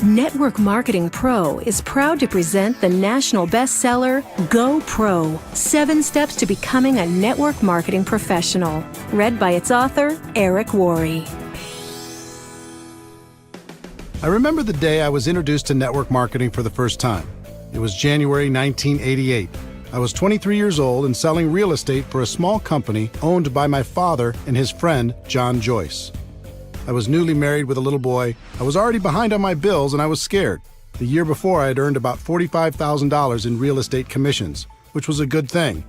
Network Marketing Pro is proud to present the national bestseller, Go Pro, 7 Steps to Becoming a Network Marketing Professional, read by its author, Eric Worre. I remember the day I was introduced to network marketing for the first time. It was January 1988. I was 23 years old and selling real estate for a small company owned by my father and his friend, John Joyce. I was newly married with a little boy. I was already behind on my bills and I was scared. The year before, I had earned about $45,000 in real estate commissions, which was a good thing.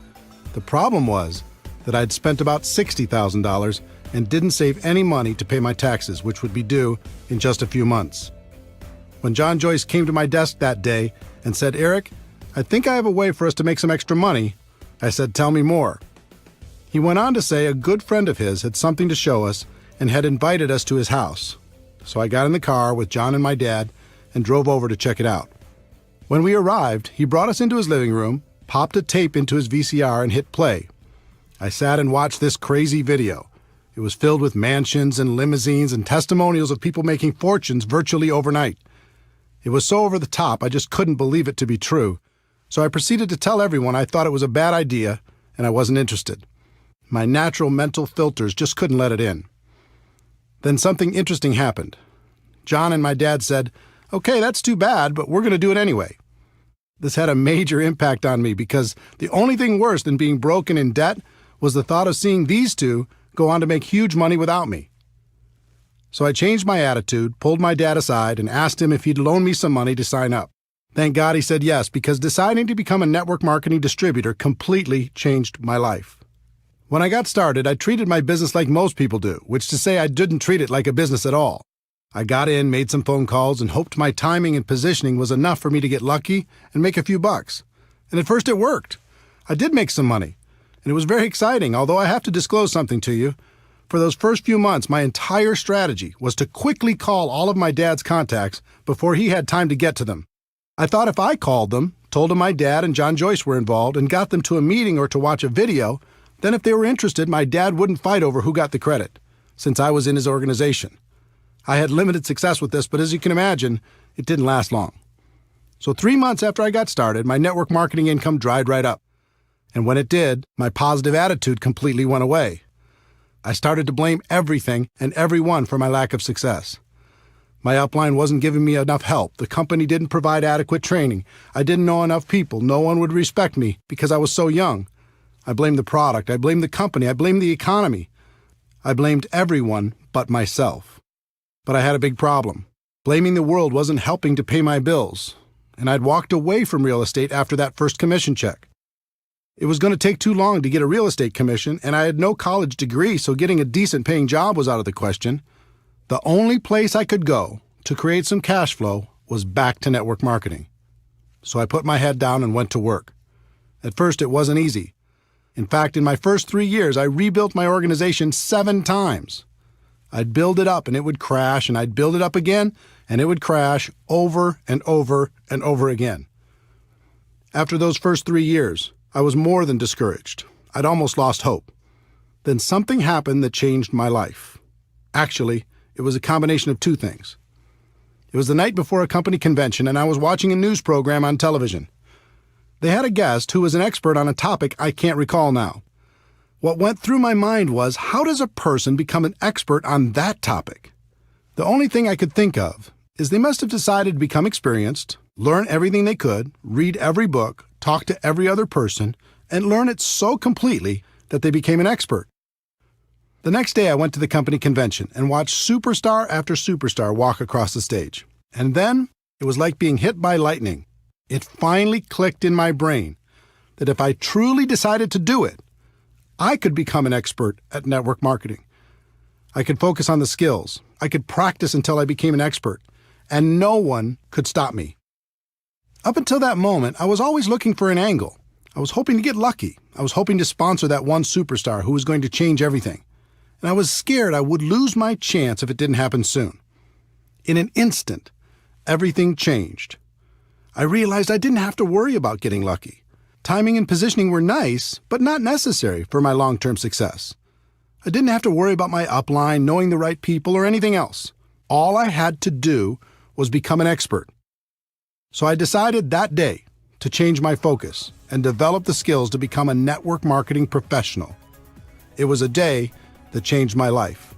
The problem was that I'd spent about $60,000 and didn't save any money to pay my taxes, which would be due in just a few months. When John Joyce came to my desk that day and said, "Eric, I think I have a way for us to make some extra money," I said, "Tell me more." He went on to say a good friend of his had something to show us and had invited us to his house. So I got in the car with John and my dad and drove over to check it out. When we arrived, he brought us into his living room, popped a tape into his VCR and hit play. I sat and watched this crazy video. It was filled with mansions and limousines and testimonials of people making fortunes virtually overnight. It was so over the top, I just couldn't believe it to be true. So I proceeded to tell everyone I thought it was a bad idea and I wasn't interested. My natural mental filters just couldn't let it in. Then something interesting happened. John and my dad said, "Okay, that's too bad, but we're going to do it anyway." This had a major impact on me because the only thing worse than being broke and in debt was the thought of seeing these two go on to make huge money without me. So I changed my attitude, pulled my dad aside, and asked him if he'd loan me some money to sign up. Thank God he said yes, because deciding to become a network marketing distributor completely changed my life. When I got started, I treated my business like most people do, which is to say I didn't treat it like a business at all. I got in, made some phone calls, and hoped my timing and positioning was enough for me to get lucky and make a few bucks. And at first it worked. I did make some money, and it was very exciting, although I have to disclose something to you. For those first few months, my entire strategy was to quickly call all of my dad's contacts before he had time to get to them. I thought if I called them, told them my dad and John Joyce were involved, and got them to a meeting or to watch a video, then if they were interested, my dad wouldn't fight over who got the credit, since I was in his organization. I had limited success with this, but as you can imagine, it didn't last long. So 3 months after I got started, my network marketing income dried right up. And when it did, my positive attitude completely went away. I started to blame everything and everyone for my lack of success. My upline wasn't giving me enough help. The company didn't provide adequate training. I didn't know enough people. No one would respect me because I was so young. I blamed the product. I blamed the company. I blamed the economy. I blamed everyone but myself. But I had a big problem. Blaming the world wasn't helping to pay my bills, and I'd walked away from real estate after that first commission check. It was going to take too long to get a real estate commission, and I had no college degree, so getting a decent paying job was out of the question. The only place I could go to create some cash flow was back to network marketing. So I put my head down and went to work. At first, it wasn't easy. In fact, in my first 3 years, I rebuilt my organization 7 times. I'd build it up and it would crash, and I'd build it up again and it would crash over and over and over again. After those first 3 years, I was more than discouraged. I'd almost lost hope. Then something happened that changed my life. Actually, it was a combination of 2 things. It was the night before a company convention, and I was watching a news program on television. They had a guest who was an expert on a topic I can't recall now. What went through my mind was, how does a person become an expert on that topic? The only thing I could think of is they must have decided to become experienced, learn everything they could, read every book, talk to every other person, and learn it so completely that they became an expert. The next day I went to the company convention and watched superstar after superstar walk across the stage. And then it was like being hit by lightning. It finally clicked in my brain that if I truly decided to do it, I could become an expert at network marketing. I could focus on the skills. I could practice until I became an expert, and no one could stop me. Up until that moment, I was always looking for an angle. I was hoping to get lucky. I was hoping to sponsor that one superstar who was going to change everything. And I was scared I would lose my chance if it didn't happen soon. In an instant, everything changed. I realized I didn't have to worry about getting lucky. Timing and positioning were nice, but not necessary for my long-term success. I didn't have to worry about my upline, knowing the right people, or anything else. All I had to do was become an expert. So I decided that day to change my focus and develop the skills to become a network marketing professional. It was a day that changed my life.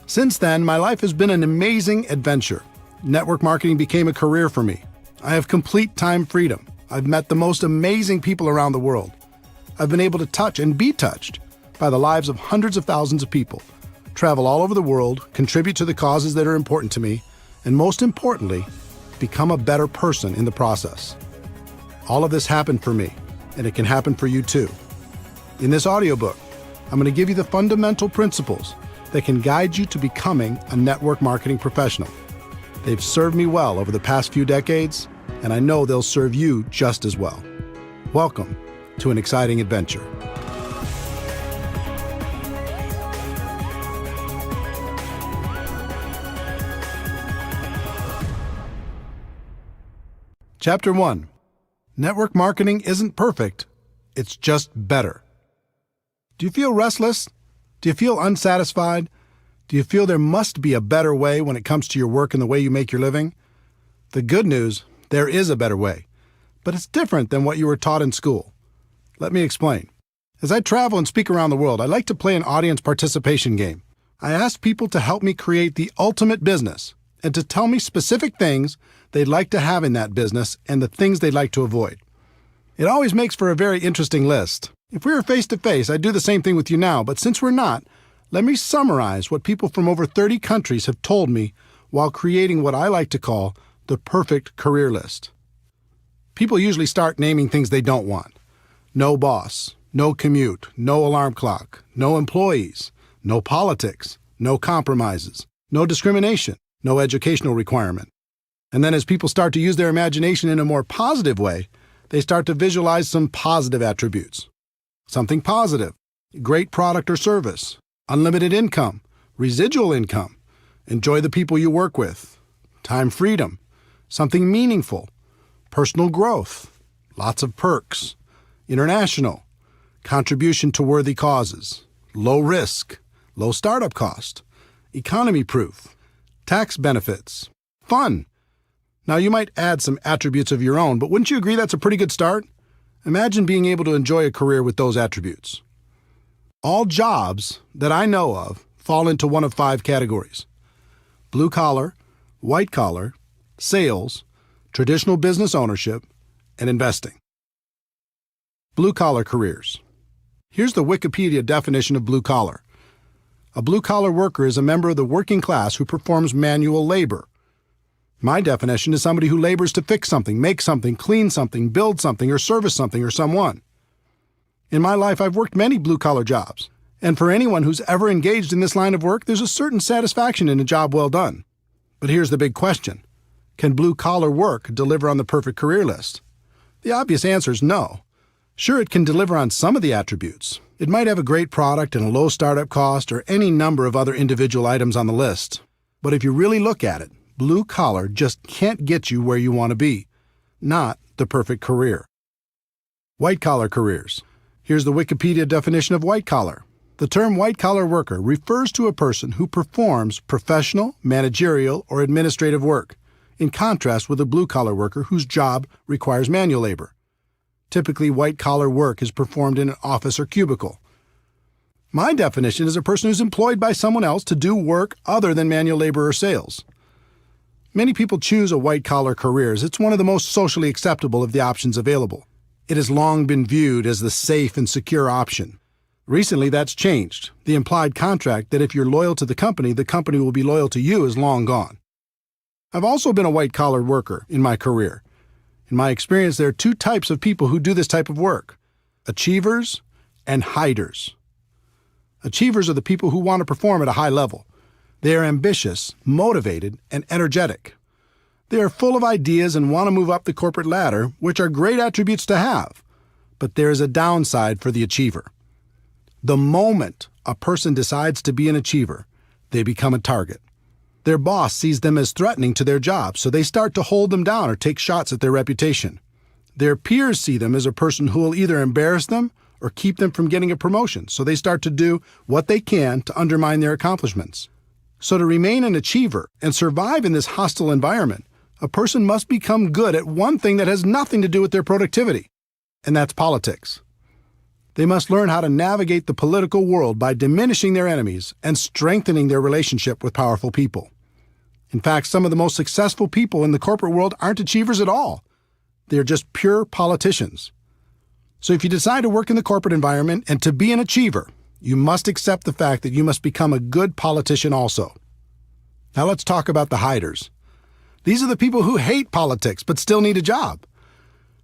Since then, my life has been an amazing adventure. Network marketing became a career for me. I have complete time freedom. I've met the most amazing people around the world. I've been able to touch and be touched by the lives of hundreds of thousands of people, travel all over the world, contribute to the causes that are important to me, and most importantly, become a better person in the process. All of this happened for me, and it can happen for you too. In this audiobook, I'm going to give you the fundamental principles that can guide you to becoming a network marketing professional. They've served me well over the past few decades, and I know they'll serve you just as well. Welcome to an exciting adventure. Chapter 1. Network marketing isn't perfect, it's just better. Do you feel restless? Do you feel unsatisfied? Do you feel there must be a better way when it comes to your work and the way you make your living? The good news, there is a better way, but it's different than what you were taught in school. Let me explain. As I travel and speak around the world, I like to play an audience participation game. I ask people to help me create the ultimate business and to tell me specific things they'd like to have in that business and the things they'd like to avoid. It always makes for a very interesting list. If we were face-to-face, I'd do the same thing with you now, but since we're not, let me summarize what people from over 30 countries have told me while creating what I like to call the perfect career list. People usually start naming things they don't want. No boss, no commute, no alarm clock, no employees, no politics, no compromises, no discrimination, no educational requirement. And then as people start to use their imagination in a more positive way, they start to visualize some positive attributes. Something positive, great product or service, unlimited income, residual income, enjoy the people you work with, time freedom, something meaningful, personal growth, lots of perks, international, contribution to worthy causes, low risk, low startup cost, economy proof, tax benefits, fun. Now you might add some attributes of your own, but wouldn't you agree that's a pretty good start? Imagine being able to enjoy a career with those attributes. All jobs that I know of fall into one of 5 categories: blue collar, white collar, sales, traditional business ownership, and investing. Blue collar careers. Here's the Wikipedia definition of blue collar. A blue collar worker is a member of the working class who performs manual labor. My definition is somebody who labors to fix something, make something, clean something, build something, or service something or someone. In my life, I've worked many blue-collar jobs, and for anyone who's ever engaged in this line of work, there's a certain satisfaction in a job well done. But here's the big question. Can blue-collar work deliver on the perfect career list? The obvious answer is no. Sure, it can deliver on some of the attributes. It might have a great product and a low startup cost or any number of other individual items on the list. But if you really look at it, blue collar just can't get you where you want to be. Not the perfect career. White collar careers. Here's the Wikipedia definition of white collar. The term white collar worker refers to a person who performs professional, managerial, or administrative work, in contrast with a blue collar worker whose job requires manual labor. Typically, white collar work is performed in an office or cubicle. My definition is a person who's employed by someone else to do work other than manual labor or sales. Many people choose a white-collar career as it's one of the most socially acceptable of the options available. It has long been viewed as the safe and secure option. Recently, that's changed. The implied contract that if you're loyal to the company will be loyal to you is long gone. I've also been a white-collar worker in my career. In my experience, there are 2 types of people who do this type of work: achievers and hiders. Achievers are the people who want to perform at a high level. They are ambitious, motivated, and energetic. They are full of ideas and want to move up the corporate ladder, which are great attributes to have. But there is a downside for the achiever. The moment a person decides to be an achiever, they become a target. Their boss sees them as threatening to their job, so they start to hold them down or take shots at their reputation. Their peers see them as a person who will either embarrass them or keep them from getting a promotion, so they start to do what they can to undermine their accomplishments. So to remain an achiever and survive in this hostile environment, a person must become good at one thing that has nothing to do with their productivity, and that's politics. They must learn how to navigate the political world by diminishing their enemies and strengthening their relationship with powerful people. In fact, some of the most successful people in the corporate world aren't achievers at all. They're just pure politicians. So if you decide to work in the corporate environment and to be an achiever, you must accept the fact that you must become a good politician also. Now let's talk about the hiders. These are the people who hate politics but still need a job.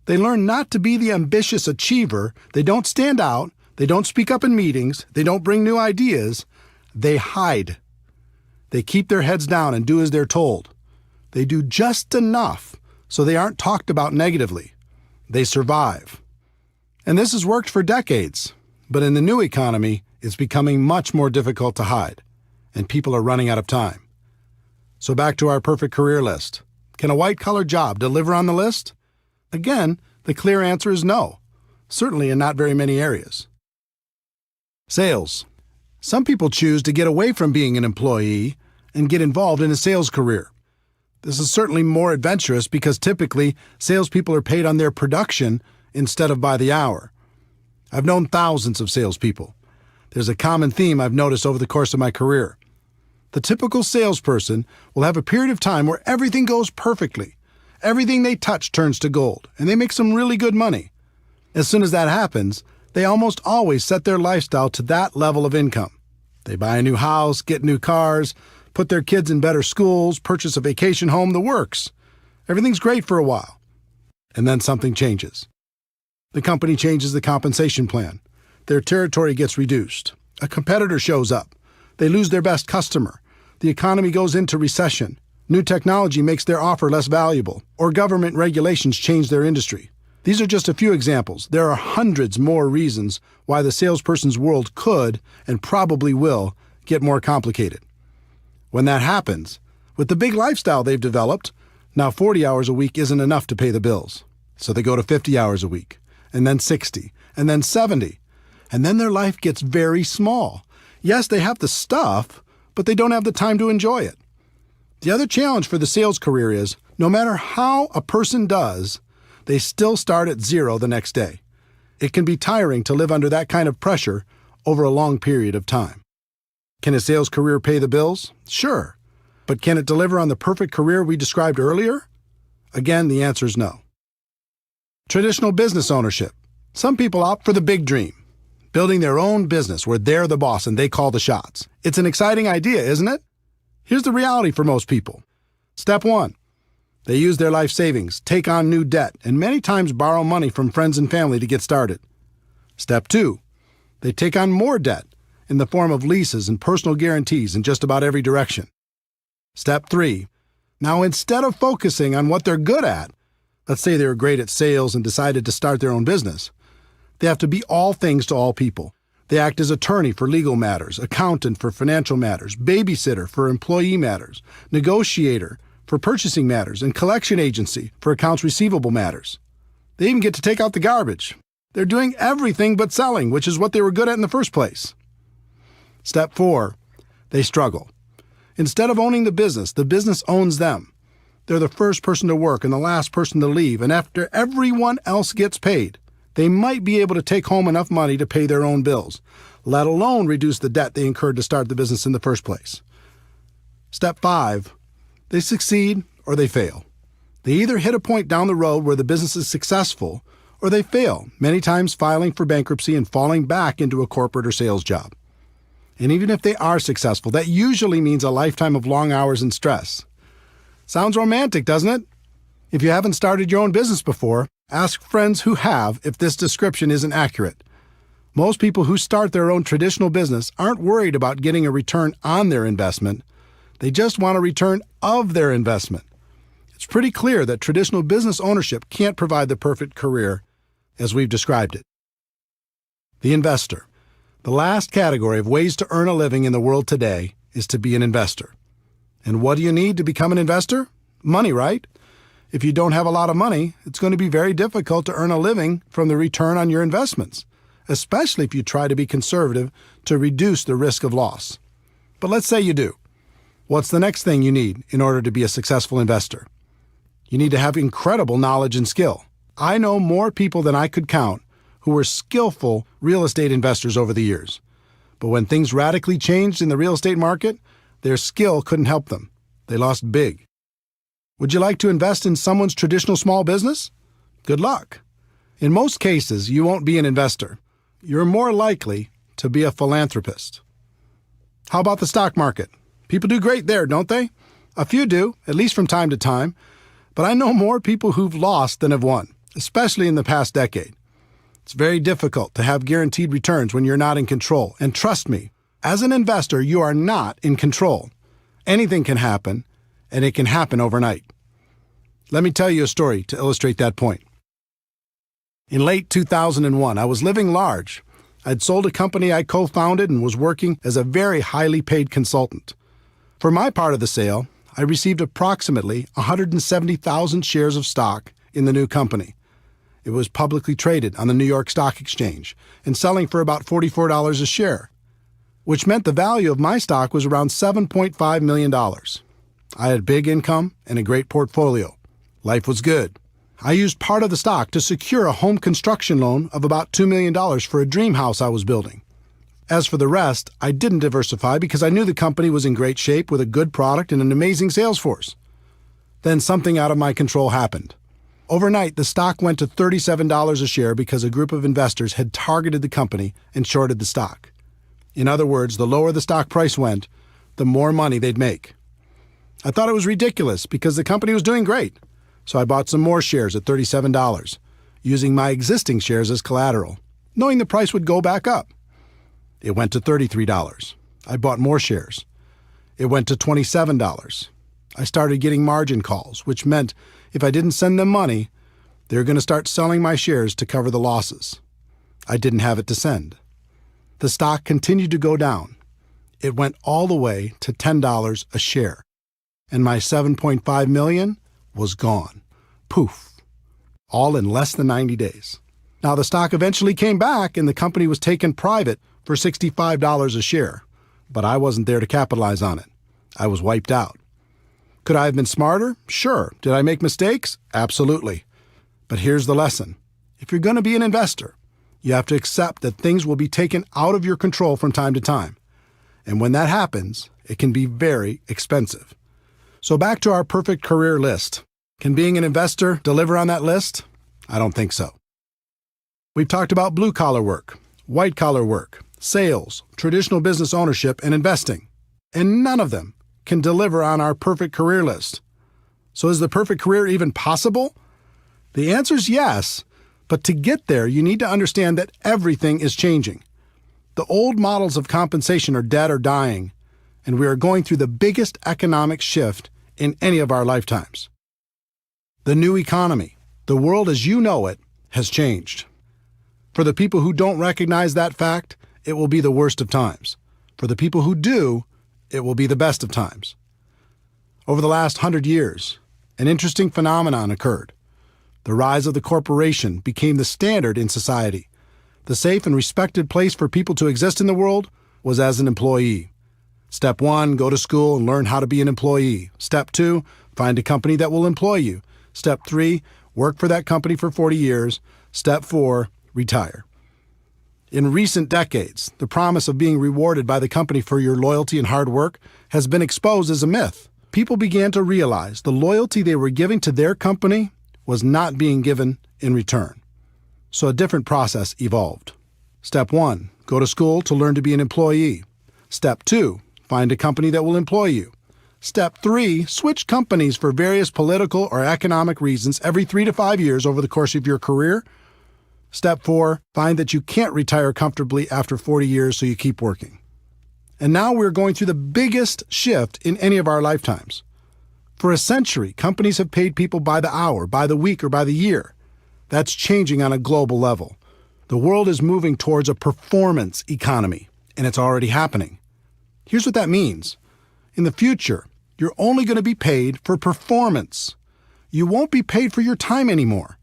They learn not to be the ambitious achiever. They don't stand out. They don't speak up in meetings. They don't bring new ideas. They hide. They keep their heads down and do as they're told. They do just enough so they aren't talked about negatively. They survive. And this has worked for decades. But in the new economy, it's becoming much more difficult to hide, and people are running out of time. So back to our perfect career list. Can a white-collar job deliver on the list? Again, the clear answer is no, certainly in not very many areas. Sales. Some people choose to get away from being an employee and get involved in a sales career. This is certainly more adventurous because typically salespeople are paid on their production instead of by the hour. I've known thousands of salespeople. There's a common theme I've noticed over the course of my career. The typical salesperson will have a period of time where everything goes perfectly. Everything they touch turns to gold, and they make some really good money. As soon as that happens, they almost always set their lifestyle to that level of income. They buy a new house, get new cars, put their kids in better schools, purchase a vacation home, the works. Everything's great for a while. And then something changes. The company changes the compensation plan. Their territory gets reduced. A competitor shows up. They lose their best customer. The economy goes into recession. New technology makes their offer less valuable, or government regulations change their industry. These are just a few examples. There are hundreds more reasons why the salesperson's world could, and probably will, get more complicated. When that happens, with the big lifestyle they've developed, now 40 hours a week isn't enough to pay the bills. So they go to 50 hours a week, and then 60, and then 70. And then their life gets very small. Yes, they have the stuff, but they don't have the time to enjoy it. The other challenge for the sales career is, no matter how a person does, they still start at zero the next day. It can be tiring to live under that kind of pressure over a long period of time. Can a sales career pay the bills? Sure. But can it deliver on the perfect career we described earlier? Again, the answer is no. Traditional business ownership. Some people opt for the big dream, building their own business where they're the boss and they call the shots. It's an exciting idea, isn't it? Here's the reality for most people. Step 1. They use their life savings, take on new debt, and many times borrow money from friends and family to get started. Step 2. They take on more debt in the form of leases and personal guarantees in just about every direction. Step 3. Now, instead of focusing on what they're good at, let's say they were great at sales and decided to start their own business, they have to be all things to all people. They act as attorney for legal matters, accountant for financial matters, babysitter for employee matters, negotiator for purchasing matters, and collection agency for accounts receivable matters. They even get to take out the garbage. They're doing everything but selling, which is what they were good at in the first place. Step 4. They struggle. Instead of owning the business owns them. They're the first person to work and the last person to leave, and after everyone else gets paid, they might be able to take home enough money to pay their own bills, let alone reduce the debt they incurred to start the business in the first place. Step 5. They succeed or they fail. They either hit a point down the road where the business is successful, or they fail, many times filing for bankruptcy and falling back into a corporate or sales job. And even if they are successful, that usually means a lifetime of long hours and stress. Sounds romantic, doesn't it? If you haven't started your own business before, ask friends who have if this description isn't accurate. Most people who start their own traditional business aren't worried about getting a return on their investment. They just want a return of their investment. It's pretty clear that traditional business ownership can't provide the perfect career as we've described it. The investor. The last category of ways to earn a living in the world today is to be an investor. And what do you need to become an investor? Money, right? If you don't have a lot of money, it's going to be very difficult to earn a living from the return on your investments, especially if you try to be conservative to reduce the risk of loss. But let's say you do. What's the next thing you need in order to be a successful investor? You need to have incredible knowledge and skill. I know more people than I could count who were skillful real estate investors over the years. But when things radically changed in the real estate market, their skill couldn't help them. They lost big. Would you like to invest in someone's traditional small business? Good luck. In most cases, you won't be an investor. You're more likely to be a philanthropist. How about the stock market? People do great there, don't they? A few do, at least from time to time. But I know more people who've lost than have won, especially in the past decade. It's very difficult to have guaranteed returns when you're not in control. And trust me, as an investor, you are not in control. Anything can happen, and it can happen overnight. Let me tell you a story to illustrate that point. In late 2001, I was living large. I'd sold a company I co-founded and was working as a very highly paid consultant. For my part of the sale, I received approximately 170,000 shares of stock in the new company. It was publicly traded on the New York Stock Exchange and selling for about $44 a share, which meant the value of my stock was around $7.5 million. I had big income and a great portfolio. Life was good. I used part of the stock to secure a home construction loan of about $2 million for a dream house I was building. As for the rest, I didn't diversify because I knew the company was in great shape with a good product and an amazing sales force. Then something out of my control happened. Overnight, the stock went to $37 a share because a group of investors had targeted the company and shorted the stock. In other words, the lower the stock price went, the more money they'd make. I thought it was ridiculous because the company was doing great. So I bought some more shares at $37, using my existing shares as collateral, knowing the price would go back up. It went to $33. I bought more shares. It went to $27. I started getting margin calls, which meant if I didn't send them money, they were going to start selling my shares to cover the losses. I didn't have it to send. The stock continued to go down. It went all the way to $10 a share, and my $7.5 million was gone. Poof. All in less than 90 days. Now, the stock eventually came back and the company was taken private for $65 a share, but I wasn't there to capitalize on it. I was wiped out. Could I have been smarter? Sure. Did I make mistakes? Absolutely. But here's the lesson. If you're going to be an investor, you have to accept that things will be taken out of your control from time to time. And when that happens, it can be very expensive. So back to our perfect career list. Can being an investor deliver on that list? I don't think so. We've talked about blue-collar work, white-collar work, sales, traditional business ownership, and investing. And none of them can deliver on our perfect career list. So is the perfect career even possible? The answer is yes, but to get there, you need to understand that everything is changing. The old models of compensation are dead or dying, and we are going through the biggest economic shift in any of our lifetimes. The new economy, the world as you know it, has changed. For the people who don't recognize that fact, it will be the worst of times. For the people who do, it will be the best of times. Over the last 100 years, an interesting phenomenon occurred. The rise of the corporation became the standard in society. The safe and respected place for people to exist in the world was as an employee. Step 1, go to school and learn how to be an employee. Step 2, find a company that will employ you. Step 3, work for that company for 40 years. Step 4, retire. In recent decades, the promise of being rewarded by the company for your loyalty and hard work has been exposed as a myth. People began to realize the loyalty they were giving to their company was not being given in return. So a different process evolved. Step 1, go to school to learn to be an employee. Step 2, find a company that will employ you. Step 3, switch companies for various political or economic reasons every 3 to 5 years over the course of your career. Step 4, find that you can't retire comfortably after 40 years, so you keep working. And now we're going through the biggest shift in any of our lifetimes. For a century, companies have paid people by the hour, by the week, or by the year. That's changing on a global level. The world is moving towards a performance economy, and it's already happening. Here's what that means. In the future, you're only going to be paid for performance. You won't be paid for your time anymore.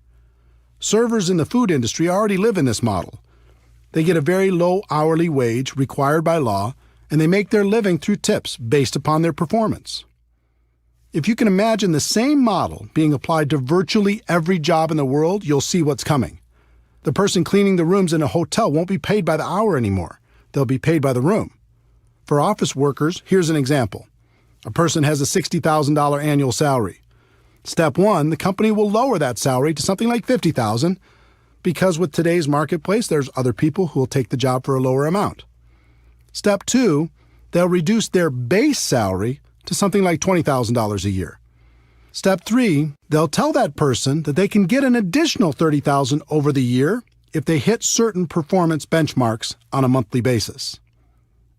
Servers in the food industry already live in this model. They get a very low hourly wage required by law, and they make their living through tips based upon their performance. If you can imagine the same model being applied to virtually every job in the world, you'll see what's coming. The person cleaning the rooms in a hotel won't be paid by the hour anymore. They'll be paid by the room. For office workers, here's an example. A person has a $60,000 annual salary. Step one, the company will lower that salary to something like $50,000 because with today's marketplace, there's other people who will take the job for a lower amount. Step two, they'll reduce their base salary to something like $20,000 a year. Step three, they'll tell that person that they can get an additional $30,000 over the year if they hit certain performance benchmarks on a monthly basis.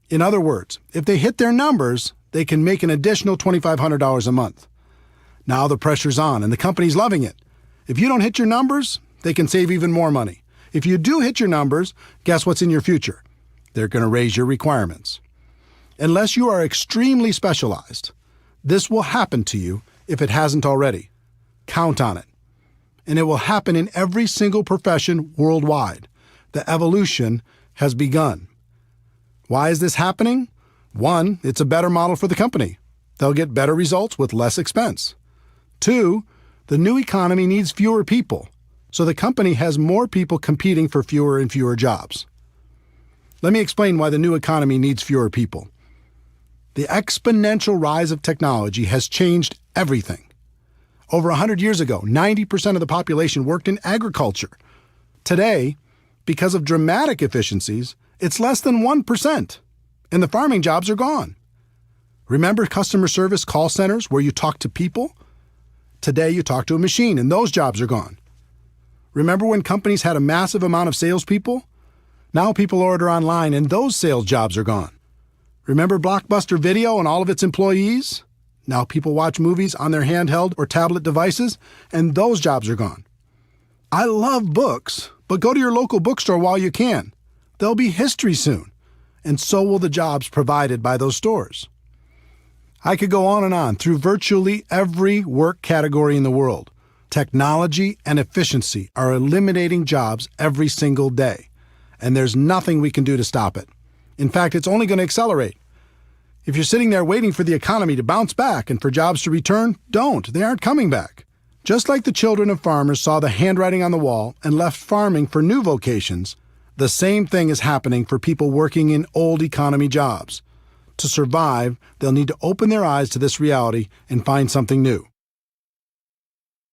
In other words, if they hit their numbers, they can make an additional $2,500 a month. Now the pressure's on and the company's loving it. If you don't hit your numbers, they can save even more money. If you do hit your numbers, guess what's in your future? They're going to raise your requirements. Unless you are extremely specialized, this will happen to you if it hasn't already. Count on it. And it will happen in every single profession worldwide. The evolution has begun. Why is this happening? One, it's a better model for the company. They'll get better results with less expense. Two, the new economy needs fewer people, so the company has more people competing for fewer and fewer jobs. Let me explain why the new economy needs fewer people. The exponential rise of technology has changed everything. Over 100 years ago, 90% of the population worked in agriculture. Today, because of dramatic efficiencies, it's less than 1%, and the farming jobs are gone. Remember customer service call centers where you talk to people? Today, you talk to a machine, and those jobs are gone. Remember when companies had a massive amount of salespeople? Now people order online, and those sales jobs are gone. Remember Blockbuster Video and all of its employees? Now people watch movies on their handheld or tablet devices, and those jobs are gone. I love books, but go to your local bookstore while you can. They'll be history soon, and so will the jobs provided by those stores. I could go on and on through virtually every work category in the world. Technology and efficiency are eliminating jobs every single day, and there's nothing we can do to stop it. In fact, it's only going to accelerate. If you're sitting there waiting for the economy to bounce back and for jobs to return, don't. They aren't coming back. Just like the children of farmers saw the handwriting on the wall and left farming for new vocations, the same thing is happening for people working in old economy jobs. To survive, they'll need to open their eyes to this reality and find something new.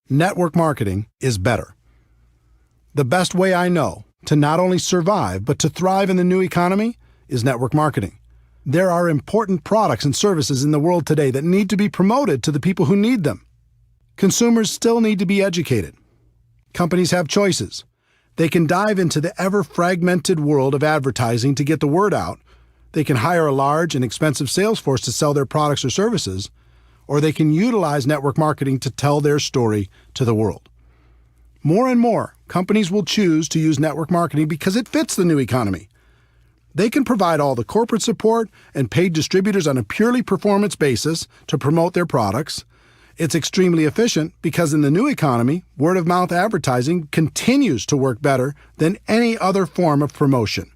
Network marketing is better. The best way I know to not only survive but to thrive in the new economy is network marketing. There are important products and services in the world today that need to be promoted to the people who need them. Consumers still need to be educated. Companies have choices. They can dive into the ever-fragmented world of advertising to get the word out. They can hire a large and expensive sales force to sell their products or services, or they can utilize network marketing to tell their story to the world. More and more, companies will choose to use network marketing because it fits the new economy. They can provide all the corporate support and paid distributors on a purely performance basis to promote their products. It's extremely efficient because in the new economy, word-of-mouth advertising continues to work better than any other form of promotion.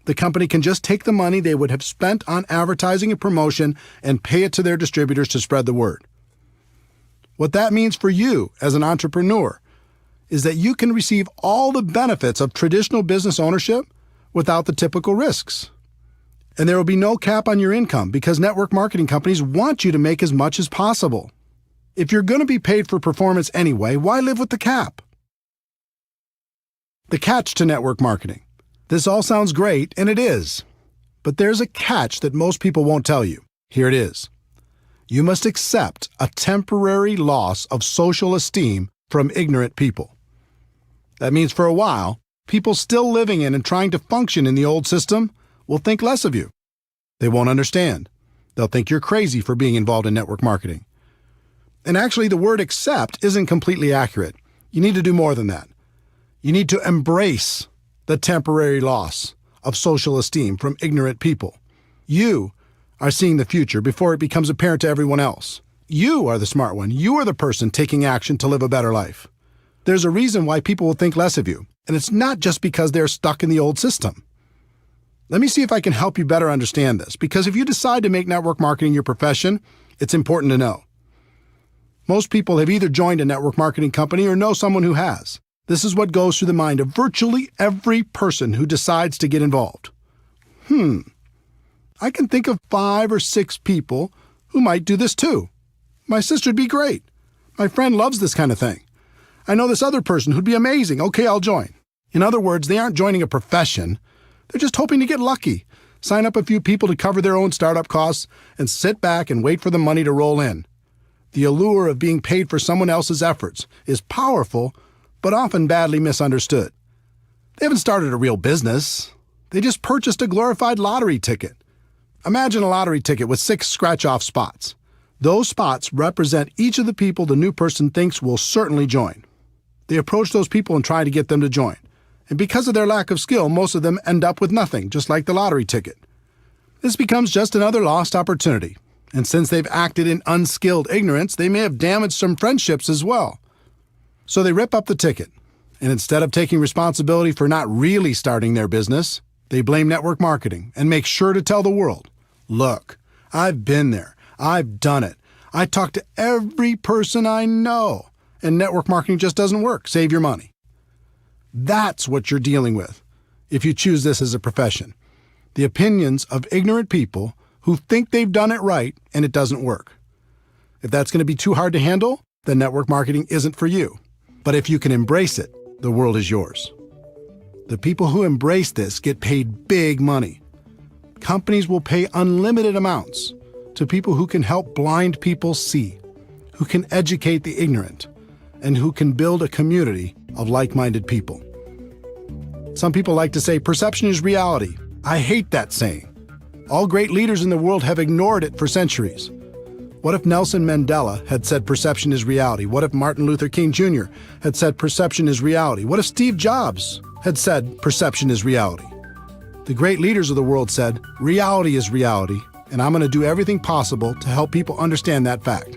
The company can just take the money they would have spent on advertising and promotion and pay it to their distributors to spread the word. What that means for you as an entrepreneur is that you can receive all the benefits of traditional business ownership without the typical risks. And there will be no cap on your income because network marketing companies want you to make as much as possible. If you're going to be paid for performance anyway, why live with the cap? The catch to network marketing. This all sounds great, and it is. But there's a catch that most people won't tell you. Here it is. You must accept a temporary loss of social esteem from ignorant people. That means for a while, people still living in and trying to function in the old system will think less of you. They won't understand. They'll think you're crazy for being involved in network marketing. And actually, the word accept isn't completely accurate. You need to do more than that. You need to embrace the temporary loss of social esteem from ignorant people. You are seeing the future before it becomes apparent to everyone else. You are the smart one. You are the person taking action to live a better life. There's a reason why people will think less of you, and it's not just because they're stuck in the old system. Let me see if I can help you better understand this, because if you decide to make network marketing your profession, it's important to know. Most people have either joined a network marketing company or know someone who has. This is what goes through the mind of virtually every person who decides to get involved. I can think of 5 or 6 people who might do this too. My sister'd be great. My friend loves this kind of thing. I know this other person who'd be amazing. Okay, I'll join. In other words, they aren't joining a profession. They're just hoping to get lucky, sign up a few people to cover their own startup costs, and sit back and wait for the money to roll in. The allure of being paid for someone else's efforts is powerful, but often badly misunderstood. They haven't started a real business. They just purchased a glorified lottery ticket. Imagine a lottery ticket with 6 scratch-off spots. Those spots represent each of the people the new person thinks will certainly join. They approach those people and try to get them to join. And because of their lack of skill, most of them end up with nothing, just like the lottery ticket. This becomes just another lost opportunity. And since they've acted in unskilled ignorance, they may have damaged some friendships as well. So they rip up the ticket. And instead of taking responsibility for not really starting their business, they blame network marketing and make sure to tell the world, look, I've been there. I've done it. I talk to every person I know. And network marketing just doesn't work. Save your money. That's what you're dealing with if you choose this as a profession. The opinions of ignorant people who think they've done it right and it doesn't work. If that's going to be too hard to handle, then network marketing isn't for you. But if you can embrace it, the world is yours. The people who embrace this get paid big money. Companies will pay unlimited amounts to people who can help blind people see, who can educate the ignorant, and who can build a community of like-minded people. Some people like to say perception is reality. I hate that saying. All great leaders in the world have ignored it for centuries. What if Nelson Mandela had said perception is reality? What if Martin Luther King Jr. had said perception is reality? What if Steve Jobs had said perception is reality? The great leaders of the world said, reality is reality, and I'm going to do everything possible to help people understand that fact.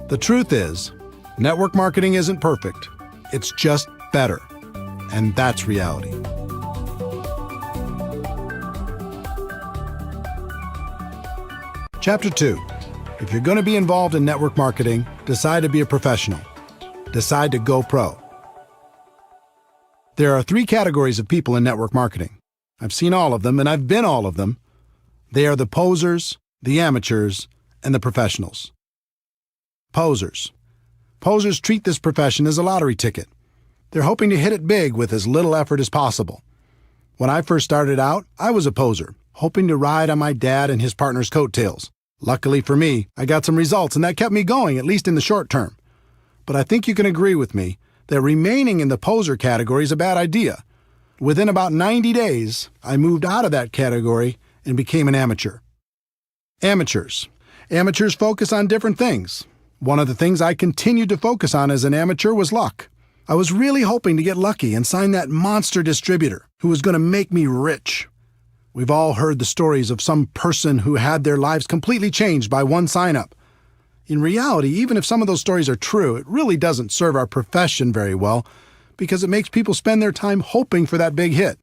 The truth is, network marketing isn't perfect. It's just better. And that's reality. Chapter 2. If you're going to be involved in network marketing, decide to be a professional. Decide to go pro. There are 3 categories of people in network marketing. I've seen all of them, and I've been all of them. They are the posers, the amateurs, and the professionals. Posers. Posers treat this profession as a lottery ticket. They're hoping to hit it big with as little effort as possible. When I first started out, I was a poser, hoping to ride on my dad and his partner's coattails. Luckily for me, I got some results, and that kept me going, at least in the short term. But I think you can agree with me that remaining in the poser category is a bad idea. Within about 90 days, I moved out of that category and became an amateur. Amateurs. Amateurs focus on different things. One of the things I continued to focus on as an amateur was luck. I was really hoping to get lucky and sign that monster distributor who was going to make me rich. We've all heard the stories of some person who had their lives completely changed by one sign-up. In reality, even if some of those stories are true, it really doesn't serve our profession very well because it makes people spend their time hoping for that big hit.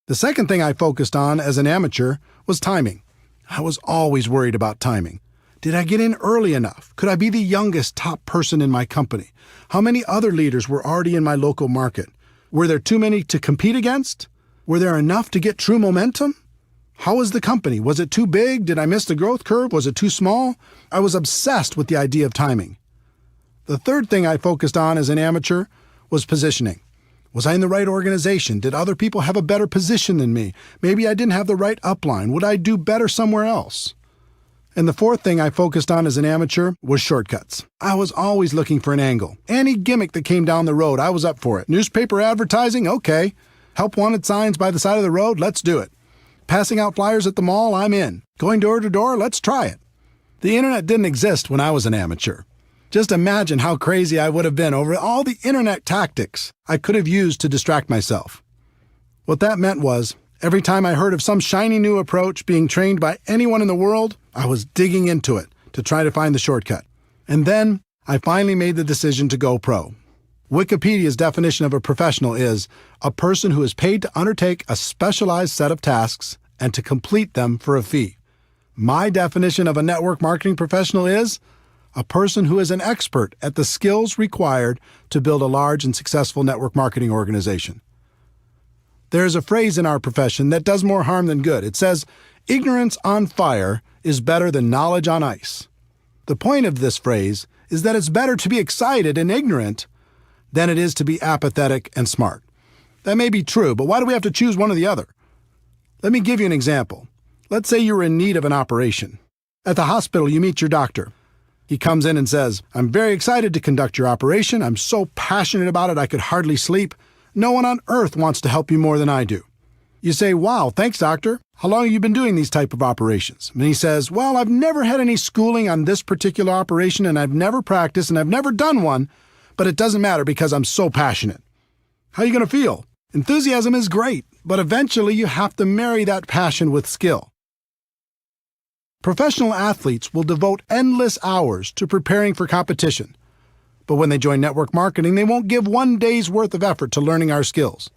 The second thing I focused on as an amateur was timing. I was always worried about timing. Did I get in early enough? Could I be the youngest top person in my company? How many other leaders were already in my local market? Were there too many to compete against? Were there enough to get true momentum? How was the company? Was it too big? Did I miss the growth curve? Was it too small? I was obsessed with the idea of timing. The third thing I focused on as an amateur was positioning. Was I in the right organization? Did other people have a better position than me? Maybe I didn't have the right upline. Would I do better somewhere else? And the fourth thing I focused on as an amateur was shortcuts. I was always looking for an angle. Any gimmick that came down the road, I was up for it. Newspaper advertising? Okay. Help wanted signs by the side of the road? Let's do it. Passing out flyers at the mall? I'm in. Going door to door? Let's try it. The internet didn't exist when I was an amateur. Just imagine how crazy I would have been over all the internet tactics I could have used to distract myself. What that meant was, every time I heard of some shiny new approach being trained by anyone in the world, I was digging into it to try to find the shortcut. And then I finally made the decision to go pro. Wikipedia's definition of a professional is a person who is paid to undertake a specialized set of tasks and to complete them for a fee. My definition of a network marketing professional is a person who is an expert at the skills required to build a large and successful network marketing organization. There is a phrase in our profession that does more harm than good. It says, "Ignorance on fire is better than knowledge on ice." The point of this phrase is that it's better to be excited and ignorant than it is to be apathetic and smart. That may be true, but why do we have to choose one or the other? Let me give you an example. Let's say you're in need of an operation. At the hospital, you meet your doctor. He comes in and says, "I'm very excited to conduct your operation. I'm so passionate about it I could hardly sleep. No one on earth wants to help you more than I do." You say, "Wow, thanks, doctor. How long have you been doing these type of operations?" And he says, "Well, I've never had any schooling on this particular operation, and I've never practiced, and I've never done one, but it doesn't matter because I'm so passionate." How are you going to feel? Enthusiasm is great, but eventually you have to marry that passion with skill. Professional athletes will devote endless hours to preparing for competition. But when they join network marketing, they won't give one day's worth of effort to learning our skills.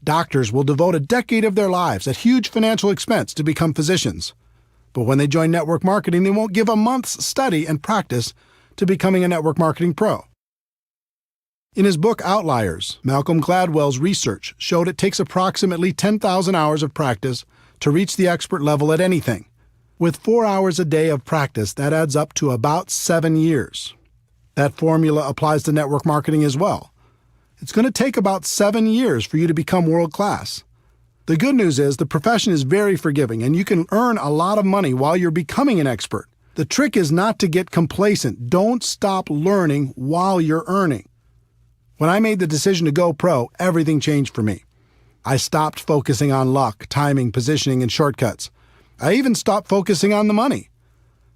Doctors will devote a decade of their lives at huge financial expense to become physicians. But when they join network marketing, they won't give a month's study and practice to becoming a network marketing pro. In his book Outliers, Malcolm Gladwell's research showed it takes approximately 10,000 hours of practice to reach the expert level at anything. With 4 hours a day of practice, that adds up to about 7 years. That formula applies to network marketing as well. It's going to take about 7 years for you to become world class. The good news is the profession is very forgiving and you can earn a lot of money while you're becoming an expert. The trick is not to get complacent. Don't stop learning while you're earning. When I made the decision to go pro, everything changed for me. I stopped focusing on luck, timing, positioning, and shortcuts. I even stopped focusing on the money.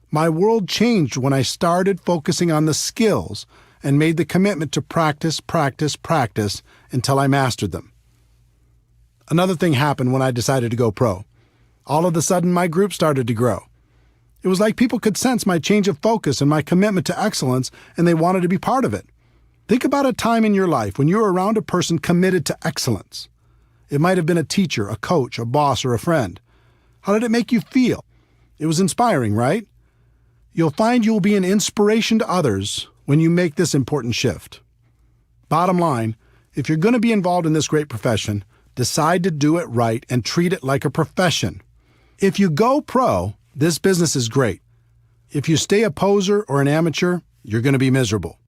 My world changed when I started focusing on the skills and made the commitment to practice until I mastered them. Another thing happened when I decided to go pro. All of a sudden, my group started to grow. It was like people could sense my change of focus and my commitment to excellence, and they wanted to be part of it. Think about a time in your life when you were around a person committed to excellence. It might have been a teacher, a coach, a boss, or a friend. How did it make you feel? It was inspiring, right? You'll find you'll be an inspiration to others when you make this important shift. Bottom line, if you're going to be involved in this great profession, decide to do it right and treat it like a profession. If you go pro, this business is great. If you stay a poser or an amateur, you're going to be miserable.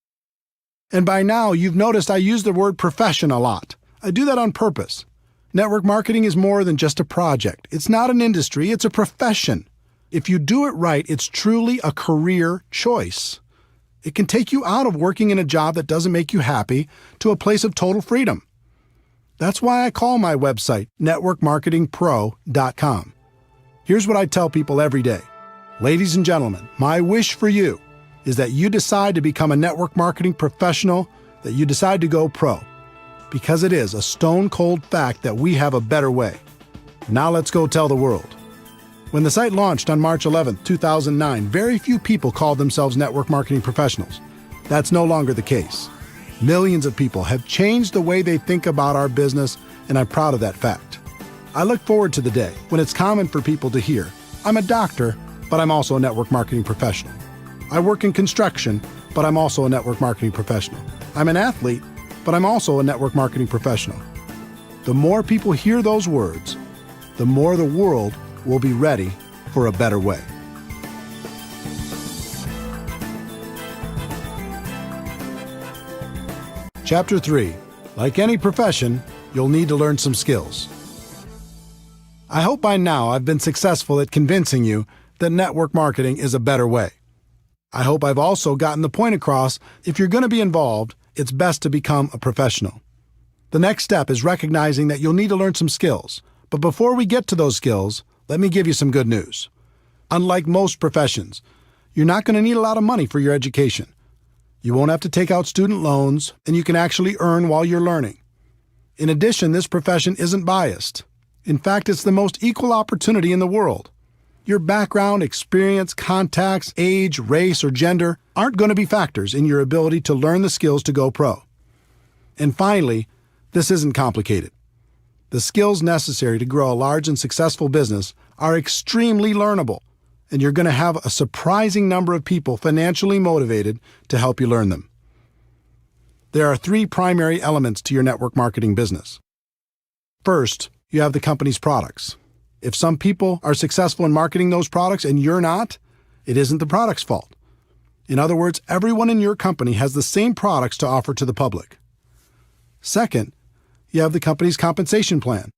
And by now, you've noticed I use the word profession a lot. I do that on purpose. Network marketing is more than just a project. It's not an industry, it's a profession. If you do it right, it's truly a career choice. It can take you out of working in a job that doesn't make you happy to a place of total freedom. That's why I call my website networkmarketingpro.com. Here's what I tell people every day. Ladies and gentlemen, my wish for you is that you decide to become a network marketing professional, that you decide to go pro. Because it is a stone-cold fact that we have a better way. Now let's go tell the world. When the site launched on March 11, 2009, very few people called themselves network marketing professionals. That's no longer the case. Millions of people have changed the way they think about our business, and I'm proud of that fact. I look forward to the day when it's common for people to hear, "I'm a doctor, but I'm also a network marketing professional. I work in construction, but I'm also a network marketing professional. I'm an athlete, but I'm also a network marketing professional." The more people hear those words, the more the world will be ready for a better way. Chapter 3. Like any profession, you'll need to learn some skills. I hope by now I've been successful at convincing you that network marketing is a better way. I hope I've also gotten the point across, if you're going to be involved, it's best to become a professional. The next step is recognizing that you'll need to learn some skills. But before we get to those skills, let me give you some good news. Unlike most professions, you're not going to need a lot of money for your education. You won't have to take out student loans, and you can actually earn while you're learning. In addition, this profession isn't biased. In fact, it's the most equal opportunity in the world. Your background, experience, contacts, age, race, or gender aren't going to be factors in your ability to learn the skills to go pro. And finally, this isn't complicated. The skills necessary to grow a large and successful business are extremely learnable, and you're going to have a surprising number of people financially motivated to help you learn them. There are 3 primary elements to your network marketing business. First, you have the company's products. If some people are successful in marketing those products and you're not, it isn't the product's fault. In other words, everyone in your company has the same products to offer to the public. Second, you have the company's compensation plan.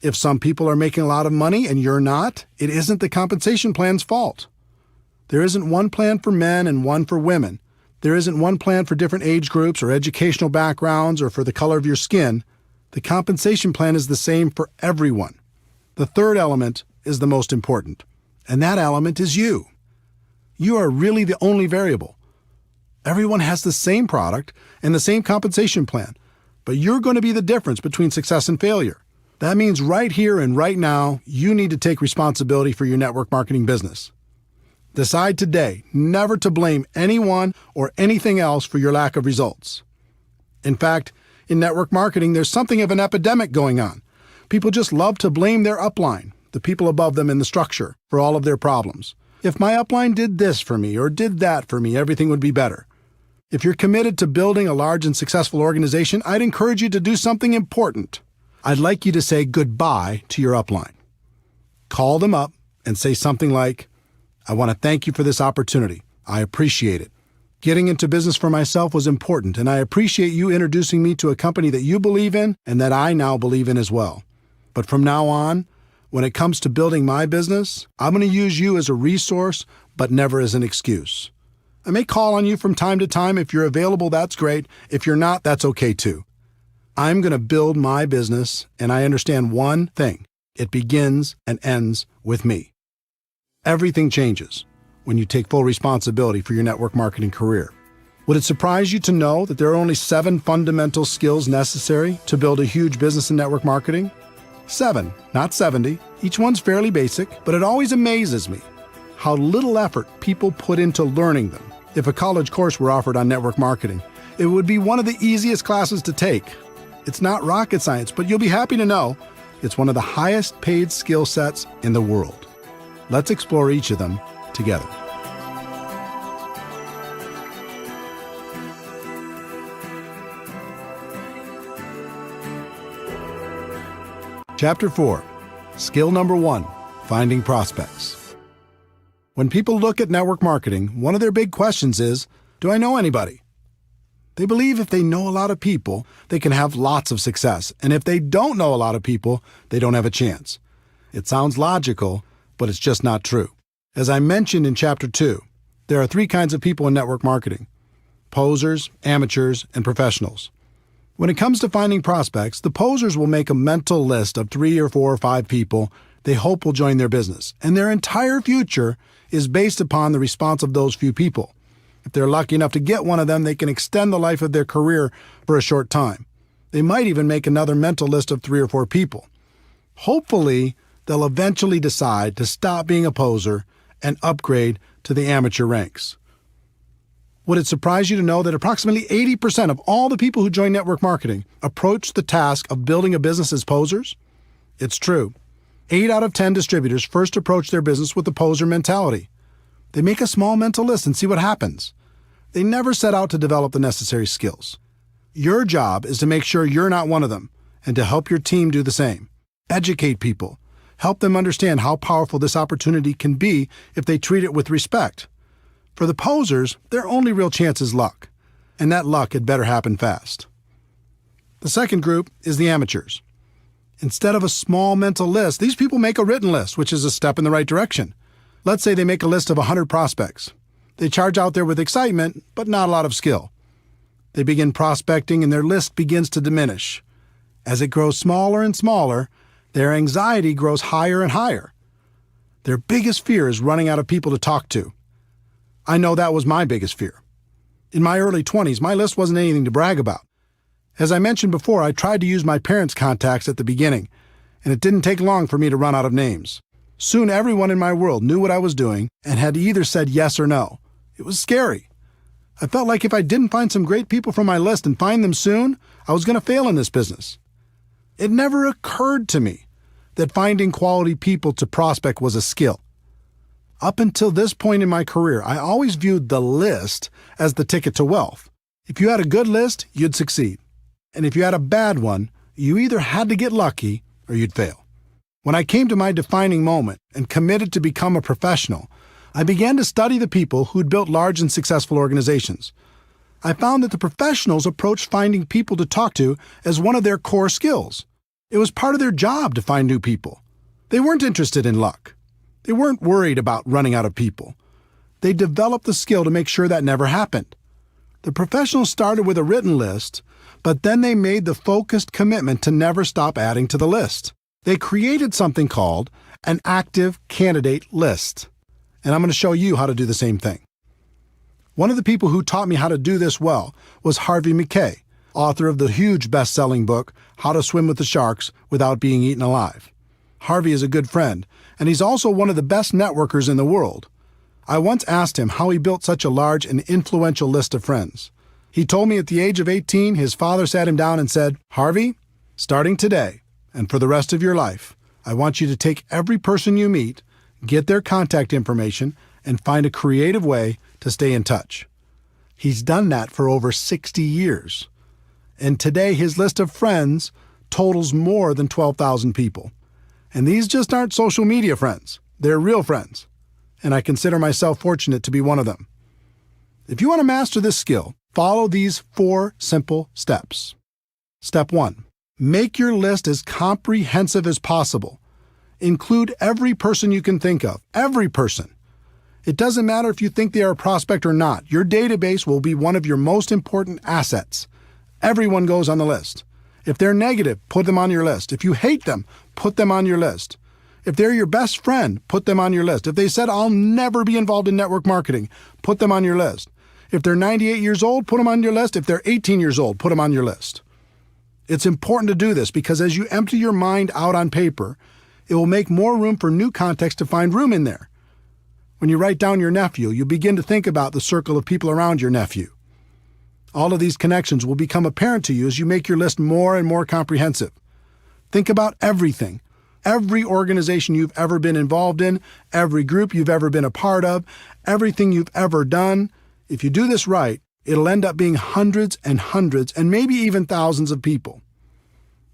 If some people are making a lot of money and you're not, it isn't the compensation plan's fault. There isn't one plan for men and one for women. There isn't one plan for different age groups or educational backgrounds or for the color of your skin. The compensation plan is the same for everyone. The third element is the most important, and that element is you. You are really the only variable. Everyone has the same product and the same compensation plan, but you're going to be the difference between success and failure. That means right here and right now, you need to take responsibility for your network marketing business. Decide today never to blame anyone or anything else for your lack of results. In fact, in network marketing, there's something of an epidemic going on. People just love to blame their upline, the people above them in the structure, for all of their problems. If my upline did this for me or did that for me, everything would be better. If you're committed to building a large and successful organization, I'd encourage you to do something important. I'd like you to say goodbye to your upline. Call them up and say something like, "I want to thank you for this opportunity. I appreciate it. Getting into business for myself was important, and I appreciate you introducing me to a company that you believe in and that I now believe in as well. But from now on, when it comes to building my business, I'm going to use you as a resource, but never as an excuse. I may call on you from time to time. If you're available, that's great. If you're not, that's okay too. I'm going to build my business, and I understand one thing. It begins and ends with me." Everything changes when you take full responsibility for your network marketing career. Would it surprise you to know that there are only 7 fundamental skills necessary to build a huge business in network marketing? 7, not 70. Each one's fairly basic, but it always amazes me how little effort people put into learning them. If a college course were offered on network marketing, it would be one of the easiest classes to take. It's not rocket science, but you'll be happy to know it's one of the highest paid skill sets in the world. Let's explore each of them together. Chapter 4. Skill number 1, finding prospects. When people look at network marketing, one of their big questions is, do I know anybody? They believe if they know a lot of people, they can have lots of success, and if they don't know a lot of people, they don't have a chance. It sounds logical, but it's just not true. As I mentioned in Chapter 2, there are 3 kinds of people in network marketing: posers, amateurs, and professionals. When it comes to finding prospects, the posers will make a mental list of 3 or 4 or 5 people they hope will join their business, and their entire future is based upon the response of those few people. If they're lucky enough to get one of them, they can extend the life of their career for a short time. They might even make another mental list of 3 or 4 people. Hopefully, they'll eventually decide to stop being a poser and upgrade to the amateur ranks. Would it surprise you to know that approximately 80% of all the people who join network marketing approach the task of building a business as posers? It's true. 8 out of 10 distributors first approach their business with the poser mentality. They make a small mental list and see what happens. They never set out to develop the necessary skills. Your job is to make sure you're not one of them and to help your team do the same. Educate people. Help them understand how powerful this opportunity can be if they treat it with respect. For the posers, their only real chance is luck, and that luck had better happen fast. The second group is the amateurs. Instead of a small mental list, these people make a written list, which is a step in the right direction. Let's say they make a list of 100 prospects. They charge out there with excitement, but not a lot of skill. They begin prospecting and their list begins to diminish. As it grows smaller and smaller, their anxiety grows higher and higher. Their biggest fear is running out of people to talk to. I know that was my biggest fear. In my early 20s, my list wasn't anything to brag about. As I mentioned before, I tried to use my parents' contacts at the beginning, and it didn't take long for me to run out of names. Soon everyone in my world knew what I was doing and had either said yes or no. It was scary. I felt like if I didn't find some great people from my list and find them soon, I was going to fail in this business. It never occurred to me that finding quality people to prospect was a skill. Up until this point in my career, I always viewed the list as the ticket to wealth. If you had a good list, you'd succeed. And if you had a bad one, you either had to get lucky or you'd fail. When I came to my defining moment and committed to become a professional, I began to study the people who'd built large and successful organizations. I found that the professionals approached finding people to talk to as one of their core skills. It was part of their job to find new people. They weren't interested in luck. They weren't worried about running out of people. They developed the skill to make sure that never happened. The professionals started with a written list, but then they made the focused commitment to never stop adding to the list. They created something called an active candidate list. And I'm going to show you how to do the same thing. One of the people who taught me how to do this well was Harvey McKay, author of the huge best-selling book, How to Swim with the Sharks Without Being Eaten Alive. Harvey is a good friend, and he's also one of the best networkers in the world. I once asked him how he built such a large and influential list of friends. He told me at the age of 18, his father sat him down and said, "Harvey, starting today and for the rest of your life, I want you to take every person you meet, get their contact information, and find a creative way to stay in touch." He's done that for over 60 years. And today his list of friends totals more than 12,000 people. And these just aren't social media friends. They're real friends. And I consider myself fortunate to be one of them. If you want to master this skill, follow these 4 simple steps. Step 1. Make your list as comprehensive as possible. Include every person you can think of. Every person. It doesn't matter if you think they are a prospect or not. Your database will be one of your most important assets. Everyone goes on the list. If they're negative, put them on your list. If you hate them, put them on your list. If they're your best friend, put them on your list. If they said, "I'll never be involved in network marketing," put them on your list. If they're 98 years old, put them on your list. If they're 18 years old, put them on your list. It's important to do this because as you empty your mind out on paper, it will make more room for new context to find room in there. When you write down your nephew, you begin to think about the circle of people around your nephew. All of these connections will become apparent to you as you make your list more and more comprehensive. Think about everything. Every organization you've ever been involved in, every group you've ever been a part of, everything you've ever done. If you do this right, it'll end up being hundreds and hundreds and maybe even thousands of people.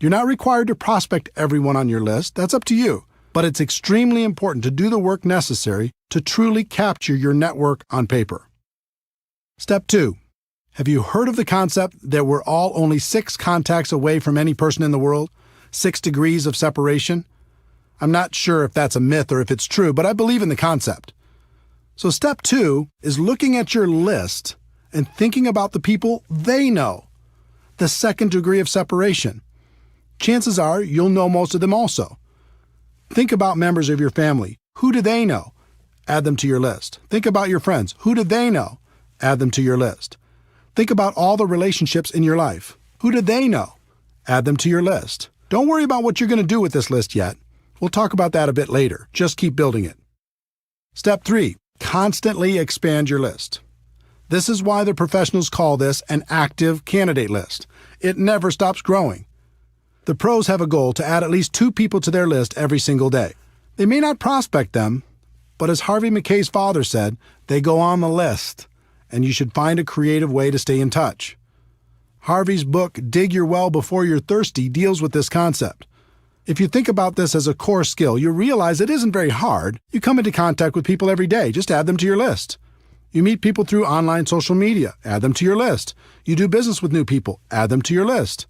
You're not required to prospect everyone on your list. That's up to you. But it's extremely important to do the work necessary to truly capture your network on paper. Step 2. Have you heard of the concept that we're all only 6 contacts away from any person in the world? 6 degrees of separation? I'm not sure if that's a myth or if it's true, but I believe in the concept. So step 2 is looking at your list and thinking about the people they know. The 2nd degree of separation. Chances are you'll know most of them also. Think about members of your family. Who do they know? Add them to your list. Think about your friends. Who do they know? Add them to your list. Think about all the relationships in your life. Who do they know? Add them to your list. Don't worry about what you're going to do with this list yet. We'll talk about that a bit later. Just keep building it. Step 3. Constantly expand your list. This is why the professionals call this an active candidate list. It never stops growing. The pros have a goal to add at least 2 people to their list every single day. They may not prospect them, but as Harvey McKay's father said, they go on the list, and you should find a creative way to stay in touch. Harvey's book, Dig Your Well Before You're Thirsty, deals with this concept. If you think about this as a core skill, you realize it isn't very hard. You come into contact with people every day. Just add them to your list. You meet people through online social media. Add them to your list. You do business with new people. Add them to your list.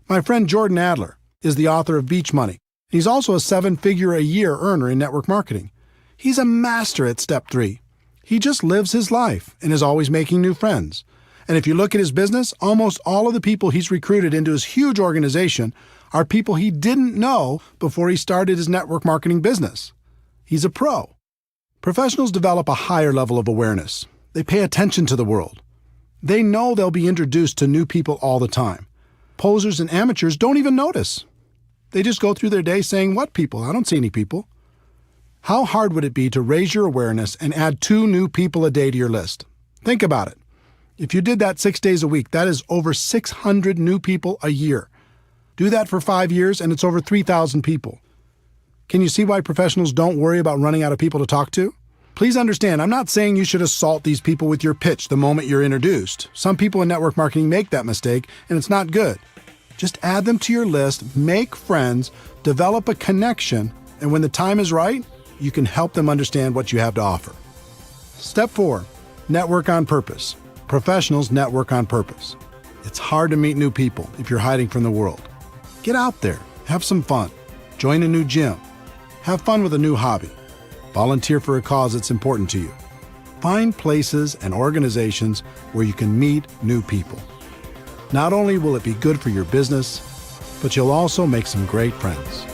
My friend Jordan Adler is the author of Beach Money. He's also a 7-figure-a-year earner in network marketing. He's a master at step 3. He just lives his life and is always making new friends. And if you look at his business, almost all of the people he's recruited into his huge organization are people he didn't know before he started his network marketing business. He's a pro. Professionals develop a higher level of awareness. They pay attention to the world. They know they'll be introduced to new people all the time. Posers and amateurs don't even notice. They just go through their day saying, "What people? I don't see any people." How hard would it be to raise your awareness and add 2 new people a day to your list? Think about it. If you did that 6 days a week, that is over 600 new people a year. Do that for 5 years, and it's over 3,000 people. Can you see why professionals don't worry about running out of people to talk to? Please understand, I'm not saying you should assault these people with your pitch the moment you're introduced. Some people in network marketing make that mistake, and it's not good. Just add them to your list, make friends, develop a connection, and when the time is right, you can help them understand what you have to offer. Step 4, network on purpose. Professionals network on purpose. It's hard to meet new people if you're hiding from the world. Get out there, have some fun, join a new gym, have fun with a new hobby, volunteer for a cause that's important to you. Find places and organizations where you can meet new people. Not only will it be good for your business, but you'll also make some great friends.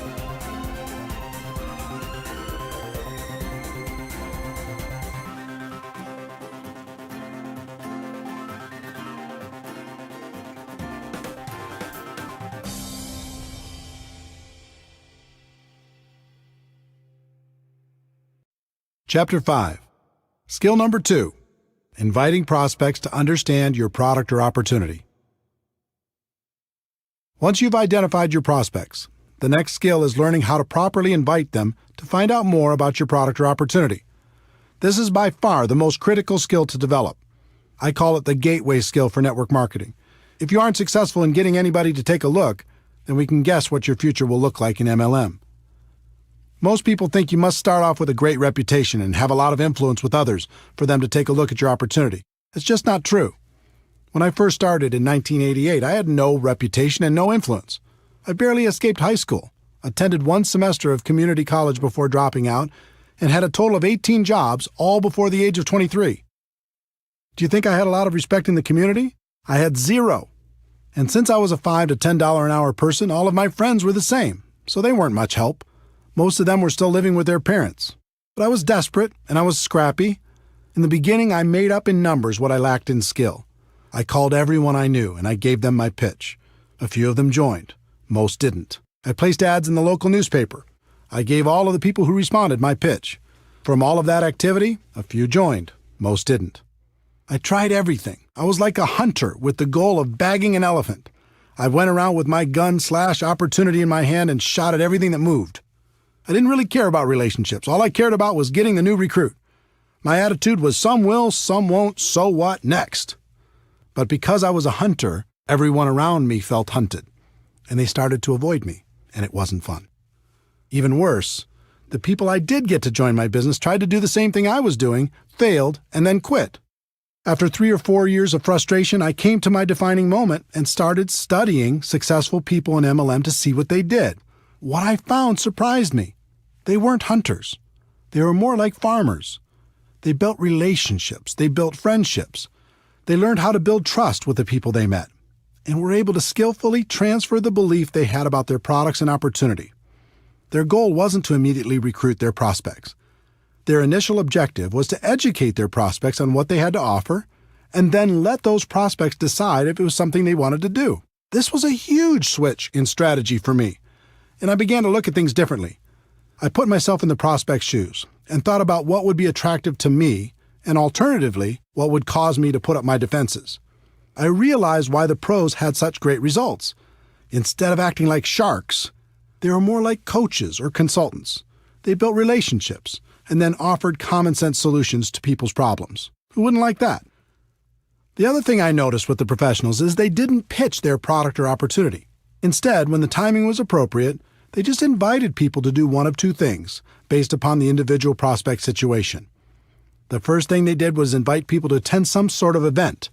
Chapter 5. Skill number 2. Inviting prospects to understand your product or opportunity. Once you've identified your prospects, the next skill is learning how to properly invite them to find out more about your product or opportunity. This is by far the most critical skill to develop. I call it the gateway skill for network marketing. If you aren't successful in getting anybody to take a look, then we can guess what your future will look like in MLM. Most people think you must start off with a great reputation and have a lot of influence with others for them to take a look at your opportunity. It's just not true. When I first started in 1988, I had no reputation and no influence. I barely escaped high school, attended one semester of community college before dropping out, and had a total of 18 jobs, all before the age of 23. Do you think I had a lot of respect in the community? I had zero. And since I was a $5 to $10 an hour person, all of my friends were the same, so they weren't much help. Most of them were still living with their parents. But I was desperate, and I was scrappy. In the beginning, I made up in numbers what I lacked in skill. I called everyone I knew, and I gave them my pitch. A few of them joined. Most didn't. I placed ads in the local newspaper. I gave all of the people who responded my pitch. From all of that activity, a few joined. Most didn't. I tried everything. I was like a hunter with the goal of bagging an elephant. I went around with my gun/opportunity in my hand and shot at everything that moved. I didn't really care about relationships. All I cared about was getting the new recruit. My attitude was some will, some won't, so what, next. But because I was a hunter, everyone around me felt hunted, and they started to avoid me, and it wasn't fun. Even worse, the people I did get to join my business tried to do the same thing I was doing, failed, and then quit. After 3 or 4 years of frustration, I came to my defining moment and started studying successful people in MLM to see what they did. What I found surprised me. They weren't hunters. They were more like farmers. They built relationships. They built friendships. They learned how to build trust with the people they met, and were able to skillfully transfer the belief they had about their products and opportunity. Their goal wasn't to immediately recruit their prospects. Their initial objective was to educate their prospects on what they had to offer, and then let those prospects decide if it was something they wanted to do. This was a huge switch in strategy for me, and I began to look at things differently. I put myself in the prospect's shoes and thought about what would be attractive to me and alternatively, what would cause me to put up my defenses. I realized why the pros had such great results. Instead of acting like sharks, they were more like coaches or consultants. They built relationships and then offered common-sense solutions to people's problems. Who wouldn't like that? The other thing I noticed with the professionals is they didn't pitch their product or opportunity. Instead, when the timing was appropriate, they just invited people to do one of two things, based upon the individual prospect situation. The first thing they did was invite people to attend some sort of event,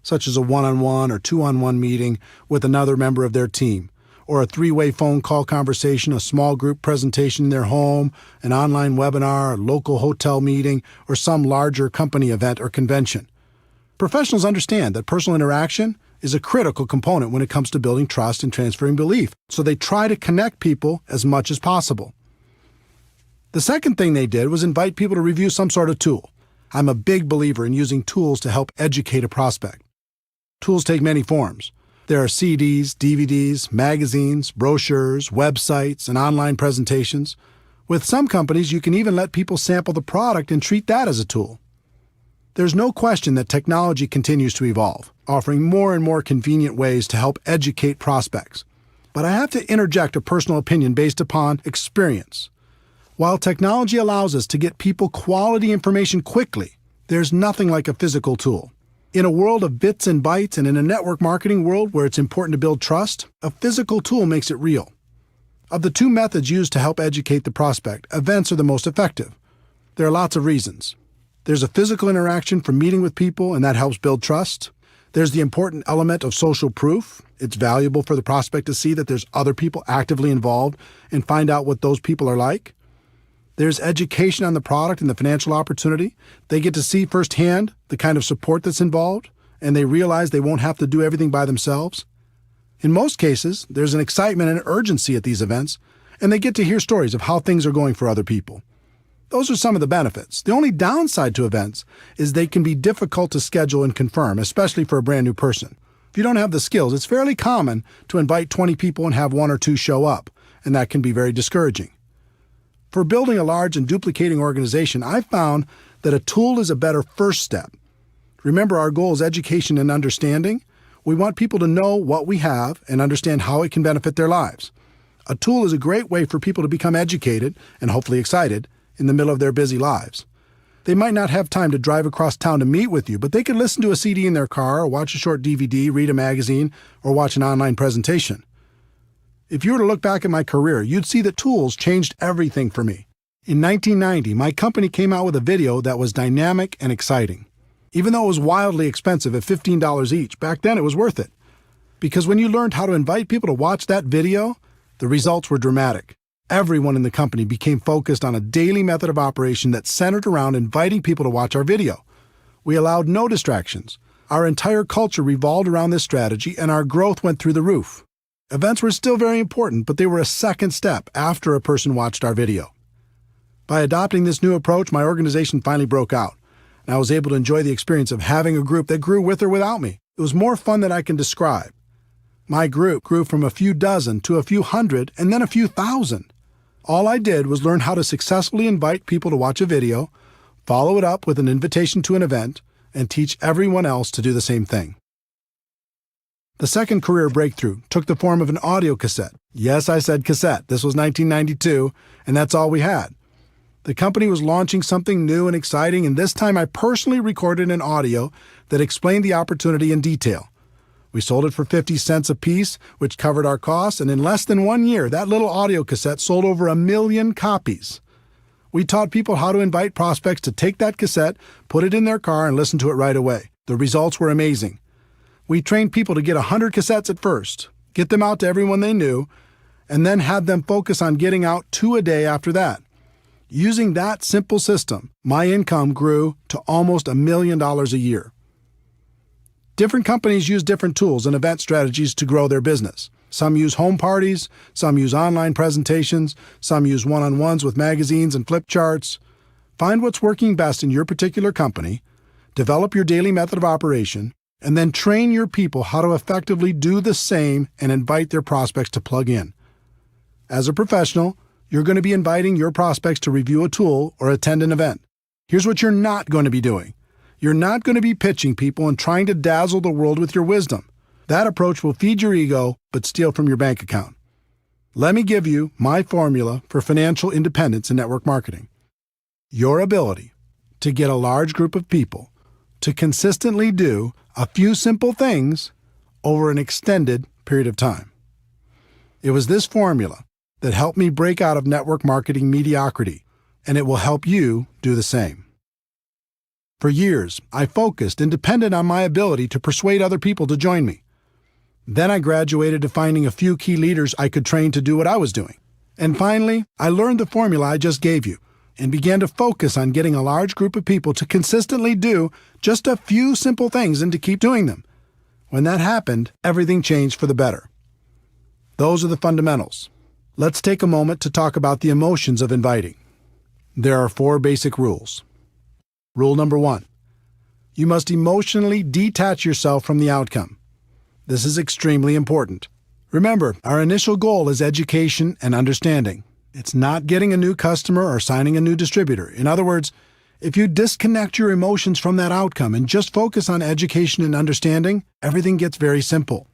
such as a one-on-one or two-on-one meeting with another member of their team, or a 3-way phone call conversation, a small group presentation in their home, an online webinar, a local hotel meeting, or some larger company event or convention. Professionals understand that personal interaction is a critical component when it comes to building trust and transferring belief, so they try to connect people as much as possible. The second thing they did was invite people to review some sort of tool. I'm a big believer in using tools to help educate a prospect. Tools take many forms. There are CDs, DVDs, magazines, brochures, websites, and online presentations. With some companies, you can even let people sample the product and treat that as a tool. There's no question that technology continues to evolve, offering more and more convenient ways to help educate prospects. but I have to interject a personal opinion based upon experience. While technology allows us to get people quality information quickly, there's nothing like a physical tool. In a world of bits and bytes and in a network marketing world where it's important to build trust, a physical tool makes it real. Of the two methods used to help educate the prospect, events are the most effective. There are lots of reasons. There's a physical interaction from meeting with people, and that helps build trust. There's the important element of social proof. It's valuable for the prospect to see that there's other people actively involved and find out what those people are like. There's education on the product and the financial opportunity. They get to see firsthand the kind of support that's involved, and they realize they won't have to do everything by themselves. In most cases, there's an excitement and urgency at these events, and they get to hear stories of how things are going for other people. Those are some of the benefits. The only downside to events is they can be difficult to schedule and confirm, especially for a brand new person. If you don't have the skills, it's fairly common to invite 20 people and have 1 or 2 show up, and that can be very discouraging. For building a large and duplicating organization, I've found that a tool is a better first step. Remember, our goal is education and understanding. We want people to know what we have and understand how it can benefit their lives. A tool is a great way for people to become educated and hopefully excited in the middle of their busy lives. They might not have time to drive across town to meet with you, but they can listen to a CD in their car or watch a short DVD, read a magazine, or watch an online presentation. If you were to look back at my career, you'd see that tools changed everything for me. In 1990, my company came out with a video that was dynamic and exciting. Even though it was wildly expensive at $15 each, back then it was worth it. Because when you learned how to invite people to watch that video, the results were dramatic. Everyone in the company became focused on a daily method of operation that centered around inviting people to watch our video. We allowed no distractions. Our entire culture revolved around this strategy, and our growth went through the roof. Events were still very important, but they were a second step after a person watched our video. By adopting this new approach, my organization finally broke out, and I was able to enjoy the experience of having a group that grew with or without me. It was more fun than I can describe. My group grew from a few dozen to a few hundred and then a few thousand. All I did was learn how to successfully invite people to watch a video, follow it up with an invitation to an event, and teach everyone else to do the same thing. The second career breakthrough took the form of an audio cassette. Yes, I said cassette. This was 1992, and that's all we had. The company was launching something new and exciting, and this time I personally recorded an audio that explained the opportunity in detail. We sold it for 50 cents a piece, which covered our costs, and in less than 1 year, that little audio cassette sold over 1 million copies. We taught people how to invite prospects to take that cassette, put it in their car, and listen to it right away. The results were amazing. We trained people to get 100 cassettes at first, get them out to everyone they knew, and then had them focus on getting out 2 a day after that. Using that simple system, my income grew to almost $1 million a year. Different companies use different tools and event strategies to grow their business. Some use home parties, some use online presentations, some use one-on-ones with magazines and flip charts. Find what's working best in your particular company, develop your daily method of operation, and then train your people how to effectively do the same and invite their prospects to plug in. As a professional, you're going to be inviting your prospects to review a tool or attend an event. Here's what you're not going to be doing. You're not going to be pitching people and trying to dazzle the world with your wisdom. That approach will feed your ego, but steal from your bank account. Let me give you my formula for financial independence in network marketing. Your ability to get a large group of people to consistently do a few simple things over an extended period of time. It was this formula that helped me break out of network marketing mediocrity, and it will help you do the same. For years, I focused and depended on my ability to persuade other people to join me. Then I graduated to finding a few key leaders I could train to do what I was doing. And finally, I learned the formula I just gave you and began to focus on getting a large group of people to consistently do just a few simple things and to keep doing them. When that happened, everything changed for the better. Those are the fundamentals. Let's take a moment to talk about the emotions of inviting. There are 4 basic rules. Rule number 1. You must emotionally detach yourself from the outcome. This is extremely important. Remember, our initial goal is education and understanding. It's not getting a new customer or signing a new distributor. In other words, if you disconnect your emotions from that outcome and just focus on education and understanding, everything gets very simple.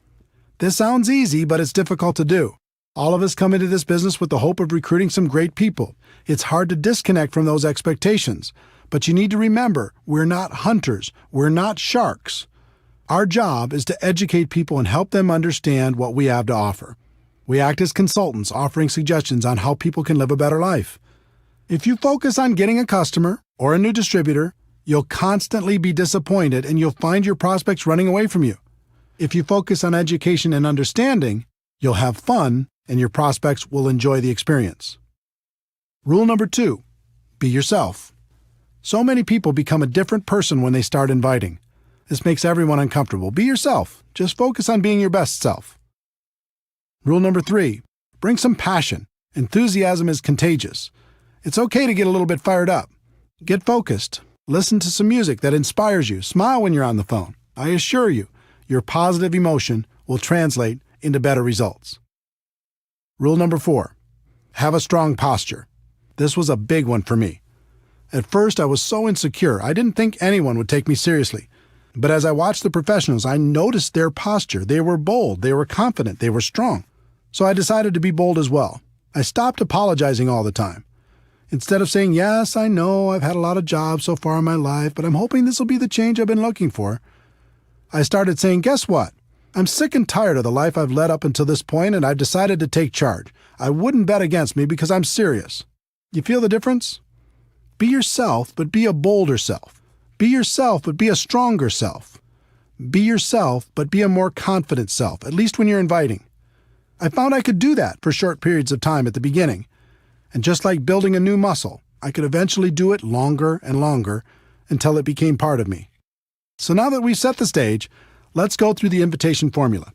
This sounds easy, but it's difficult to do. All of us come into this business with the hope of recruiting some great people. It's hard to disconnect from those expectations. But you need to remember, we're not hunters. We're not sharks. Our job is to educate people and help them understand what we have to offer. We act as consultants, offering suggestions on how people can live a better life. If you focus on getting a customer or a new distributor, you'll constantly be disappointed and you'll find your prospects running away from you. If you focus on education and understanding, you'll have fun and your prospects will enjoy the experience. Rule number 2, be yourself. So many people become a different person when they start inviting. This makes everyone uncomfortable. Be yourself. Just focus on being your best self. Rule number 3, bring some passion. Enthusiasm is contagious. It's okay to get a little bit fired up. Get focused. Listen to some music that inspires you. Smile when you're on the phone. I assure you, your positive emotion will translate into better results. Rule number 4, have a strong posture. This was a big one for me. At first, I was so insecure, I didn't think anyone would take me seriously. But as I watched the professionals, I noticed their posture. They were bold, they were confident, they were strong. So I decided to be bold as well. I stopped apologizing all the time. Instead of saying, yes, I know I've had a lot of jobs so far in my life, but I'm hoping this will be the change I've been looking for, I started saying, guess what? I'm sick and tired of the life I've led up until this point, and I've decided to take charge. I wouldn't bet against me because I'm serious. You feel the difference? Be yourself, but be a bolder self. Be yourself, but be a stronger self. Be yourself, but be a more confident self, at least when you're inviting. I found I could do that for short periods of time at the beginning. And just like building a new muscle, I could eventually do it longer and longer until it became part of me. So now that we've set the stage, let's go through the invitation formula.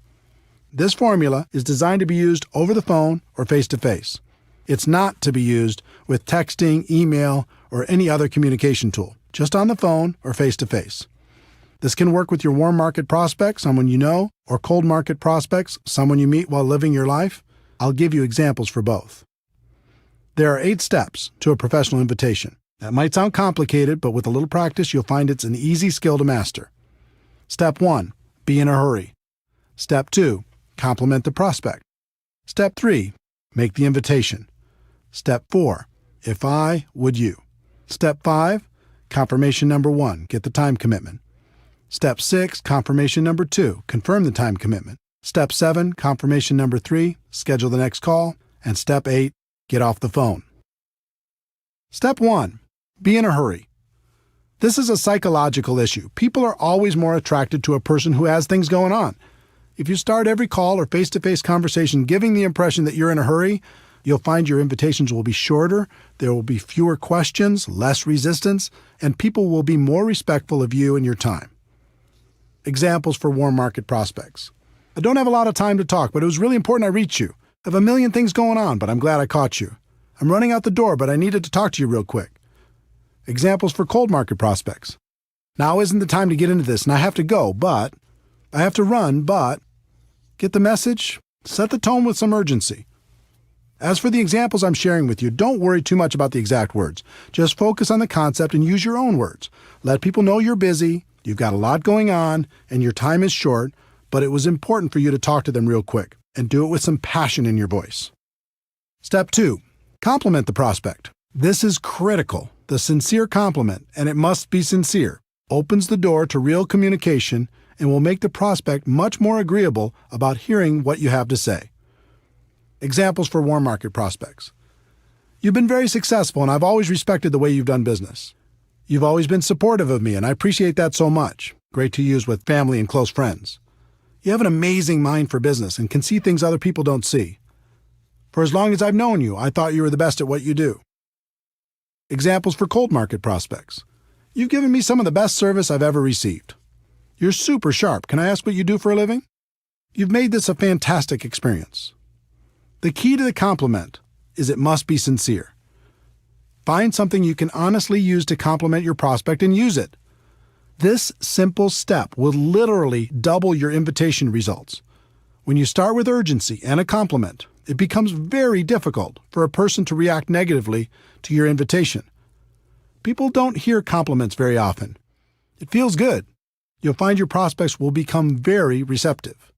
This formula is designed to be used over the phone or face-to-face. It's not to be used with texting, email, or any other communication tool, just on the phone or face-to-face. This can work with your warm market prospects, someone you know, or cold market prospects, someone you meet while living your life. I'll give you examples for both. There are 8 steps to a professional invitation. That might sound complicated, but with a little practice, you'll find it's an easy skill to master. Step 1, be in a hurry. Step 2, compliment the prospect. Step 3, make the invitation. Step 4, if I, would you. Step 5, confirmation number 1, get the time commitment. Step 6, confirmation number 2, confirm the time commitment. Step 7, confirmation number 3, schedule the next call. And Step 8, get off the phone. Step 1, be in a hurry. This is a psychological issue. People are always more attracted to a person who has things going on. If you start every call or face-to-face conversation giving the impression that you're in a hurry, you'll find your invitations will be shorter, there will be fewer questions, less resistance, and people will be more respectful of you and your time. Examples for warm market prospects. I don't have a lot of time to talk, but it was really important I reach you. I have a million things going on, but I'm glad I caught you. I'm running out the door, but I needed to talk to you real quick. Examples for cold market prospects. Now isn't the time to get into this, and I have to go, but I have to run, but get the message? Set the tone with some urgency. As for the examples I'm sharing with you, don't worry too much about the exact words. Just focus on the concept and use your own words. Let people know you're busy, you've got a lot going on, and your time is short, but it was important for you to talk to them real quick, and do it with some passion in your voice. Step 2, compliment the prospect. This is critical. The sincere compliment, and it must be sincere, opens the door to real communication and will make the prospect much more agreeable about hearing what you have to say. Examples for warm market prospects. You've been very successful, and I've always respected the way you've done business. You've always been supportive of me, and I appreciate that so much. Great to use with family and close friends. You have an amazing mind for business and can see things other people don't see. For as long as I've known you, I thought you were the best at what you do. Examples for cold market prospects. You've given me some of the best service I've ever received. You're super sharp. Can I ask what you do for a living? You've made this a fantastic experience. The key to the compliment is it must be sincere. Find something you can honestly use to compliment your prospect and use it. This simple step will literally double your invitation results. When you start with urgency and a compliment, it becomes very difficult for a person to react negatively to your invitation. People don't hear compliments very often. It feels good. You'll find your prospects will become very receptive.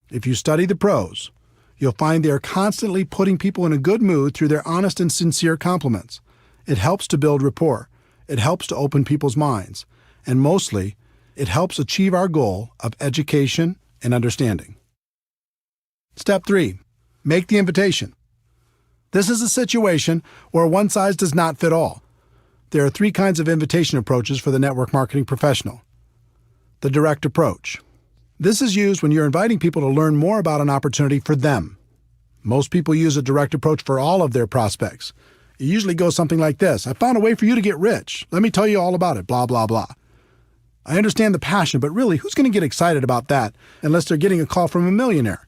If you study the pros, you'll find they are constantly putting people in a good mood through their honest and sincere compliments. It helps to build rapport. It helps to open people's minds. And mostly, it helps achieve our goal of education and understanding. Step 3. Make the invitation. This is a situation where one size does not fit all. There are 3 kinds of invitation approaches for the network marketing professional. The direct approach. This is used when you're inviting people to learn more about an opportunity for them. Most people use a direct approach for all of their prospects. It usually goes something like this: I found a way for you to get rich. Let me tell you all about it, blah, blah, blah. I understand the passion, but really, who's going to get excited about that unless they're getting a call from a millionaire?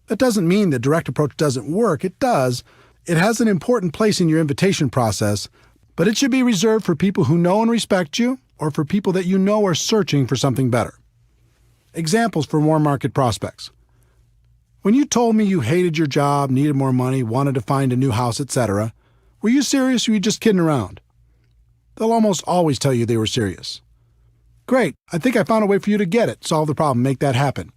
That doesn't mean the direct approach doesn't work. It does. It has an important place in your invitation process, but it should be reserved for people who know and respect you or for people that you know are searching for something better. Examples for warm market prospects. When you told me you hated your job, needed more money, wanted to find a new house, etc., were you serious or were you just kidding around? They'll almost always tell you they were serious. Great, I think I found a way for you to get it, solve the problem, make that happen.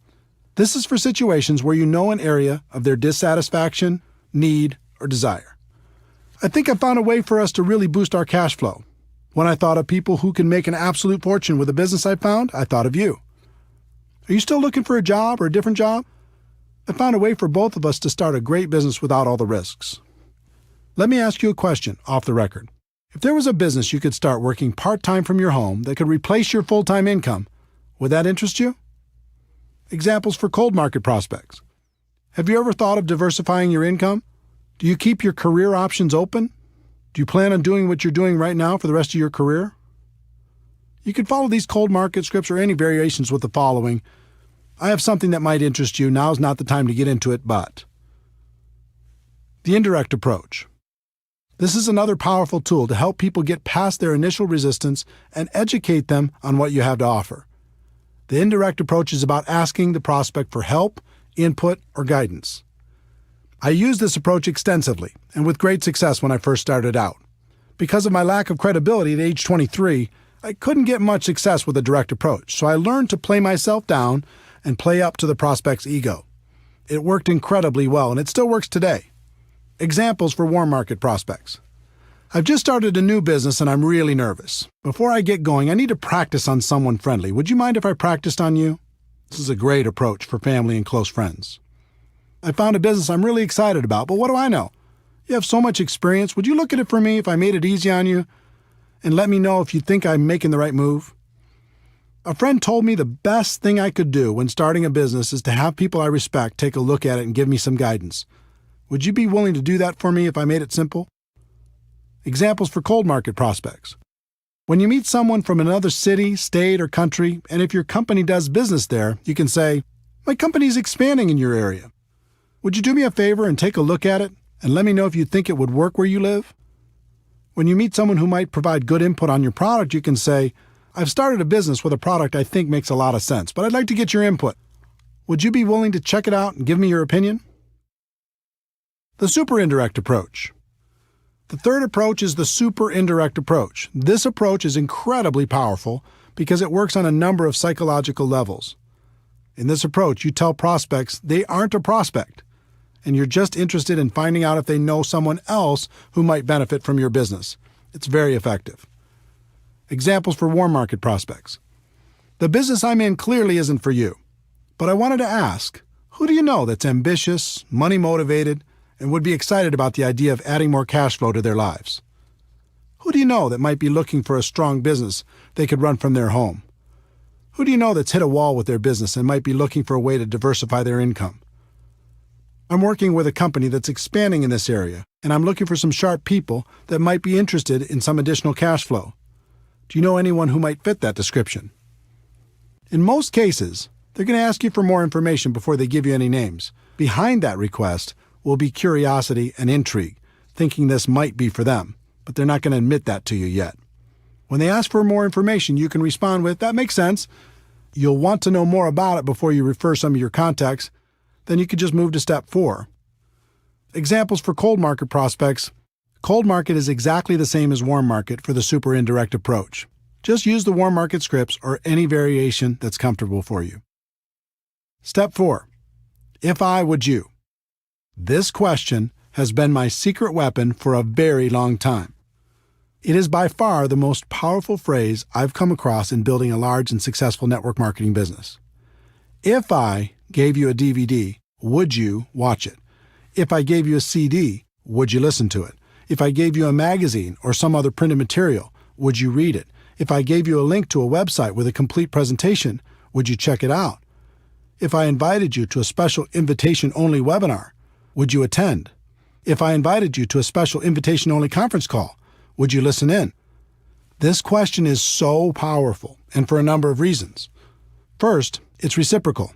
This is for situations where you know an area of their dissatisfaction, need, or desire. I think I found a way for us to really boost our cash flow. When I thought of people who can make an absolute fortune with a business I found, I thought of you. Are you still looking for a job or a different job? I found a way for both of us to start a great business without all the risks. Let me ask you a question off the record. If there was a business you could start working part-time from your home that could replace your full-time income, would that interest you? Examples for cold market prospects. Have you ever thought of diversifying your income? Do you keep your career options open? Do you plan on doing what you're doing right now for the rest of your career? You can follow these cold market scripts or any variations with the following. I have something that might interest you. Now's not the time to get into it, but. The indirect approach. This is another powerful tool to help people get past their initial resistance and educate them on what you have to offer. The indirect approach is about asking the prospect for help, input, or guidance. I used this approach extensively and with great success when I first started out. Because of my lack of credibility at age 23, I couldn't get much success with a direct approach, so I learned to play myself down and play up to the prospect's ego. It worked incredibly well, and it still works today. Examples for warm market prospects. I've just started a new business and I'm really nervous. Before I get going, I need to practice on someone friendly. Would you mind if I practiced on you? This is a great approach for family and close friends. I found a business I'm really excited about, but what do I know? You have so much experience. Would you look at it for me if I made it easy on you? And let me know if you think I'm making the right move? A friend told me the best thing I could do when starting a business is to have people I respect take a look at it and give me some guidance. Would you be willing to do that for me if I made it simple? Examples for cold market prospects. When you meet someone from another city, state, or country, and if your company does business there, you can say, "My company is expanding in your area. Would you do me a favor and take a look at it and let me know if you think it would work where you live?" When you meet someone who might provide good input on your product, you can say, "I've started a business with a product I think makes a lot of sense, but I'd like to get your input. Would you be willing to check it out and give me your opinion?" The super indirect approach. The third approach is the super indirect approach. This approach is incredibly powerful because it works on a number of psychological levels. In this approach, you tell prospects they aren't a prospect, and you're just interested in finding out if they know someone else who might benefit from your business. It's very effective. Examples for warm market prospects. The business I'm in clearly isn't for you, but I wanted to ask, who do you know that's ambitious, money-motivated, and would be excited about the idea of adding more cash flow to their lives? Who do you know that might be looking for a strong business they could run from their home? Who do you know that's hit a wall with their business and might be looking for a way to diversify their income? I'm working with a company that's expanding in this area, and I'm looking for some sharp people that might be interested in some additional cash flow. Do you know anyone who might fit that description? In most cases, they're going to ask you for more information before they give you any names. Behind that request will be curiosity and intrigue, thinking this might be for them, but they're not going to admit that to you yet. When they ask for more information, you can respond with, "That makes sense." You'll want to know more about it before you refer some of your contacts. Then you could just move to step 4. Examples for cold market prospects. Cold market is exactly the same as warm market for the super indirect approach. Just use the warm market scripts or any variation that's comfortable for you. Step 4. If I would you. This question has been my secret weapon for a very long time. It is by far the most powerful phrase I've come across in building a large and successful network marketing business. If I gave you a DVD, would you watch it? If I gave you a CD, would you listen to it? If I gave you a magazine or some other printed material, would you read it? If I gave you a link to a website with a complete presentation, would you check it out? If I invited you to a special invitation-only webinar, would you attend? If I invited you to a special invitation-only conference call, would you listen in? This question is so powerful, and for a number of reasons. First, it's reciprocal.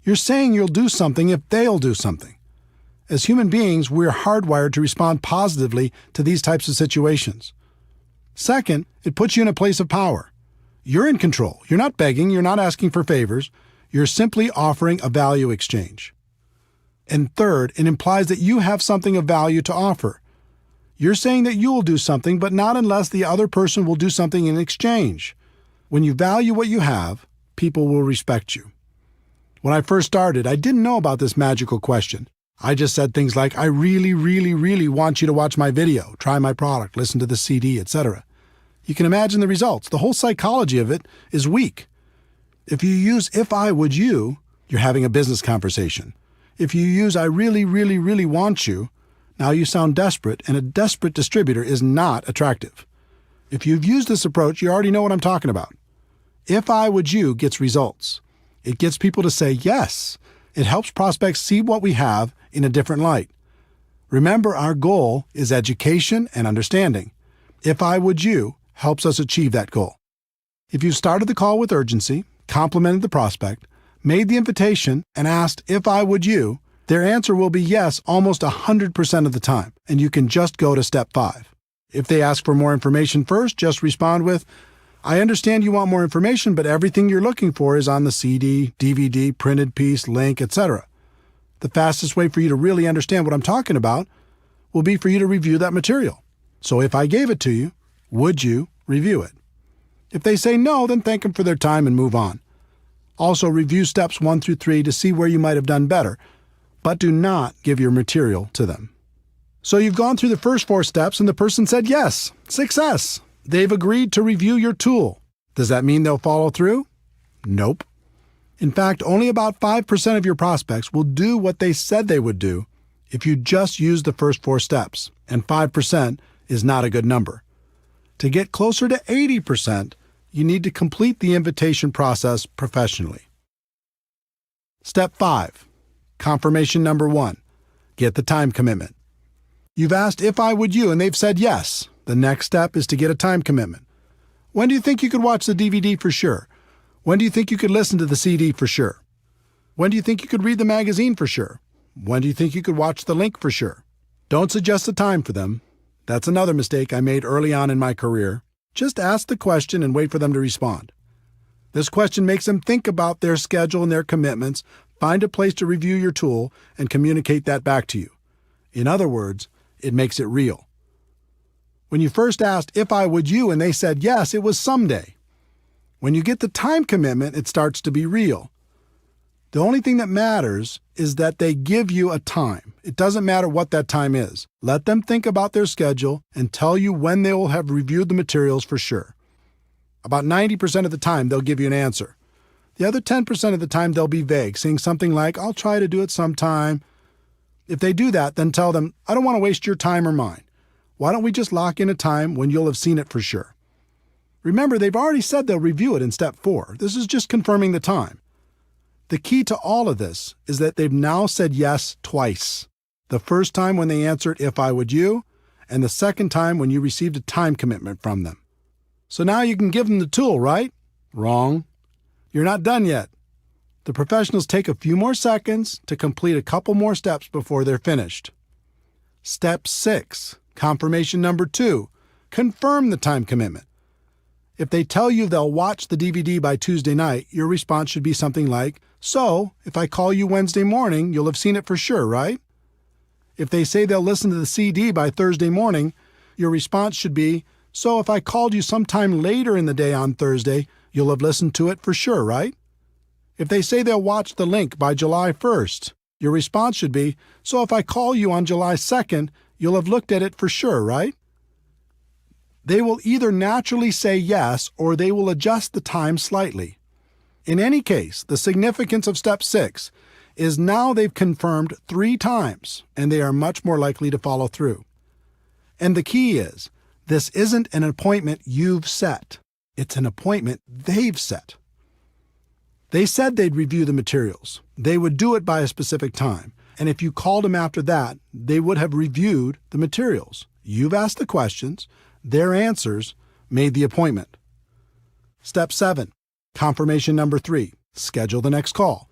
You're saying you'll do something if they'll do something. As human beings, we're hardwired to respond positively to these types of situations. Second, it puts you in a place of power. You're in control. You're not begging. You're not asking for favors. You're simply offering a value exchange. And third, it implies that you have something of value to offer. You're saying that you will do something, but not unless the other person will do something in exchange. When you value what you have, people will respect you. When I first started, I didn't know about this magical question. I just said things like, I really, really, really want you to watch my video, try my product, listen to the CD, etc. You can imagine the results. The whole psychology of it is weak. If you use if I would you, you're having a business conversation. If you use I really, really, really want you, now you sound desperate, and a desperate distributor is not attractive. If you've used this approach, you already know what I'm talking about. If I would you gets results. It gets people to say yes. It helps prospects see what we have in a different light. Remember, our goal is education and understanding. If I would you helps us achieve that goal. If you started the call with urgency, complimented the prospect, made the invitation, and asked if I would you, their answer will be yes almost 100% of the time, and you can just go to step 5. If they ask for more information first, just respond with, I understand you want more information, but everything you're looking for is on the CD, DVD, printed piece, link, etc. The fastest way for you to really understand what I'm talking about will be for you to review that material. So if I gave it to you, would you review it? If they say no, then thank them for their time and move on. Also, review steps 1 through 3 to see where you might have done better, but do not give your material to them. So you've gone through the first 4 steps and the person said yes. Success! They've agreed to review your tool. Does that mean they'll follow through? Nope. In fact, only about 5% of your prospects will do what they said they would do if you just use the first 4 steps, and 5% is not a good number. To get closer to 80%, you need to complete the invitation process professionally. Step 5. Confirmation number 1. Get the time commitment. You've asked if I would you, and they've said yes. The next step is to get a time commitment. When do you think you could watch the DVD for sure? When do you think you could listen to the CD for sure? When do you think you could read the magazine for sure? When do you think you could watch the link for sure? Don't suggest a time for them. That's another mistake I made early on in my career. Just ask the question and wait for them to respond. This question makes them think about their schedule and their commitments, find a place to review your tool, and communicate that back to you. In other words, it makes it real. When you first asked if I would you and they said yes, it was someday. When you get the time commitment, it starts to be real. The only thing that matters is that they give you a time. It doesn't matter what that time is. Let them think about their schedule and tell you when they will have reviewed the materials for sure. About 90% of the time, they'll give you an answer. The other 10% of the time, they'll be vague, saying something like, I'll try to do it sometime. If they do that, then tell them, I don't want to waste your time or mine. Why don't we just lock in a time when you'll have seen it for sure? Remember, they've already said they'll review it in step 4. This is just confirming the time. The key to all of this is that they've now said yes twice. The first time when they answered if I would you, and the second time when you received a time commitment from them. So now you can give them the tool, right? Wrong. You're not done yet. The professionals take a few more seconds to complete a couple more steps before they're finished. Step 6, confirmation number 2, confirm the time commitment. If they tell you they'll watch the DVD by Tuesday night, your response should be something like, so, if I call you Wednesday morning, you'll have seen it for sure, right? If they say they'll listen to the CD by Thursday morning, your response should be, so if I called you sometime later in the day on Thursday, you'll have listened to it for sure, right? If they say they'll watch the link by July 1st, Your response should be, "So if I call you on July 2nd, you'll have looked at it for sure, right?" They will either naturally say yes or they will adjust the time slightly. In any case, the significance of step 6 is now they've confirmed 3 times and they are much more likely to follow through. And the key is, this isn't an appointment you've set. It's an appointment they've set. They said they'd review the materials. They would do it by a specific time. And if you called them after that, they would have reviewed the materials. You've asked the questions. Their answers made the appointment. Step 7, confirmation number 3, schedule the next call.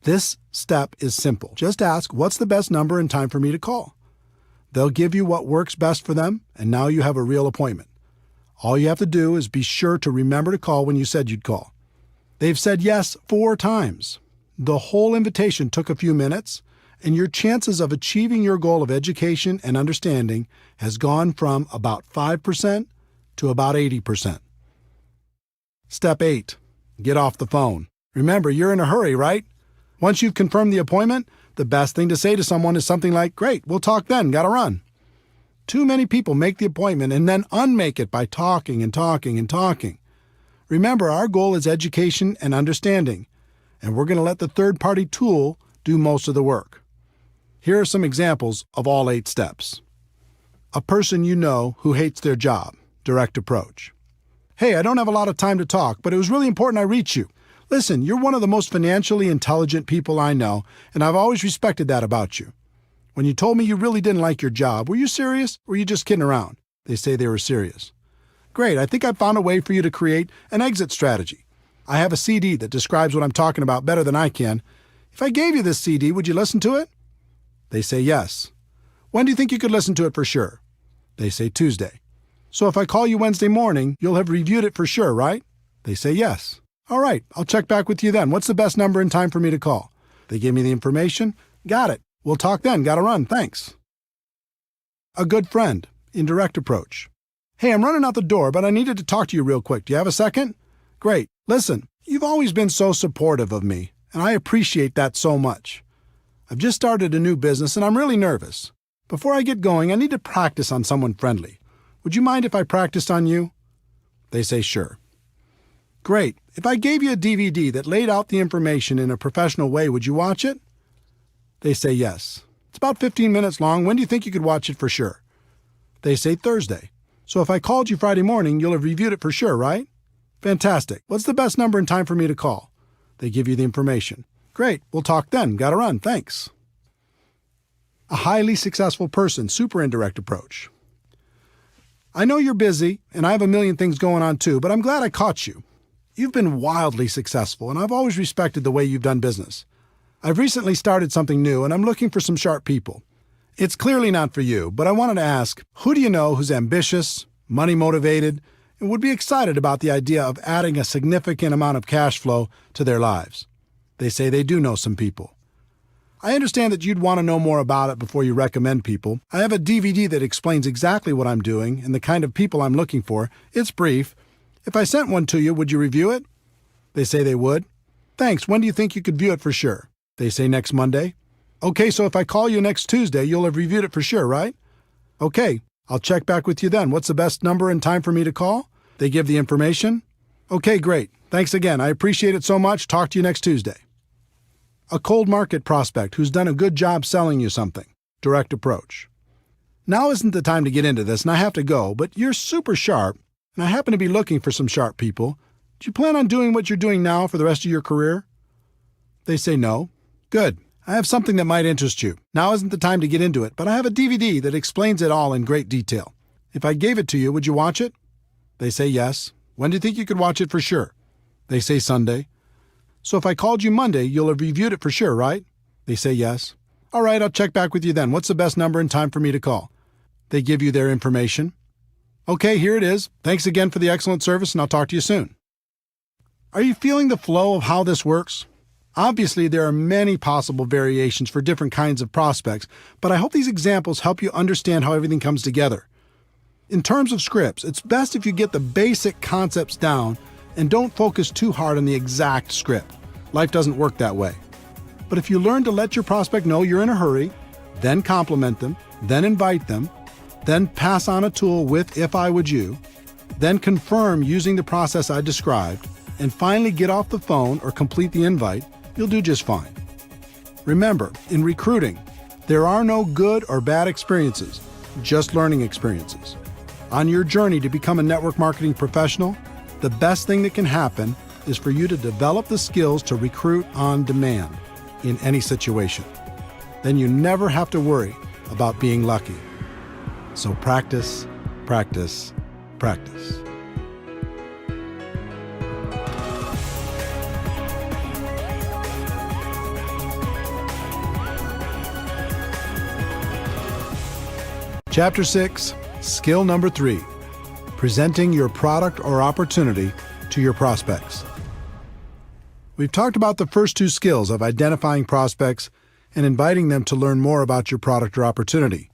This step is simple. Just ask, what's the best number and time for me to call? They'll give you what works best for them, and now you have a real appointment. All you have to do is be sure to remember to call when you said you'd call. They've said yes 4 times. The whole invitation took a few minutes, and your chances of achieving your goal of education and understanding has gone from about 5% to about 80%. Step 8, get off the phone. Remember, you're in a hurry, right? Once you've confirmed the appointment, the best thing to say to someone is something like, "Great, we'll talk then, gotta run." Too many people make the appointment and then unmake it by talking and talking and talking. Remember, our goal is education and understanding, and we're going to let the third-party tool do most of the work. Here are some examples of all 8 steps. A person you know who hates their job, direct approach. "Hey, I don't have a lot of time to talk, but it was really important I reach you. Listen, you're one of the most financially intelligent people I know, and I've always respected that about you. When you told me you really didn't like your job, were you serious or were you just kidding around?" They say they were serious. "Great, I think I found a way for you to create an exit strategy. I have a CD that describes what I'm talking about better than I can. If I gave you this CD, would you listen to it?" They say yes. "When do you think you could listen to it for sure?" They say Tuesday. "So if I call you Wednesday morning, you'll have reviewed it for sure, right?" They say yes. "All right, I'll check back with you then. What's the best number and time for me to call?" They give me the information. "Got it. We'll talk then. Gotta run. Thanks." A good friend, indirect approach. "Hey, I'm running out the door, but I needed to talk to you real quick. Do you have a second?" "Great. Listen, you've always been so supportive of me, and I appreciate that so much. I've just started a new business, and I'm really nervous. Before I get going, I need to practice on someone friendly. Would you mind if I practiced on you?" They say sure. "Great. If I gave you a DVD that laid out the information in a professional way, would you watch it?" They say yes. "It's about 15 minutes long. When do you think you could watch it for sure?" They say Thursday. "So if I called you Friday morning, you'll have reviewed it for sure, right?" "Fantastic. What's the best number and time for me to call?" They give you the information. "Great. We'll talk then. Gotta run. Thanks." A highly successful person, super indirect approach. "I know you're busy, and I have a million things going on too, but I'm glad I caught you. You've been wildly successful, and I've always respected the way you've done business. I've recently started something new, and I'm looking for some sharp people. It's clearly not for you, but I wanted to ask, who do you know who's ambitious, money-motivated, and would be excited about the idea of adding a significant amount of cash flow to their lives?" They say they do know some people. "I understand that you'd want to know more about it before you recommend people. I have a DVD that explains exactly what I'm doing and the kind of people I'm looking for. It's brief. If I sent one to you, would you review it?" They say they would. "Thanks. When do you think you could view it for sure?" They say next Monday. "Okay, so if I call you next Tuesday, you'll have reviewed it for sure, right?" "Okay, I'll check back with you then. What's the best number and time for me to call?" They give the information. "Okay, great. Thanks again. I appreciate it so much. Talk to you next Tuesday." A cold market prospect who's done a good job selling you something. Direct approach. "Now isn't the time to get into this, and I have to go, but you're super sharp, and I happen to be looking for some sharp people. Do you plan on doing what you're doing now for the rest of your career?" They say no. "Good. I have something that might interest you. Now isn't the time to get into it, but I have a DVD that explains it all in great detail. If I gave it to you, would you watch it?" They say yes. "When do you think you could watch it for sure?" They say Sunday. "So if I called you Monday, you'll have reviewed it for sure, right?" They say yes. "All right, I'll check back with you then. What's the best number and time for me to call?" They give you their information. "Okay, here it is. Thanks again for the excellent service, and I'll talk to you soon." Are you feeling the flow of how this works? Obviously, there are many possible variations for different kinds of prospects, but I hope these examples help you understand how everything comes together. In terms of scripts, it's best if you get the basic concepts down and don't focus too hard on the exact script. Life doesn't work that way. But if you learn to let your prospect know you're in a hurry, then compliment them, then invite them, then pass on a tool with "if I would you," then confirm using the process I described, and finally get off the phone or complete the invite, you'll do just fine. Remember, in recruiting, there are no good or bad experiences, just learning experiences. On your journey to become a network marketing professional, the best thing that can happen is for you to develop the skills to recruit on demand in any situation. Then you never have to worry about being lucky. So practice, practice, practice. Chapter 6, Skill Number 3, Presenting Your Product or Opportunity to Your Prospects. We've talked about the first two skills of identifying prospects and inviting them to learn more about your product or opportunity.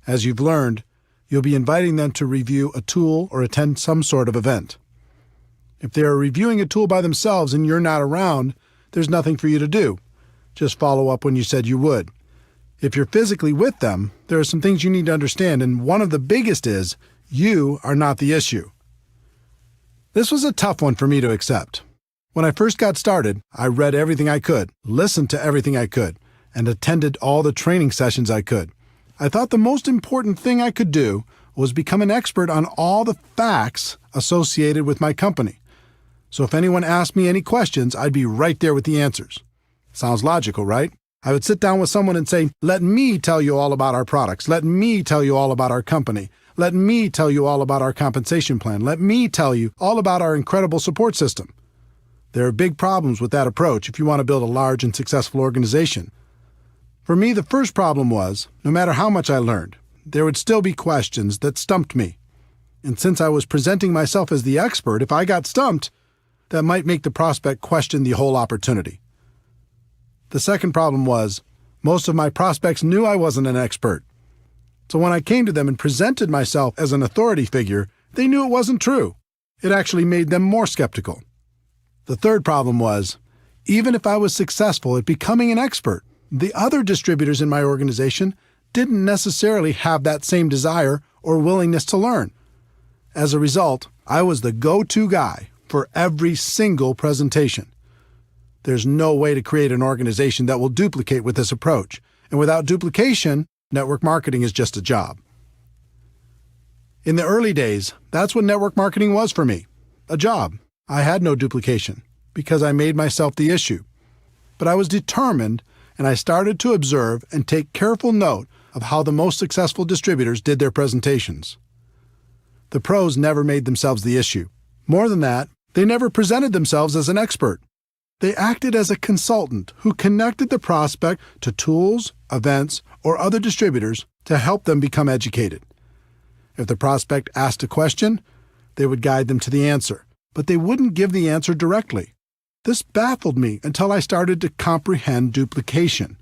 As you've learned, you'll be inviting them to review a tool or attend some sort of event. If they are reviewing a tool by themselves and you're not around, there's nothing for you to do. Just follow up when you said you would. If you're physically with them, there are some things you need to understand, and one of the biggest is you are not the issue. This was a tough one for me to accept. When I first got started, I read everything I could, listened to everything I could, and attended all the training sessions I could. I thought the most important thing I could do was become an expert on all the facts associated with my company. So if anyone asked me any questions, I'd be right there with the answers. Sounds logical, right? I would sit down with someone and say, "Let me tell you all about our products. Let me tell you all about our company. Let me tell you all about our compensation plan. Let me tell you all about our incredible support system." There are big problems with that approach if you want to build a large and successful organization. For me, the first problem was, no matter how much I learned, there would still be questions that stumped me. And since I was presenting myself as the expert, if I got stumped, that might make the prospect question the whole opportunity. The second problem was, most of my prospects knew I wasn't an expert. So when I came to them and presented myself as an authority figure, they knew it wasn't true. It actually made them more skeptical. The third problem was, even if I was successful at becoming an expert, the other distributors in my organization didn't necessarily have that same desire or willingness to learn. As a result, I was the go-to guy for every single presentation. There's no way to create an organization that will duplicate with this approach. And without duplication, network marketing is just a job. In the early days, that's what network marketing was for me. A job. I had no duplication because I made myself the issue. But I was determined, and I started to observe and take careful note of how the most successful distributors did their presentations. The pros never made themselves the issue. More than that, they never presented themselves as an expert. They acted as a consultant who connected the prospect to tools, events, or other distributors to help them become educated. If the prospect asked a question, they would guide them to the answer, but they wouldn't give the answer directly. This baffled me until I started to comprehend duplication.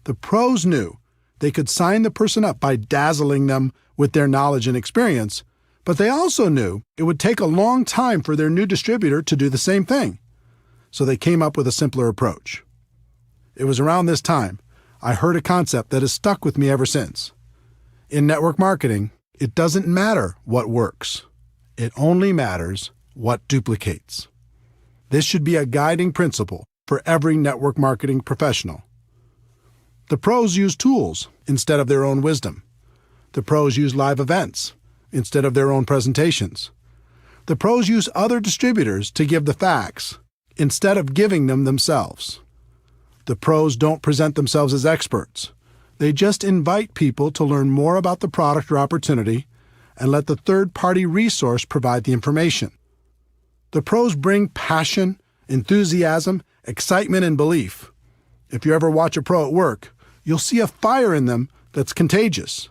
The pros knew they could sign the person up by dazzling them with their knowledge and experience, but they also knew it would take a long time for their new distributor to do the same thing. So they came up with a simpler approach. It was around this time I heard a concept that has stuck with me ever since. In network marketing, it doesn't matter what works. It only matters what duplicates. This should be a guiding principle for every network marketing professional. The pros use tools instead of their own wisdom. The pros use live events instead of their own presentations. The pros use other distributors to give the facts instead of giving them themselves. The pros don't present themselves as experts. They just invite people to learn more about the product or opportunity and let the third-party resource provide the information. The pros bring passion, enthusiasm, excitement, and belief. If you ever watch a pro at work, you'll see a fire in them that's contagious.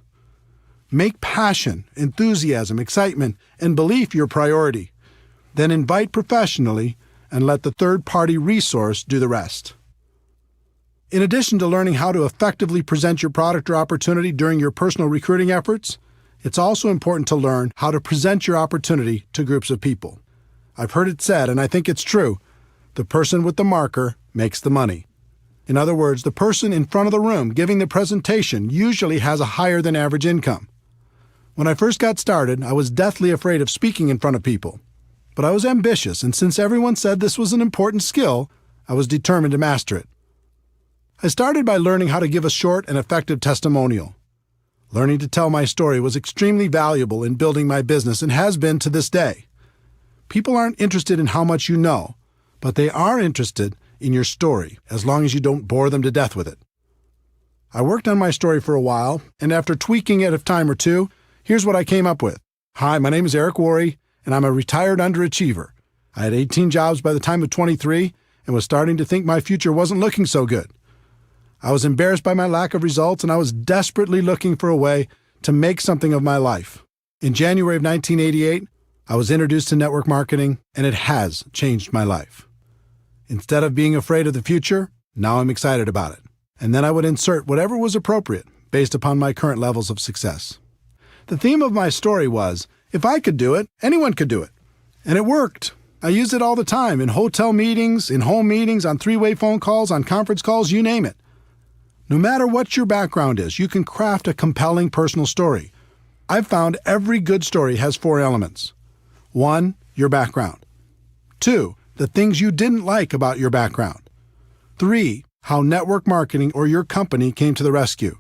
Make passion, enthusiasm, excitement, and belief your priority. Then invite professionally and let the third-party resource do the rest. In addition to learning how to effectively present your product or opportunity during your personal recruiting efforts, it's also important to learn how to present your opportunity to groups of people. I've heard it said, and I think it's true, the person with the marker makes the money. In other words, the person in front of the room giving the presentation usually has a higher than average income. When I first got started, I was deathly afraid of speaking in front of people. But I was ambitious, and since everyone said this was an important skill, I was determined to master it. I started by learning how to give a short and effective testimonial. Learning to tell my story was extremely valuable in building my business and has been to this day. People aren't interested in how much you know, but they are interested in your story as long as you don't bore them to death with it. I worked on my story for a while, and after tweaking it a time or two, here's what I came up with. Hi, my name is Eric Worre, and I'm a retired underachiever. I had 18 jobs by the time of 23 and was starting to think my future wasn't looking so good. I was embarrassed by my lack of results, and I was desperately looking for a way to make something of my life. In January of 1988, I was introduced to network marketing, and it has changed my life. Instead of being afraid of the future, now I'm excited about it. And then I would insert whatever was appropriate based upon my current levels of success. The theme of my story was, if I could do it, anyone could do it. And it worked. I use it all the time in hotel meetings, in home meetings, on three-way phone calls, on conference calls, you name it. No matter what your background is, you can craft a compelling personal story. I've found every good story has 4 elements. 1, your background. 2, the things you didn't like about your background. 3, how network marketing or your company came to the rescue.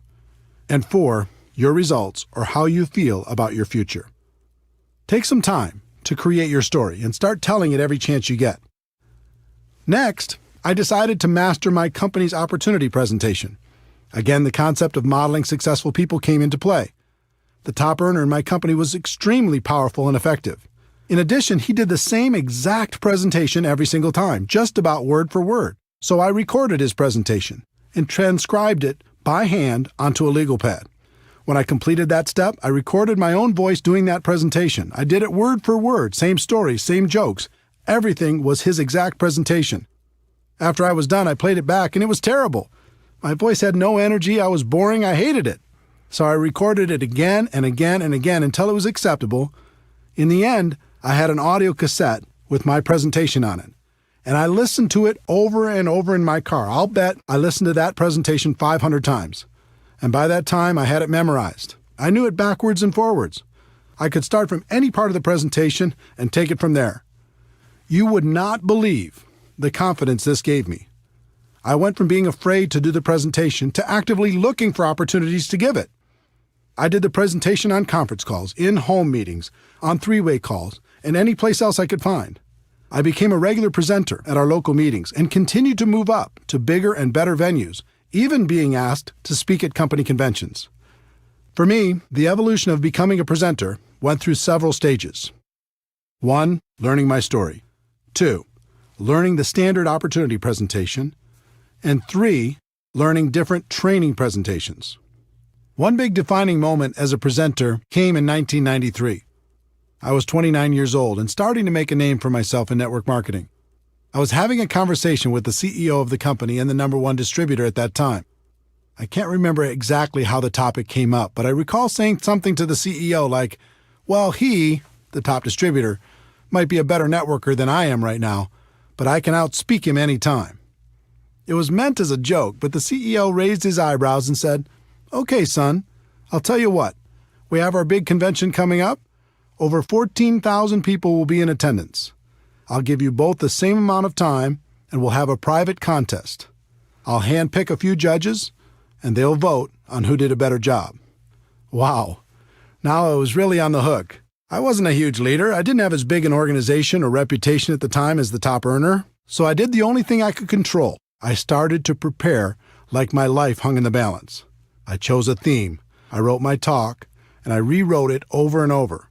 And 4, your results or how you feel about your future. Take some time to create your story and start telling it every chance you get. Next, I decided to master my company's opportunity presentation. Again, the concept of modeling successful people came into play. The top earner in my company was extremely powerful and effective. In addition, he did the same exact presentation every single time, just about word for word. So I recorded his presentation and transcribed it by hand onto a legal pad. When I completed that step, I recorded my own voice doing that presentation. I did it word for word, same story, same jokes. Everything was his exact presentation. After I was done, I played it back, and it was terrible. My voice had no energy, I was boring, I hated it. So I recorded it again and again and again until it was acceptable. In the end, I had an audio cassette with my presentation on it. And I listened to it over and over in my car. I'll bet I listened to that presentation 500 times. And by that time, I had it memorized. I knew it backwards and forwards. I could start from any part of the presentation and take it from there. You would not believe the confidence this gave me. I went from being afraid to do the presentation to actively looking for opportunities to give it. I did the presentation on conference calls, in home meetings, on three-way calls, and any place else I could find. I became a regular presenter at our local meetings and continued to move up to bigger and better venues, even being asked to speak at company conventions. For me, the evolution of becoming a presenter went through several stages. 1, learning my story. 2, learning the standard opportunity presentation. And 3, learning different training presentations. One big defining moment as a presenter came in 1993. I was 29 years old and starting to make a name for myself in network marketing. I was having a conversation with the CEO of the company and the #1 distributor at that time. I can't remember exactly how the topic came up, but I recall saying something to the CEO like, well, he, the top distributor, might be a better networker than I am right now, but I can outspeak him any time. It was meant as a joke, but the CEO raised his eyebrows and said, okay, son, I'll tell you what. We have our big convention coming up. Over 14,000 people will be in attendance. I'll give you both the same amount of time, and we'll have a private contest. I'll handpick a few judges, and they'll vote on who did a better job. Wow. Now I was really on the hook. I wasn't a huge leader. I didn't have as big an organization or reputation at the time as the top earner, so I did the only thing I could control. I started to prepare like my life hung in the balance. I chose a theme, I wrote my talk, and I rewrote it over and over.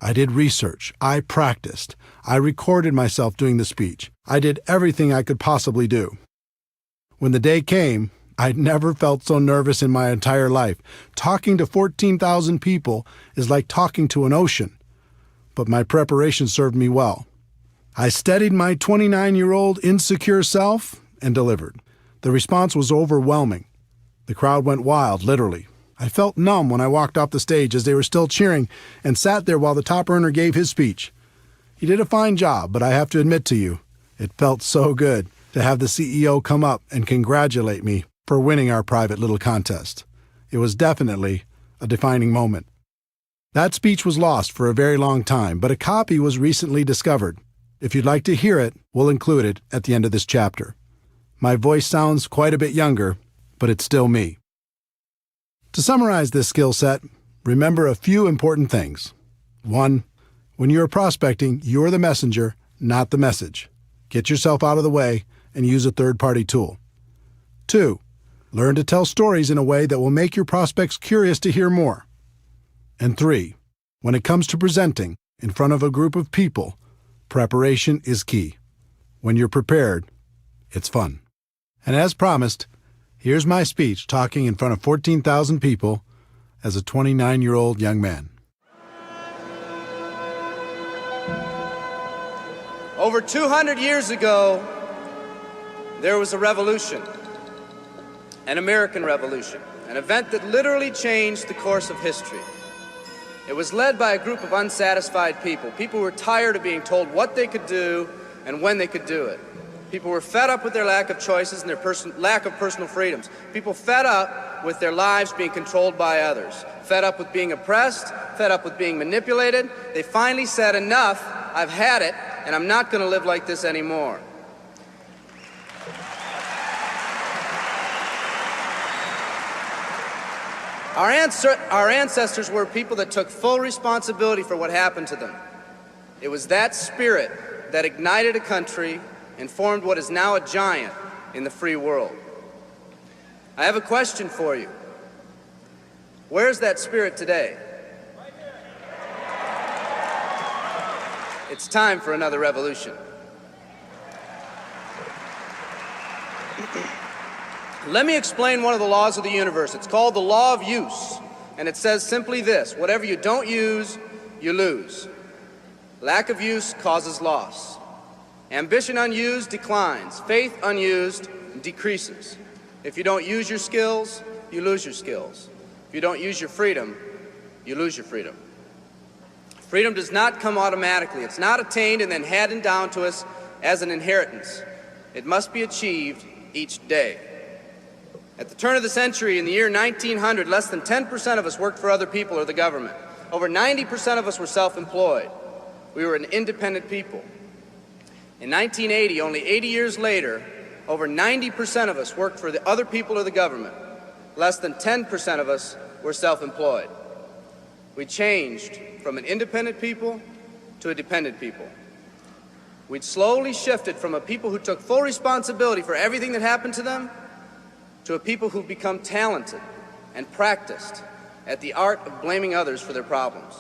I did research, I practiced, I recorded myself doing the speech. I did everything I could possibly do. When the day came, I'd never felt so nervous in my entire life. Talking to 14,000 people is like talking to an ocean. But my preparation served me well. I steadied my 29-year-old insecure self and delivered. The response was overwhelming. The crowd went wild, literally. I felt numb when I walked off the stage as they were still cheering and sat there while the top earner gave his speech. He did a fine job, but I have to admit to you, it felt so good. to have the CEO come up and congratulate me for winning our private little contest. It was definitely a defining moment. That speech was lost for a very long time, but a copy was recently discovered. If you'd like to hear it, we'll include it at the end of this chapter. My voice sounds quite a bit younger, but it's still me. To summarize this skill set, remember a few important things. 1. When you're prospecting, you're the messenger, not the message. Get yourself out of the way and use a third-party tool. 2. Learn to tell stories in a way that will make your prospects curious to hear more. And 3. When it comes to presenting in front of a group of people, preparation is key. When you're prepared, it's fun. And as promised, here's my speech talking in front of 14,000 people as a 29-year-old young man. Over 200 years ago, there was a revolution, an American Revolution, an event that literally changed the course of history. It was led by a group of unsatisfied people. People who were tired of being told what they could do and when they could do it. People were fed up with their lack of choices and their lack of personal freedoms. People fed up with their lives being controlled by others. Fed up with being oppressed, fed up with being manipulated. They finally said, enough, I've had it, and I'm not going to live like this anymore. Our ancestors were people that took full responsibility for what happened to them. It was that spirit that ignited a country and formed what is now a giant in the free world. I have a question for you. Where's that spirit today? It's time for another revolution. Let me explain one of the laws of the universe. It's called the law of use, and it says simply this: whatever you don't use, you lose. Lack of use causes loss. Ambition unused declines. Faith unused decreases. If you don't use your skills, you lose your skills. If you don't use your freedom, you lose your freedom. Freedom does not come automatically. It's not attained and then handed down to us as an inheritance. It must be achieved each day. At the turn of the century, in the year 1900, less than 10% of us worked for other people or the government. Over 90% of us were self-employed. We were an independent people. In 1980, only 80 years later, over 90% of us worked for the other people or the government. Less than 10% of us were self-employed. We changed from an independent people to a dependent people. We'd slowly shifted from a people who took full responsibility for everything that happened to them to a people who've become talented and practiced at the art of blaming others for their problems.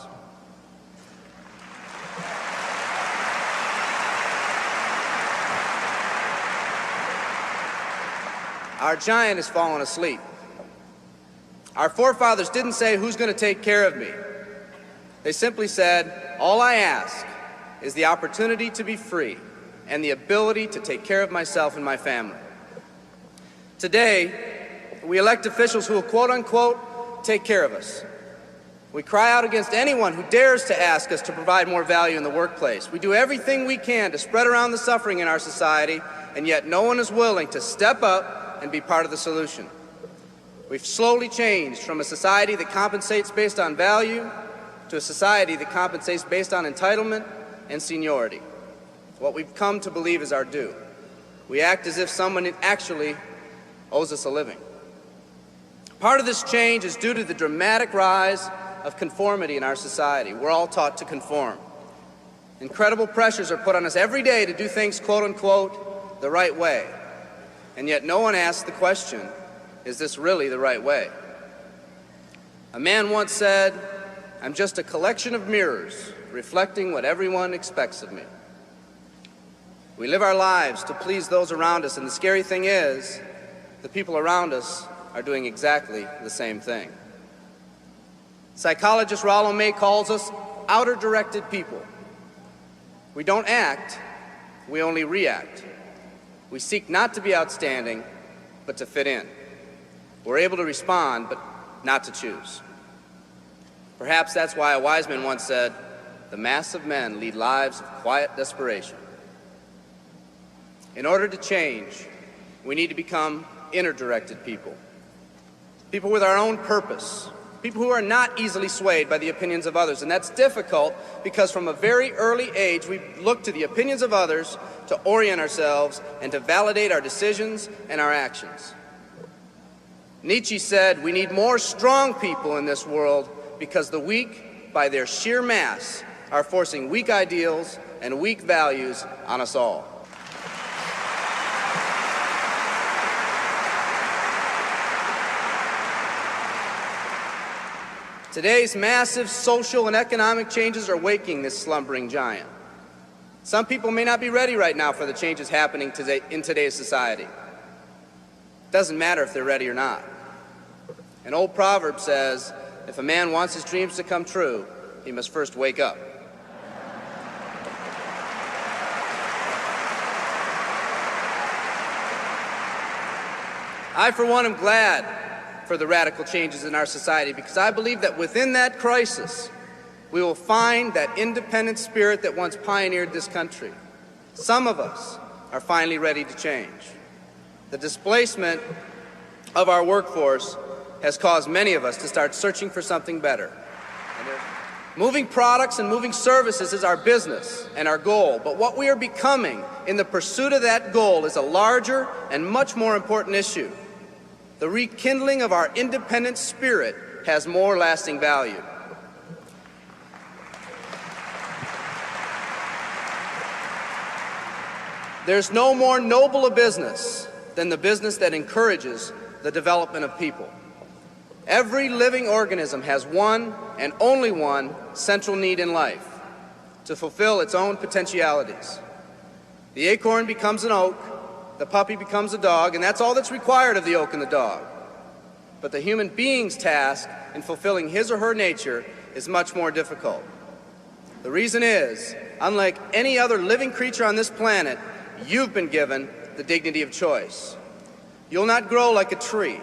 Our giant has fallen asleep. Our forefathers didn't say, who's going to take care of me? They simply said, all I ask is the opportunity to be free and the ability to take care of myself and my family. Today, we elect officials who will, quote unquote, take care of us. We cry out against anyone who dares to ask us to provide more value in the workplace. We do everything we can to spread around the suffering in our society, and yet no one is willing to step up and be part of the solution. We've slowly changed from a society that compensates based on value to a society that compensates based on entitlement and seniority. What we've come to believe is our due. We act as if someone actually owes us a living. Part of this change is due to the dramatic rise of conformity in our society. We're all taught to conform. Incredible pressures are put on us every day to do things, quote unquote, the right way. And yet no one asks the question, is this really the right way? A man once said, I'm just a collection of mirrors reflecting what everyone expects of me. We live our lives to please those around us, and the scary thing is, the people around us are doing exactly the same thing. Psychologist Rollo May calls us outer-directed people. We don't act, we only react. We seek not to be outstanding, but to fit in. We're able to respond, but not to choose. Perhaps that's why a wise man once said, the mass of men lead lives of quiet desperation. In order to change, we need to become inner-directed people. People with our own purpose. People who are not easily swayed by the opinions of others. And that's difficult because from a very early age, we look to the opinions of others to orient ourselves and to validate our decisions and our actions. Nietzsche said, we need more strong people in this world because the weak, by their sheer mass, are forcing weak ideals and weak values on us all. Today's massive social and economic changes are waking this slumbering giant. Some people may not be ready right now for the changes happening today in today's society. It doesn't matter if they're ready or not. An old proverb says, if a man wants his dreams to come true, he must first wake up. I, for one, am glad for the radical changes in our society because I believe that within that crisis, we will find that independent spirit that once pioneered this country. Some of us are finally ready to change. The displacement of our workforce has caused many of us to start searching for something better. Moving products and moving services is our business and our goal, but what we are becoming in the pursuit of that goal is a larger and much more important issue. The rekindling of our independent spirit has more lasting value. There's no more noble a business than the business that encourages the development of people. Every living organism has one and only one central need in life, to fulfill its own potentialities. The acorn becomes an oak, the puppy becomes a dog, and that's all that's required of the oak and the dog. But the human being's task in fulfilling his or her nature is much more difficult. The reason is, unlike any other living creature on this planet, you've been given the dignity of choice. You'll not grow like a tree.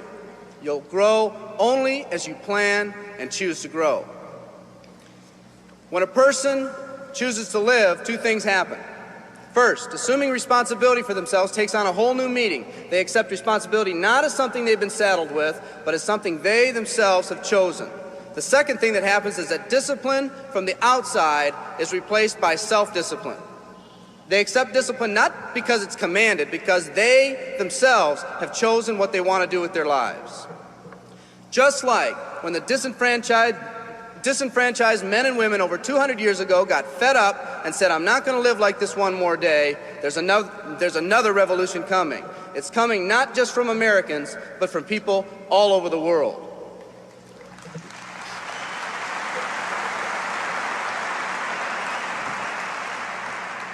You'll grow only as you plan and choose to grow. When a person chooses to live, two things happen. First, assuming responsibility for themselves takes on a whole new meaning. They accept responsibility not as something they've been saddled with, but as something they themselves have chosen. The second thing that happens is that discipline from the outside is replaced by self-discipline. They accept discipline not because it's commanded, because they themselves have chosen what they want to do with their lives. Just like when the disenfranchised men and women over 200 years ago got fed up and said, I'm not going to live like this one more day, there's another revolution coming. It's coming not just from Americans, but from people all over the world.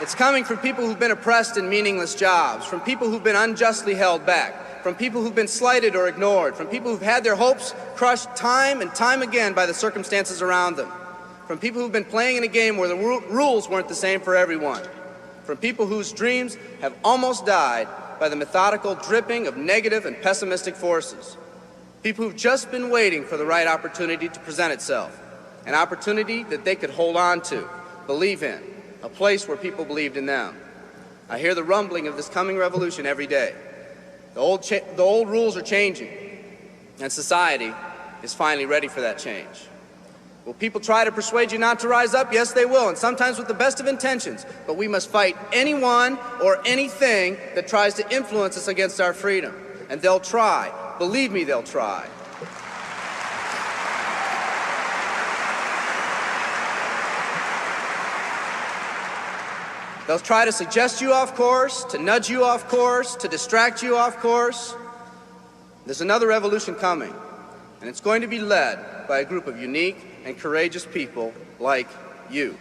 It's coming from people who've been oppressed in meaningless jobs, from people who've been unjustly held back, from people who've been slighted or ignored, from people who've had their hopes crushed time and time again by the circumstances around them, from people who've been playing in a game where the rules weren't the same for everyone, from people whose dreams have almost died by the methodical dripping of negative and pessimistic forces, people who've just been waiting for the right opportunity to present itself, an opportunity that they could hold on to, believe in, a place where people believed in them. I hear the rumbling of this coming revolution every day. The old rules are changing, and society is finally ready for that change. Will people try to persuade you not to rise up? Yes, they will, and sometimes with the best of intentions. But we must fight anyone or anything that tries to influence us against our freedom. And they'll try. Believe me, they'll try. They'll try to suggest you off course, to nudge you off course, to distract you off course. There's another revolution coming, and it's going to be led by a group of unique and courageous people like you.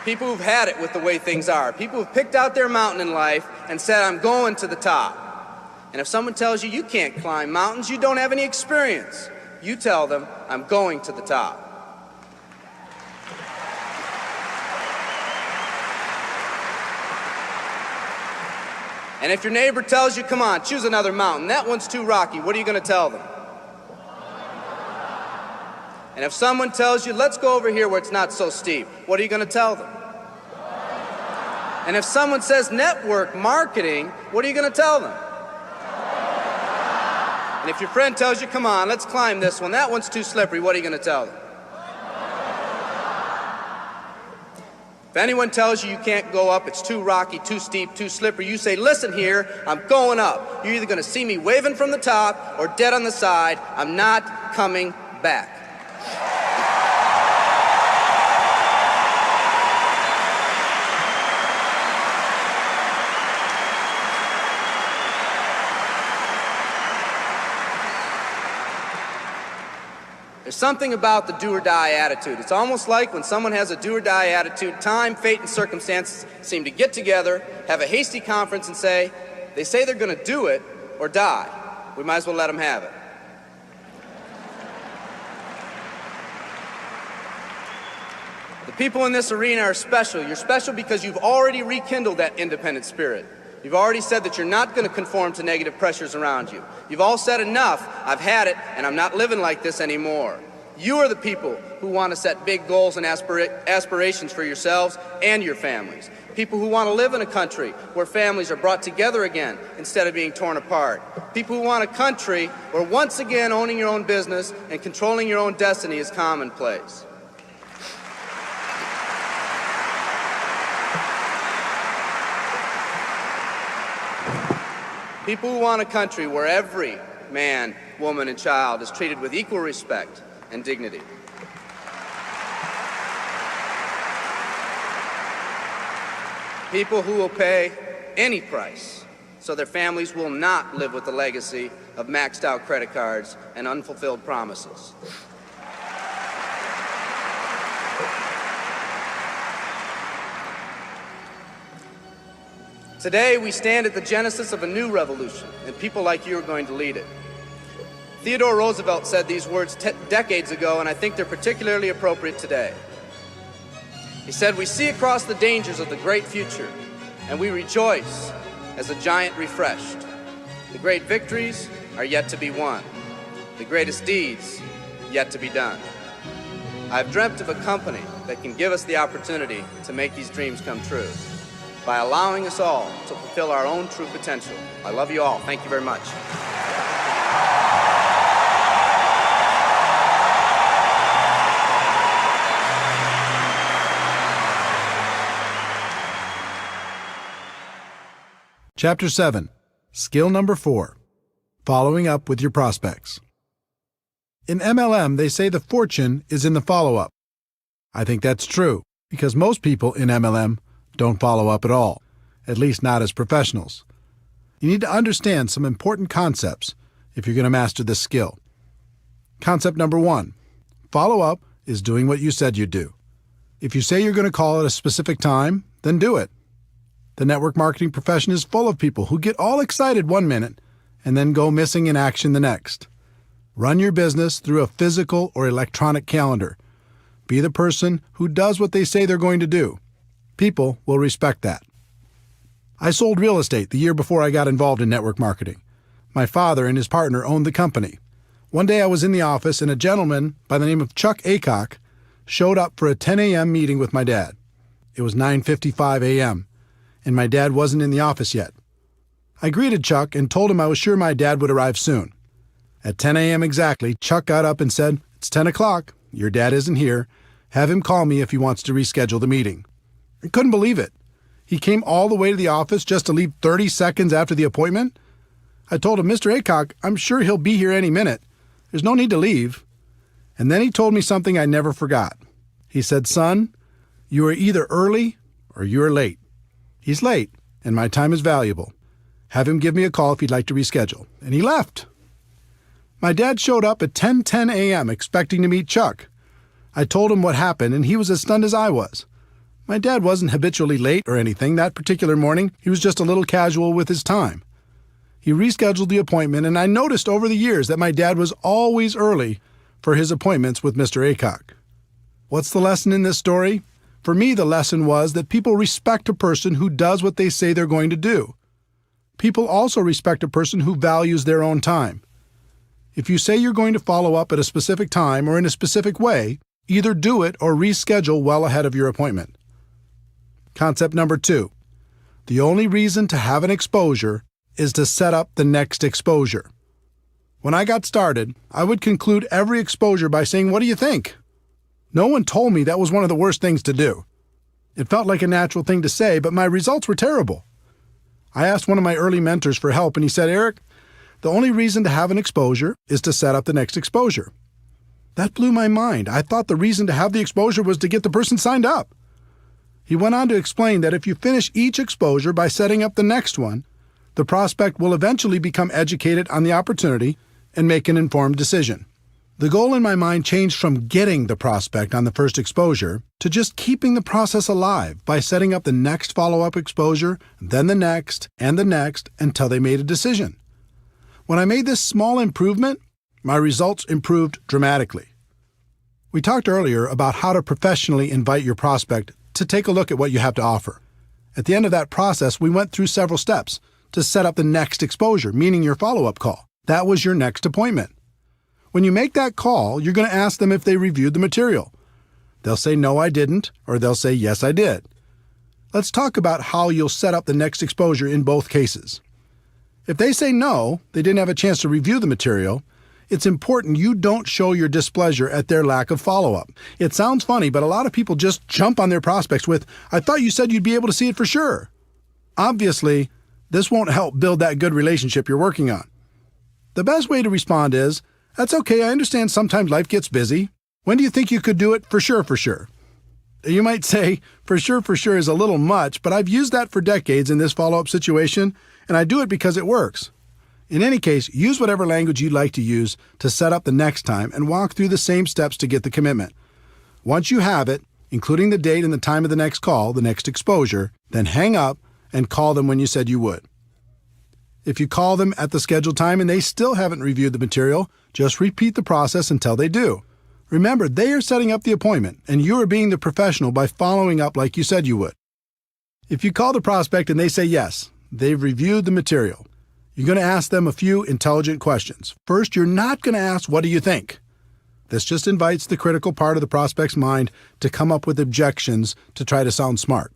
People who've had it with the way things are. People who've picked out their mountain in life and said, I'm going to the top. And if someone tells you you can't climb mountains, you don't have any experience. You tell them, I'm going to the top. And if your neighbor tells you, come on, choose another mountain, that one's too rocky, what are you going to tell them? And if someone tells you, let's go over here where it's not so steep, what are you going to tell them? And if someone says network marketing, what are you going to tell them? And if your friend tells you, come on, let's climb this one, that one's too slippery, what are you going to tell them? If anyone tells you you can't go up, it's too rocky, too steep, too slippery, you say, listen here, I'm going up. You're either going to see me waving from the top or dead on the side. I'm not coming back. There's something about the do-or-die attitude. It's almost like when someone has a do-or-die attitude, time, fate, and circumstances seem to get together, have a hasty conference, and say, they say they're going to do it or die. We might as well let them have it. The people in this arena are special. You're special because you've already rekindled that independent spirit. You've already said that you're not going to conform to negative pressures around you. You've all said enough, I've had it, and I'm not living like this anymore. You are the people who want to set big goals and aspirations for yourselves and your families. People who want to live in a country where families are brought together again instead of being torn apart. People who want a country where once again owning your own business and controlling your own destiny is commonplace. People who want a country where every man, woman, and child is treated with equal respect and dignity. People who will pay any price so their families will not live with the legacy of maxed out credit cards and unfulfilled promises. Today, we stand at the genesis of a new revolution, and people like you are going to lead it. Theodore Roosevelt said these words decades ago, and I think they're particularly appropriate today. He said, "We see across the dangers of the great future, and we rejoice as a giant refreshed. The great victories are yet to be won, the greatest deeds yet to be done. I've dreamt of a company that can give us the opportunity to make these dreams come true, by allowing us all to fulfill our own true potential. I love you all. Thank you very much." Chapter 7. Skill number 4. Following up with your prospects. In MLM, they say the fortune is in the follow-up. I think that's true, because most people in MLM don't follow up at all, at least not as professionals. You need to understand some important concepts if you're going to master this skill. Concept number 1. Follow-up is doing what you said you'd do. If you say you're going to call at a specific time, then do it. The network marketing profession is full of people who get all excited one minute and then go missing in action the next. Run your business through a physical or electronic calendar. Be the person who does what they say they're going to do. People will respect that. I sold real estate the year before I got involved in network marketing. My father and his partner owned the company. One day I was in the office and a gentleman by the name of Chuck Aycock showed up for a 10 a.m. meeting with my dad. It was 9:55 a.m., and my dad wasn't in the office yet. I greeted Chuck and told him I was sure my dad would arrive soon. At 10 a.m. exactly, Chuck got up and said, "It's 10 o'clock. Your dad isn't here. Have him call me if he wants to reschedule the meeting." I couldn't believe it. He came all the way to the office just to leave 30 seconds after the appointment? I told him, "Mr. Aycock, I'm sure he'll be here any minute. There's no need to leave." And then he told me something I never forgot. He said, "Son, you are either early or you are late. He's late, and my time is valuable. Have him give me a call if he'd like to reschedule." And he left. My dad showed up at 10:10 a.m. expecting to meet Chuck. I told him what happened, and he was as stunned as I was. My dad wasn't habitually late or anything. That particular morning, he was just a little casual with his time. He rescheduled the appointment, and I noticed over the years that my dad was always early for his appointments with Mr. Aycock. What's the lesson in this story? For me, the lesson was that people respect a person who does what they say they're going to do. People also respect a person who values their own time. If you say you're going to follow up at a specific time or in a specific way, either do it or reschedule well ahead of your appointment. Concept number 2. The only reason to have an exposure is to set up the next exposure. When I got started, I would conclude every exposure by saying, "What do you think?" No one told me that was one of the worst things to do. It felt like a natural thing to say, but my results were terrible. I asked one of my early mentors for help, and he said, "Eric, the only reason to have an exposure is to set up the next exposure." That blew my mind. I thought the reason to have the exposure was to get the person signed up. He went on to explain that if you finish each exposure by setting up the next one, the prospect will eventually become educated on the opportunity and make an informed decision. The goal in my mind changed from getting the prospect on the first exposure to just keeping the process alive by setting up the next follow-up exposure, then the next, and the next until they made a decision. When I made this small improvement, my results improved dramatically. We talked earlier about how to professionally invite your prospect to take a look at what you have to offer. At the end of that process, we went through several steps to set up the next exposure, meaning your follow-up call. That was your next appointment. When you make that call, you're going to ask them if they reviewed the material. They'll say, "No, I didn't," or they'll say, "Yes, I did." Let's talk about how you'll set up the next exposure in both cases. If they say no, they didn't have a chance to review the material, it's important you don't show your displeasure at their lack of follow-up. It sounds funny, but a lot of people just jump on their prospects with, "I thought you said you'd be able to see it for sure." Obviously, this won't help build that good relationship you're working on. The best way to respond is, "That's okay, I understand sometimes life gets busy. When do you think you could do it for sure, for sure?" You might say, for sure is a little much, but I've used that for decades in this follow-up situation, and I do it because it works. In any case, use whatever language you'd like to use to set up the next time and walk through the same steps to get the commitment. Once you have it, including the date and the time of the next call, the next exposure, then hang up and call them when you said you would. If you call them at the scheduled time and they still haven't reviewed the material, just repeat the process until they do. Remember, they are setting up the appointment, and you are being the professional by following up like you said you would. If you call the prospect and they say yes, they've reviewed the material, you're going to ask them a few intelligent questions. First, you're not going to ask, "What do you think?" This just invites the critical part of the prospect's mind to come up with objections to try to sound smart.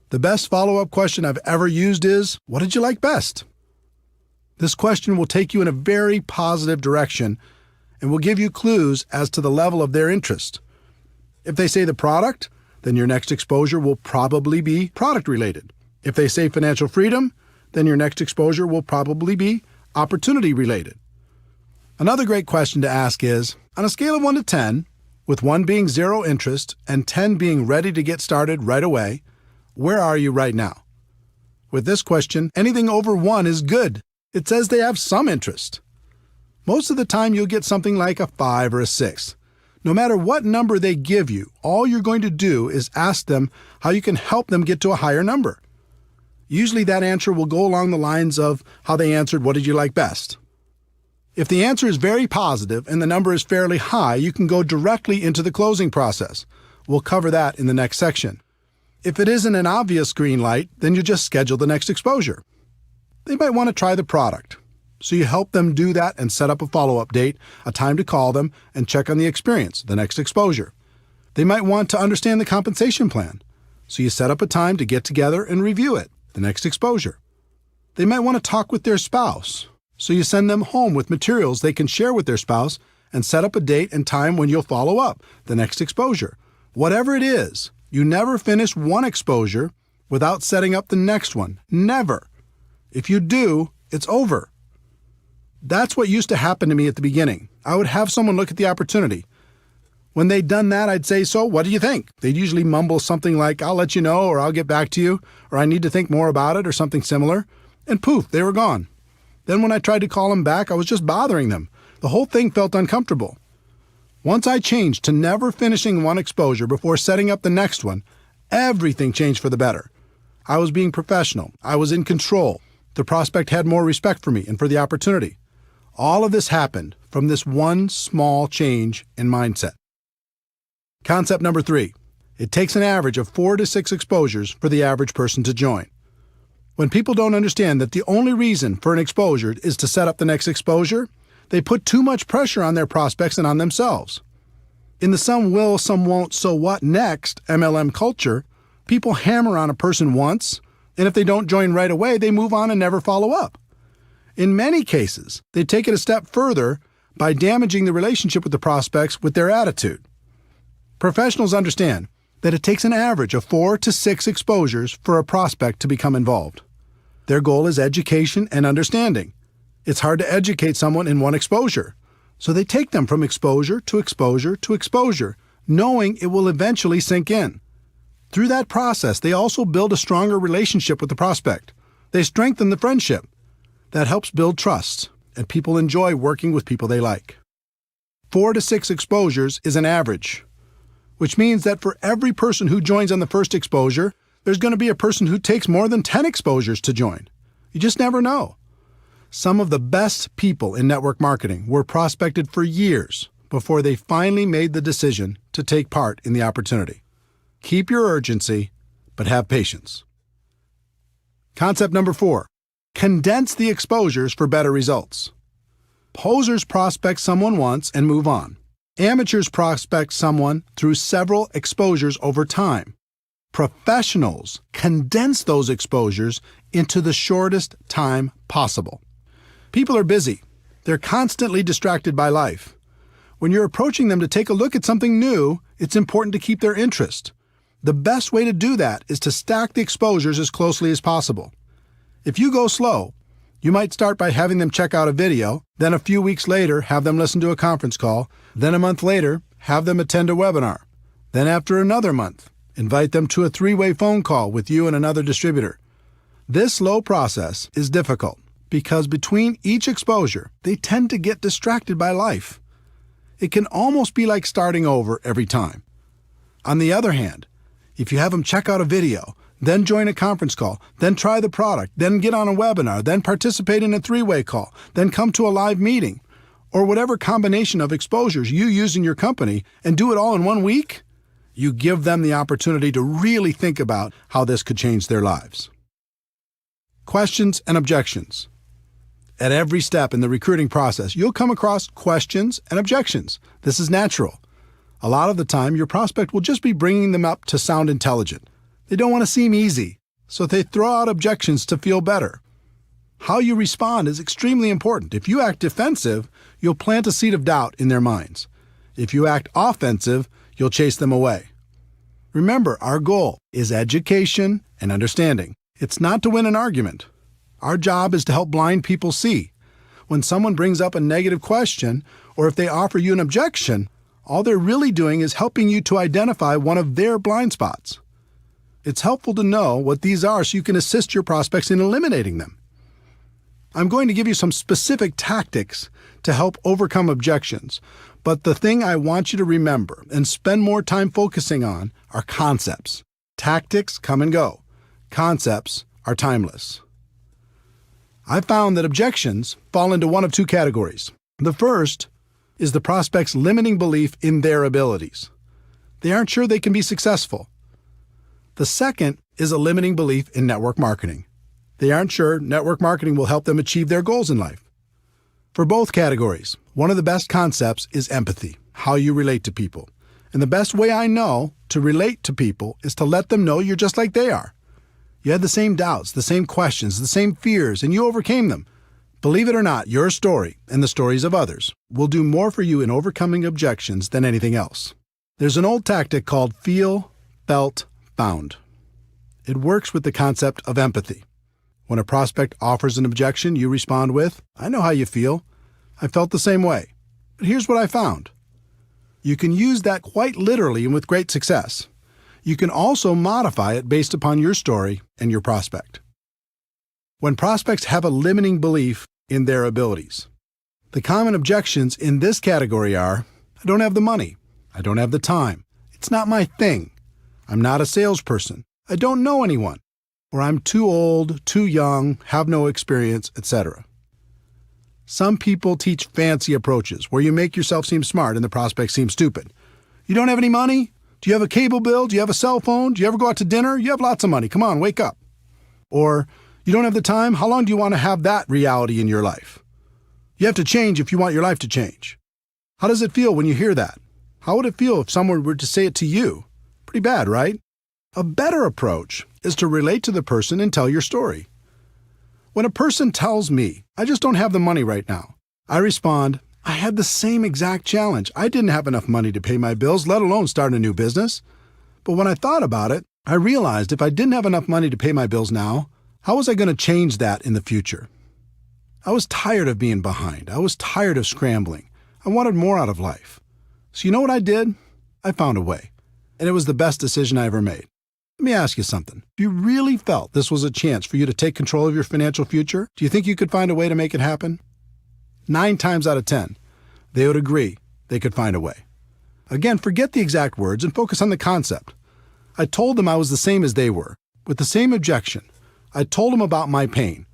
The best follow-up question I've ever used is, "What did you like best?" This question will take you in a very positive direction and will give you clues as to the level of their interest. If they say the product, then your next exposure will probably be product-related. If they say financial freedom, then your next exposure will probably be opportunity-related. Another great question to ask is, on a scale of 1 to 10, with 1 being zero interest and 10 being ready to get started right away, where are you right now? With this question, anything over 1 is good. It says they have some interest. Most of the time, you'll get something like a 5 or a 6. No matter what number they give you, all you're going to do is ask them how you can help them get to a higher number. Usually that answer will go along the lines of how they answered, "What did you like best?" If the answer is very positive and the number is fairly high, you can go directly into the closing process. We'll cover that in the next section. If it isn't an obvious green light, then you just schedule the next exposure. They might want to try the product, so you help them do that and set up a follow-up date, a time to call them, and check on the experience, the next exposure. They might want to understand the compensation plan, so you set up a time to get together and review it, the next exposure. They might want to talk with their spouse, so you send them home with materials they can share with their spouse and set up a date and time when you'll follow up, the next exposure. Whatever it is, you never finish one exposure without setting up the next one. Never. If you do, it's over. That's what used to happen to me at the beginning. I would have someone look at the opportunity. When they'd done that, I'd say, "So, what do you think?" They'd usually mumble something like, "I'll let you know," or "I'll get back to you," or "I need to think more about it," or something similar. And poof, they were gone. Then when I tried to call them back, I was just bothering them. The whole thing felt uncomfortable. Once I changed to never finishing one exposure before setting up the next one, everything changed for the better. I was being professional. I was in control. The prospect had more respect for me and for the opportunity. All of this happened from this one small change in mindset. Concept number 3. It takes an average of 4 to 6 exposures for the average person to join. When people don't understand that the only reason for an exposure is to set up the next exposure, They put too much pressure on their prospects and on themselves. In the some will, some won't, so what next MLM culture, people hammer on a person once, and if they don't join right away, they move on and never follow up. In many cases, they take it a step further by damaging the relationship with the prospects with their attitude. Professionals understand that it takes an average of 4 to 6 exposures for a prospect to become involved. Their goal is education and understanding. It's hard to educate someone in one exposure, so they take them from exposure to exposure to exposure, knowing it will eventually sink in. Through that process, they also build a stronger relationship with the prospect. They strengthen the friendship. That helps build trust, and people enjoy working with people they like. 4 to 6 exposures is an average, which means that for every person who joins on the first exposure, there's going to be a person who takes more than 10 exposures to join. You just never know. Some of the best people in network marketing were prospected for years before they finally made the decision to take part in the opportunity. Keep your urgency, but have patience. Concept number 4, condense the exposures for better results. Posers prospect someone once and move on. Amateurs prospect someone through several exposures over time. Professionals condense those exposures into the shortest time possible. People are busy. They're constantly distracted by life. When you're approaching them to take a look at something new, it's important to keep their interest. The best way to do that is to stack the exposures as closely as possible. If you go slow, you might start by having them check out a video, then a few weeks later have them listen to a conference call, then a month later have them attend a webinar, then after another month, invite them to a 3-way phone call with you and another distributor. This slow process is difficult because between each exposure, they tend to get distracted by life. It can almost be like starting over every time. On the other hand, if you have them check out a video, then join a conference call, then try the product, then get on a webinar, then participate in a 3-way call, then come to a live meeting, or whatever combination of exposures you use in your company and do it all in 1 week, you give them the opportunity to really think about how this could change their lives. Questions and objections. At every step in the recruiting process, you'll come across questions and objections. This is natural. A lot of the time, your prospect will just be bringing them up to sound intelligent. They don't want to seem easy, so they throw out objections to feel better. How you respond is extremely important. If you act defensive, you'll plant a seed of doubt in their minds. If you act offensive, you'll chase them away. Remember, our goal is education and understanding. It's not to win an argument. Our job is to help blind people see. When someone brings up a negative question, or if they offer you an objection, all they're really doing is helping you to identify one of their blind spots. It's helpful to know what these are so you can assist your prospects in eliminating them. I'm going to give you some specific tactics to help overcome objections, but the thing I want you to remember and spend more time focusing on are concepts. Tactics come and go. Concepts are timeless. I found that objections fall into one of 2 categories. The first is the prospect's limiting belief in their abilities. They aren't sure they can be successful. The second is a limiting belief in network marketing. They aren't sure network marketing will help them achieve their goals in life. For both categories, one of the best concepts is empathy, how you relate to people. And the best way I know to relate to people is to let them know you're just like they are. You had the same doubts, the same questions, the same fears, and you overcame them. Believe it or not, your story and the stories of others will do more for you in overcoming objections than anything else. There's an old tactic called feel, felt, found. It works with the concept of empathy. When a prospect offers an objection, you respond with, "I know how you feel. I felt the same way. But here's what I found." You can use that quite literally and with great success. You can also modify it based upon your story and your prospect. When prospects have a limiting belief in their abilities, the common objections in this category are, "I don't have the money. I don't have the time. It's not my thing. I'm not a salesperson. I don't know anyone. Or I'm too old, too young, have no experience, etc." Some people teach fancy approaches where you make yourself seem smart and the prospect seems stupid. "You don't have any money? Do you have a cable bill? Do you have a cell phone? Do you ever go out to dinner? You have lots of money. Come on, wake up." Or, "You don't have the time? How long do you want to have that reality in your life?" You have to change if you want your life to change. How does it feel when you hear that? How would it feel if someone were to say it to you? Pretty bad, right? A better approach is to relate to the person and tell your story. When a person tells me, I just don't have the money right now, I respond, I had the same exact challenge. I didn't have enough money to pay my bills, let alone start a new business. But when I thought about it, I realized if I didn't have enough money to pay my bills now, how was I going to change that in the future? I was tired of being behind. I was tired of scrambling. I wanted more out of life. So you know what I did? I found a way. And it was the best decision I ever made. Let me ask you something. If you really felt this was a chance for you to take control of your financial future, do you think you could find a way to make it happen? 9 times out of 10, they would agree they could find a way. Again, forget the exact words and focus on the concept. I told them I was the same as they were, with the same objection. I told them about my pain,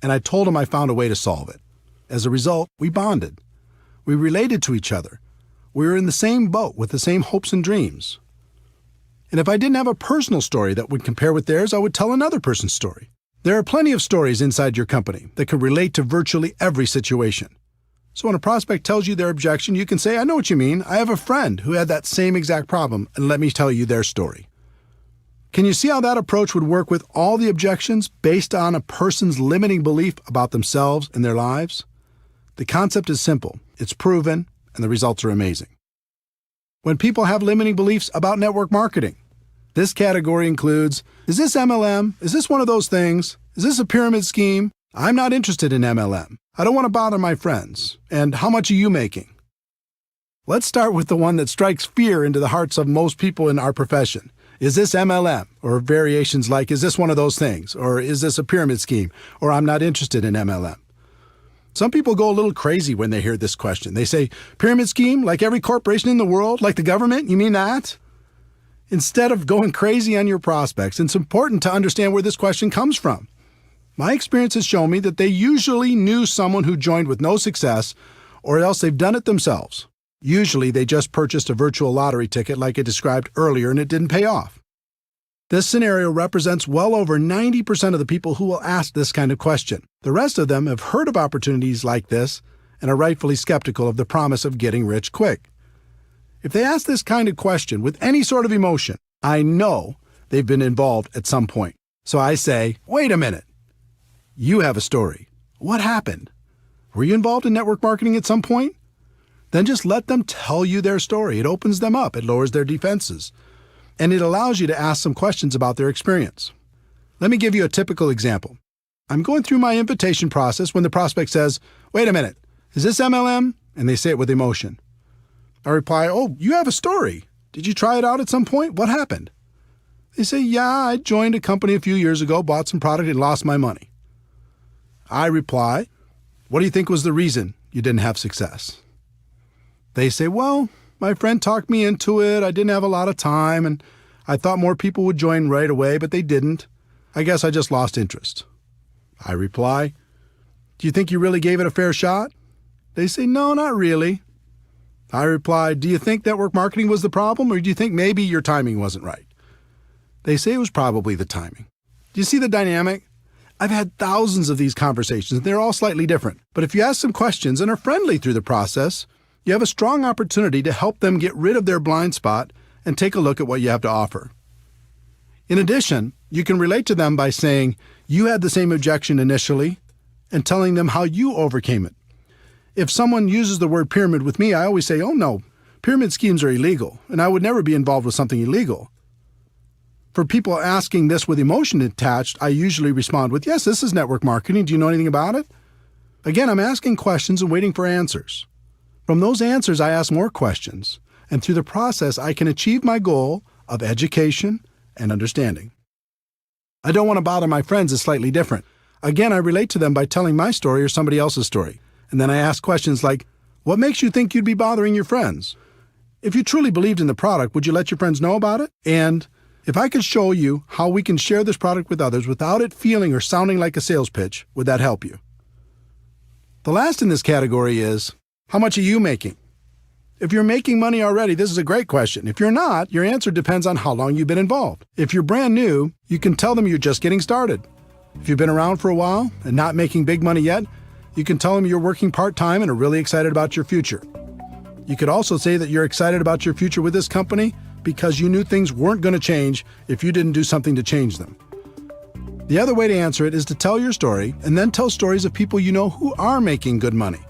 and I told them I found a way to solve it. As a result, we bonded. We related to each other. We were in the same boat with the same hopes and dreams. And if I didn't have a personal story that would compare with theirs, I would tell another person's story. There are plenty of stories inside your company that can relate to virtually every situation. So when a prospect tells you their objection, you can say, I know what you mean. I have a friend who had that same exact problem, and let me tell you their story. Can you see how that approach would work with all the objections based on a person's limiting belief about themselves and their lives? The concept is simple, it's proven, and the results are amazing. When people have limiting beliefs about network marketing, this category includes, is this MLM? Is this one of those things? Is this a pyramid scheme? I'm not interested in MLM. I don't want to bother my friends. And how much are you making? Let's start with the one that strikes fear into the hearts of most people in our profession. Is this MLM? Or variations like, is this one of those things? Or is this a pyramid scheme? Or I'm not interested in MLM. Some people go a little crazy when they hear this question. They say, pyramid scheme, like every corporation in the world, like the government? You mean that? Instead of going crazy on your prospects, it's important to understand where this question comes from. My experience has shown me that they usually knew someone who joined with no success, or else they've done it themselves. Usually they just purchased a virtual lottery ticket like I described earlier and it didn't pay off. This scenario represents well over 90% of the people who will ask this kind of question. The rest of them have heard of opportunities like this and are rightfully skeptical of the promise of getting rich quick. If they ask this kind of question with any sort of emotion, I know they've been involved at some point. So I say, wait a minute. You have a story. What happened? Were you involved in network marketing at some point? Then just let them tell you their story. It opens them up. It lowers their defenses. And it allows you to ask some questions about their experience. Let me give you a typical example. I'm going through my invitation process when the prospect says, wait a minute, is this MLM? And they say it with emotion. I reply, oh, you have a story. Did you try it out at some point? What happened? They say, yeah, I joined a company a few years ago, bought some product, and lost my money. I reply, what do you think was the reason you didn't have success? They say, well, my friend talked me into it. I didn't have a lot of time, and I thought more people would join right away, but they didn't. I guess I just lost interest. I reply, do you think you really gave it a fair shot? They say, no, not really. I reply, do you think network marketing was the problem, or do you think maybe your timing wasn't right? They say it was probably the timing. Do you see the dynamic? I've had thousands of these conversations, and they're all slightly different. But if you ask some questions and are friendly through the process, you have a strong opportunity to help them get rid of their blind spot and take a look at what you have to offer. In addition, you can relate to them by saying you had the same objection initially and telling them how you overcame it. If someone uses the word pyramid with me, I always say, oh no, pyramid schemes are illegal, and I would never be involved with something illegal. For people asking this with emotion attached, I usually respond with, yes, this is network marketing. Do you know anything about it? Again, I'm asking questions and waiting for answers. From those answers, I ask more questions, and through the process, I can achieve my goal of education and understanding. I don't want to bother my friends is slightly different. Again, I relate to them by telling my story or somebody else's story. And then I ask questions like, what makes you think you'd be bothering your friends? If you truly believed in the product, would you let your friends know about it? And if I could show you how we can share this product with others without it feeling or sounding like a sales pitch, would that help you? The last in this category is, how much are you making? If you're making money already, this is a great question. If you're not, your answer depends on how long you've been involved. If you're brand new, you can tell them you're just getting started. If you've been around for a while and not making big money yet, You can tell them you're working part-time and are really excited about your future. You could also say that you're excited about your future with this company because you knew things weren't going to change if you didn't do something to change them. The other way to answer it is to tell your story and then tell stories of people you know who are making good money.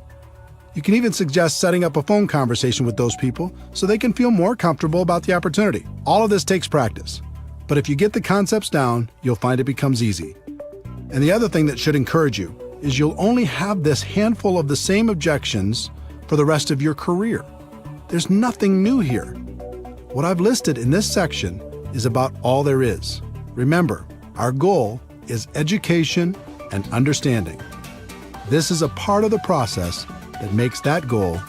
You can even suggest setting up a phone conversation with those people so they can feel more comfortable about the opportunity. All of this takes practice, but if you get the concepts down, you'll find it becomes easy. And the other thing that should encourage you is you'll only have this handful of the same objections for the rest of your career. There's nothing new here. What I've listed in this section is about all there is. Remember, our goal is education and understanding. This is a part of the process that makes that goal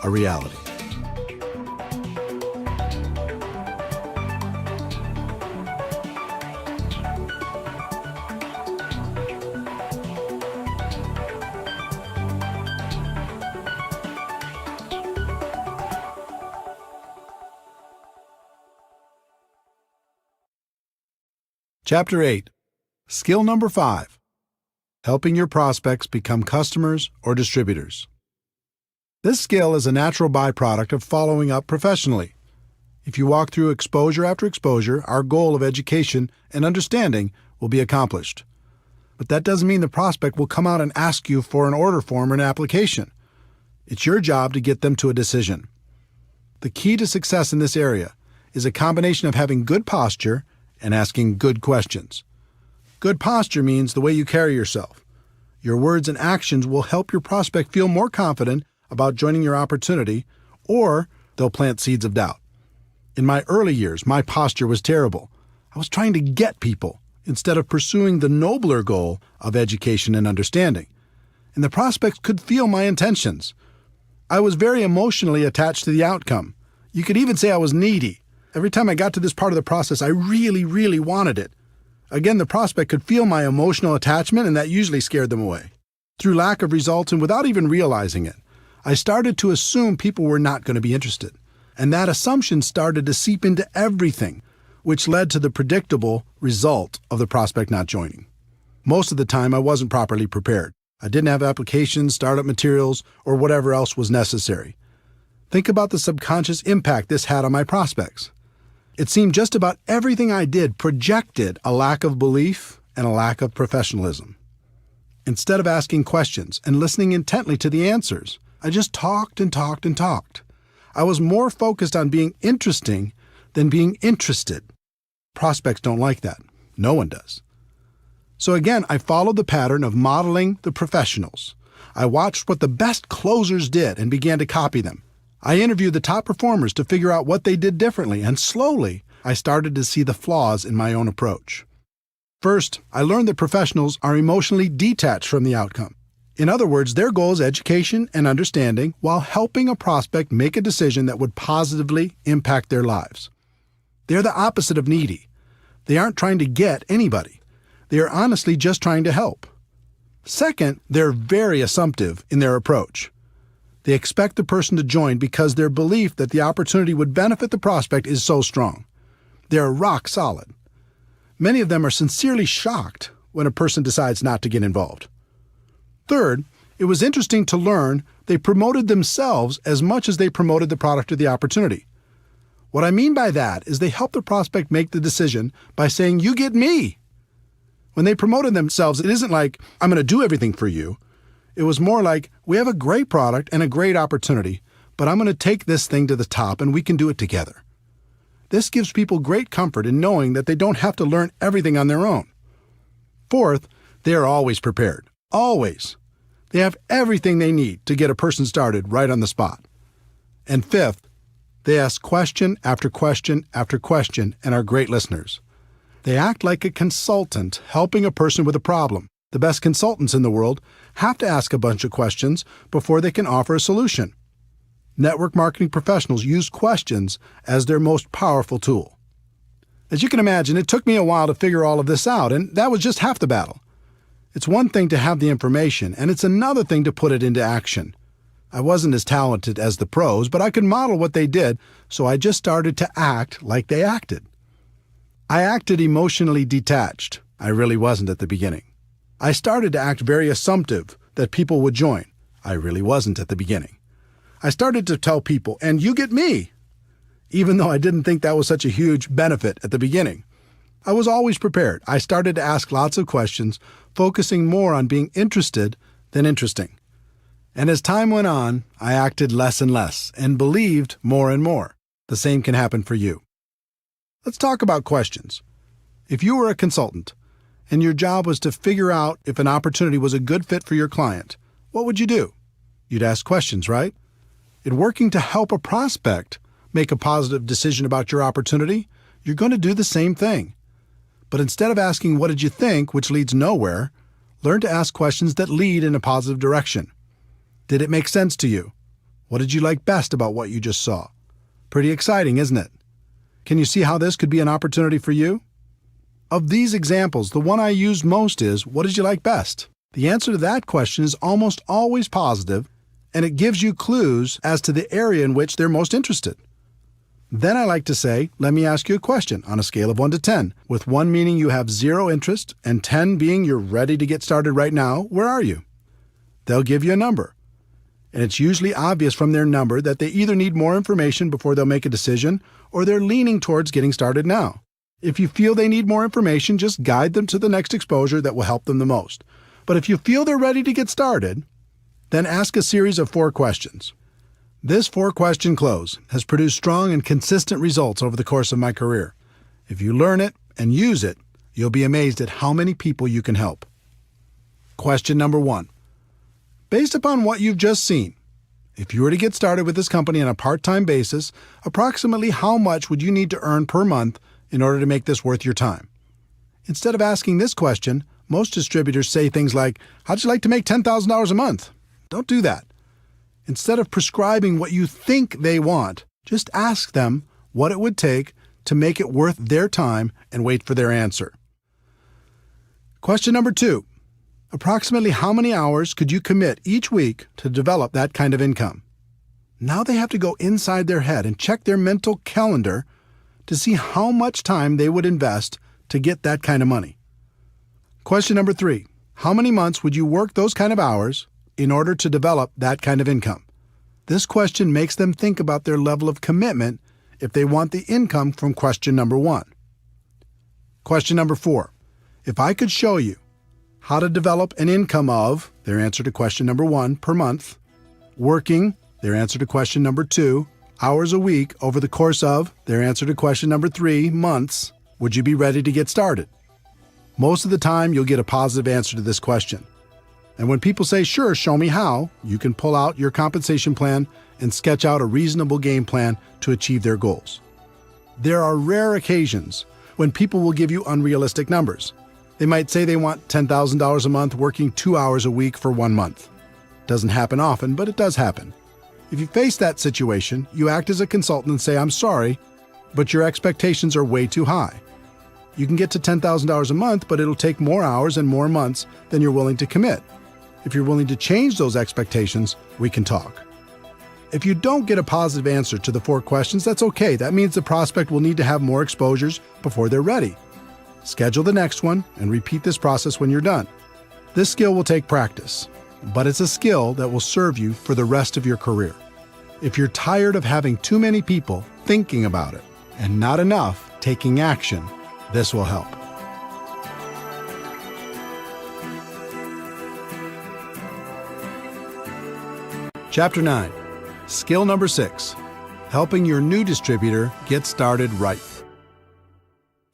a reality. Chapter 8. Skill number 5. Helping your prospects become customers or distributors. This skill is a natural byproduct of following up professionally. If you walk through exposure after exposure, our goal of education and understanding will be accomplished. But that doesn't mean the prospect will come out and ask you for an order form or an application. It's your job to get them to a decision. The key to success in this area is a combination of having good posture and asking good questions. Good posture means the way you carry yourself. Your words and actions will help your prospect feel more confident about joining your opportunity, or they'll plant seeds of doubt. In my early years, my posture was terrible. I was trying to get people instead of pursuing the nobler goal of education and understanding. And the prospects could feel my intentions. I was very emotionally attached to the outcome. You could even say I was needy. Every time I got to this part of the process, I really wanted it. Again, the prospect could feel my emotional attachment, and that usually scared them away. Through lack of results and without even realizing it, I started to assume people were not going to be interested. And that assumption started to seep into everything, which led to the predictable result of the prospect not joining. Most of the time, I wasn't properly prepared. I didn't have applications, startup materials, or whatever else was necessary. Think about the subconscious impact this had on my prospects. It seemed just about everything I did projected a lack of belief and a lack of professionalism. Instead of asking questions and listening intently to the answers, I just talked and talked and talked. I was more focused on being interesting than being interested. Prospects don't like that. No one does. So again, I followed the pattern of modeling the professionals. I watched what the best closers did and began to copy them. I interviewed the top performers to figure out what they did differently, and slowly, I started to see the flaws in my own approach. First, I learned that professionals are emotionally detached from the outcome. In other words, their goal is education and understanding while helping a prospect make a decision that would positively impact their lives. They're the opposite of needy. They aren't trying to get anybody. They are honestly just trying to help. Second, they're very assumptive in their approach. They expect the person to join because their belief that the opportunity would benefit the prospect is so strong. They're rock solid. Many of them are sincerely shocked when a person decides not to get involved. Third, it was interesting to learn they promoted themselves as much as they promoted the product or the opportunity. What I mean by that is they helped the prospect make the decision by saying, "You get me." When they promoted themselves, it isn't like, "I'm going to do everything for you." It was more like, "We have a great product and a great opportunity, but I'm going to take this thing to the top and we can do it together." This gives people great comfort in knowing that they don't have to learn everything on their own. Fourth, they are always prepared. Always. They have everything they need to get a person started right on the spot. And fifth, they ask question after question after question and are great listeners. They act like a consultant helping a person with a problem. The best consultants in the world have to ask a bunch of questions before they can offer a solution. Network marketing professionals use questions as their most powerful tool. As you can imagine, it took me a while to figure all of this out, and that was just half the battle. It's one thing to have the information, and it's another thing to put it into action. I wasn't as talented as the pros, but I could model what they did, so I just started to act like they acted. I acted emotionally detached. I really wasn't at the beginning. I started to act very assumptive, that people would join. I really wasn't at the beginning. I started to tell people, and you get me, even though I didn't think that was such a huge benefit at the beginning. I was always prepared. I started to ask lots of questions, focusing more on being interested than interesting. And as time went on, I acted less and less and believed more and more. The same can happen for you. Let's talk about questions. If you were a consultant and your job was to figure out if an opportunity was a good fit for your client, what would you do? You'd ask questions, right? In working to help a prospect make a positive decision about your opportunity, you're going to do the same thing. But instead of asking, what did you think, which leads nowhere, learn to ask questions that lead in a positive direction. Did it make sense to you? What did you like best about what you just saw? Pretty exciting, isn't it? Can you see how this could be an opportunity for you? Of these examples, the one I use most is, what did you like best? The answer to that question is almost always positive, and it gives you clues as to the area in which they're most interested. Then I like to say, let me ask you a question on a scale of 1 to 10, with 1 meaning you have 0 interest and 10 being you're ready to get started right now. Where are you? They'll give you a number. And it's usually obvious from their number that they either need more information before they'll make a decision or they're leaning towards getting started now. If you feel they need more information, just guide them to the next exposure that will help them the most. But if you feel they're ready to get started, then ask a series of 4 questions. This 4-question close has produced strong and consistent results over the course of my career. If you learn it and use it, you'll be amazed at how many people you can help. Question number 1. Based upon what you've just seen, if you were to get started with this company on a part-time basis, approximately how much would you need to earn per month in order to make this worth your time? Instead of asking this question, most distributors say things like, how'd you like to make $10,000 a month? Don't do that. Instead of prescribing what you think they want, just ask them what it would take to make it worth their time and wait for their answer. Question number 2. Approximately how many hours could you commit each week to develop that kind of income? Now they have to go inside their head and check their mental calendar to see how much time they would invest to get that kind of money. Question number 3. How many months would you work those kind of hours in order to develop that kind of income? This question makes them think about their level of commitment if they want the income from question number 1. Question number 4. If I could show you how to develop an income of, their answer to question number 1, per month, working, their answer to question number 2, hours a week over the course of, their answer to question number 3, months, would you be ready to get started? Most of the time, you'll get a positive answer to this question. And when people say, sure, show me how, you can pull out your compensation plan and sketch out a reasonable game plan to achieve their goals. There are rare occasions when people will give you unrealistic numbers. They might say they want $10,000 a month working 2 hours a week for 1 month. Doesn't happen often, but it does happen. If you face that situation, you act as a consultant and say, I'm sorry, but your expectations are way too high. You can get to $10,000 a month, but it'll take more hours and more months than you're willing to commit. If you're willing to change those expectations, we can talk. If you don't get a positive answer to the 4 questions, that's okay. That means the prospect will need to have more exposures before they're ready. Schedule the next one and repeat this process when you're done. This skill will take practice, but it's a skill that will serve you for the rest of your career. If you're tired of having too many people thinking about it and not enough taking action, this will help. Chapter 9. Skill number 6. Helping your new distributor get started right.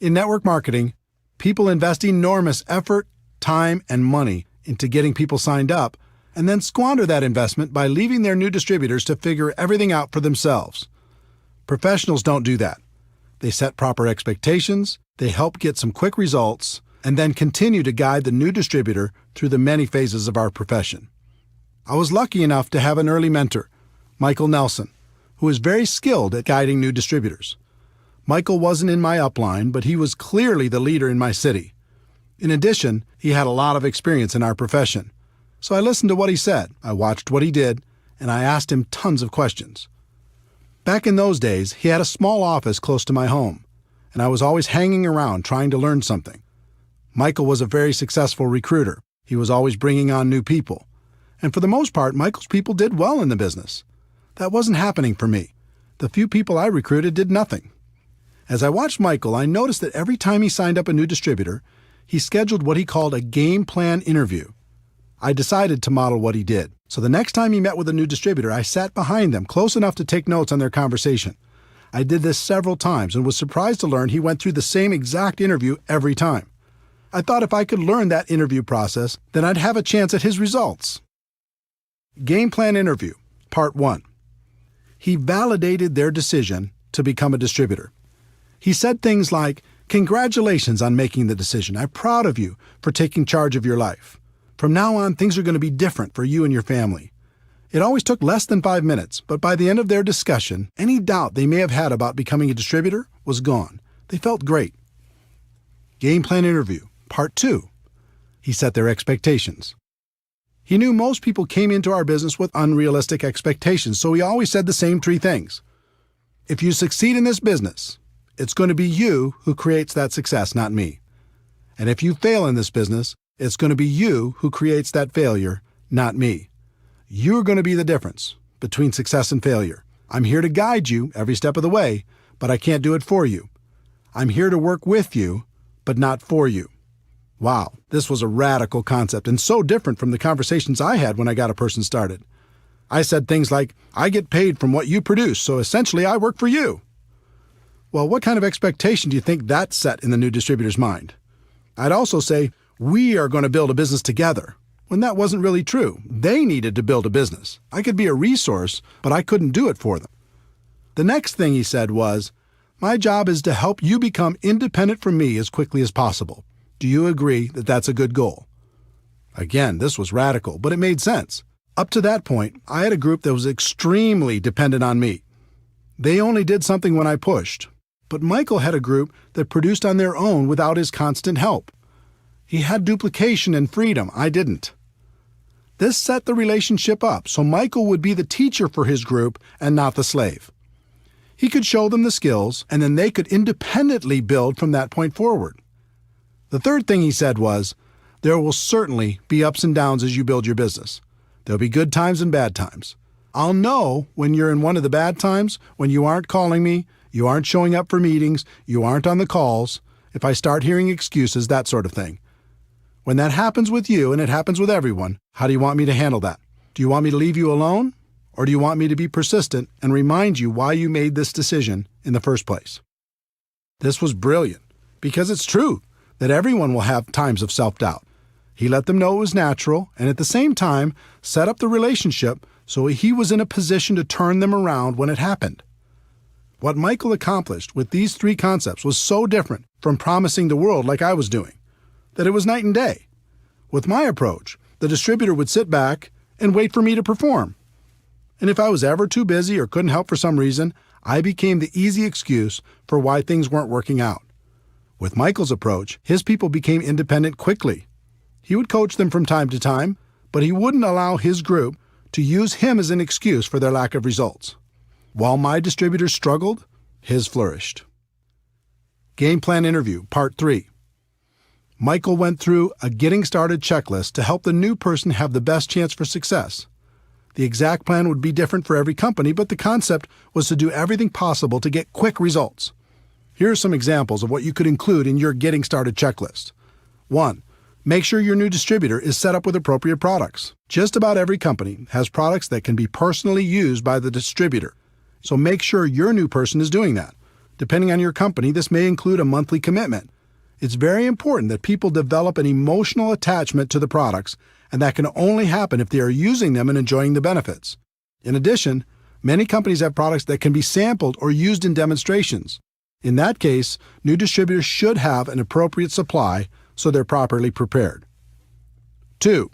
In network marketing, people invest enormous effort, time, and money into getting people signed up, and then squander that investment by leaving their new distributors to figure everything out for themselves. Professionals don't do that. They set proper expectations, they help get some quick results, and then continue to guide the new distributor through the many phases of our profession. I was lucky enough to have an early mentor, Michael Nelson, who is very skilled at guiding new distributors. Michael wasn't in my upline, but he was clearly the leader in my city. In addition, he had a lot of experience in our profession. So I listened to what he said, I watched what he did, and I asked him tons of questions. Back in those days, he had a small office close to my home, and I was always hanging around trying to learn something. Michael was a very successful recruiter. He was always bringing on new people. And for the most part, Michael's people did well in the business. That wasn't happening for me. The few people I recruited did nothing. As I watched Michael, I noticed that every time he signed up a new distributor, he scheduled what he called a game plan interview. I decided to model what he did. So the next time he met with a new distributor, I sat behind them close enough to take notes on their conversation. I did this several times and was surprised to learn he went through the same exact interview every time. I thought if I could learn that interview process, then I'd have a chance at his results. Game plan interview, part 1. He validated their decision to become a distributor. He said things like, "Congratulations on making the decision. I'm proud of you for taking charge of your life. From now on, things are going to be different for you and your family." It always took less than 5 minutes, but by the end of their discussion, any doubt they may have had about becoming a distributor was gone. They felt great. Game plan interview, part 2. He set their expectations. He knew most people came into our business with unrealistic expectations, so he always said the same 3 things. If you succeed in this business, it's going to be you who creates that success, not me. And if you fail in this business, it's going to be you who creates that failure, not me. You're going to be the difference between success and failure. I'm here to guide you every step of the way, but I can't do it for you. I'm here to work with you, but not for you. Wow, this was a radical concept and so different from the conversations I had when I got a person started. I said things like, "I get paid from what you produce, so essentially I work for you." Well, what kind of expectation do you think that set in the new distributor's mind? I'd also say, "We are going to build a business together," when that wasn't really true. They needed to build a business. I could be a resource, but I couldn't do it for them. The next thing he said was, "My job is to help you become independent from me as quickly as possible. Do you agree that that's a good goal?" Again, this was radical, but it made sense. Up to that point, I had a group that was extremely dependent on me. They only did something when I pushed. But Michael had a group that produced on their own without his constant help. He had duplication and freedom. I didn't. This set the relationship up so Michael would be the teacher for his group and not the slave. He could show them the skills, and then they could independently build from that point forward. The third thing he said was, "There will certainly be ups and downs as you build your business. There'll be good times and bad times. I'll know when you're in one of the bad times, when you aren't calling me, you aren't showing up for meetings, you aren't on the calls, if I start hearing excuses, that sort of thing. When that happens with you, and it happens with everyone, how do you want me to handle that? Do you want me to leave you alone? Or do you want me to be persistent and remind you why you made this decision in the first place?" This was brilliant, because it's true that everyone will have times of self-doubt. He let them know it was natural, and at the same time, set up the relationship so he was in a position to turn them around when it happened. What Michael accomplished with these 3 concepts was so different from promising the world like I was doing, that it was night and day. With my approach, the distributor would sit back and wait for me to perform. And if I was ever too busy or couldn't help for some reason, I became the easy excuse for why things weren't working out. With Michael's approach, his people became independent quickly. He would coach them from time to time, but he wouldn't allow his group to use him as an excuse for their lack of results. While my distributors struggled, his flourished. Game plan interview, part 3. Michael went through a getting started checklist to help the new person have the best chance for success. The exact plan would be different for every company, but the concept was to do everything possible to get quick results. Here are some examples of what you could include in your getting started checklist. 1. Make sure your new distributor is set up with appropriate products. Just about every company has products that can be personally used by the distributor, so make sure your new person is doing that. Depending on your company, this may include a monthly commitment. It's very important that people develop an emotional attachment to the products, and that can only happen if they are using them and enjoying the benefits. In addition, many companies have products that can be sampled or used in demonstrations. In that case, new distributors should have an appropriate supply so they're properly prepared. 2.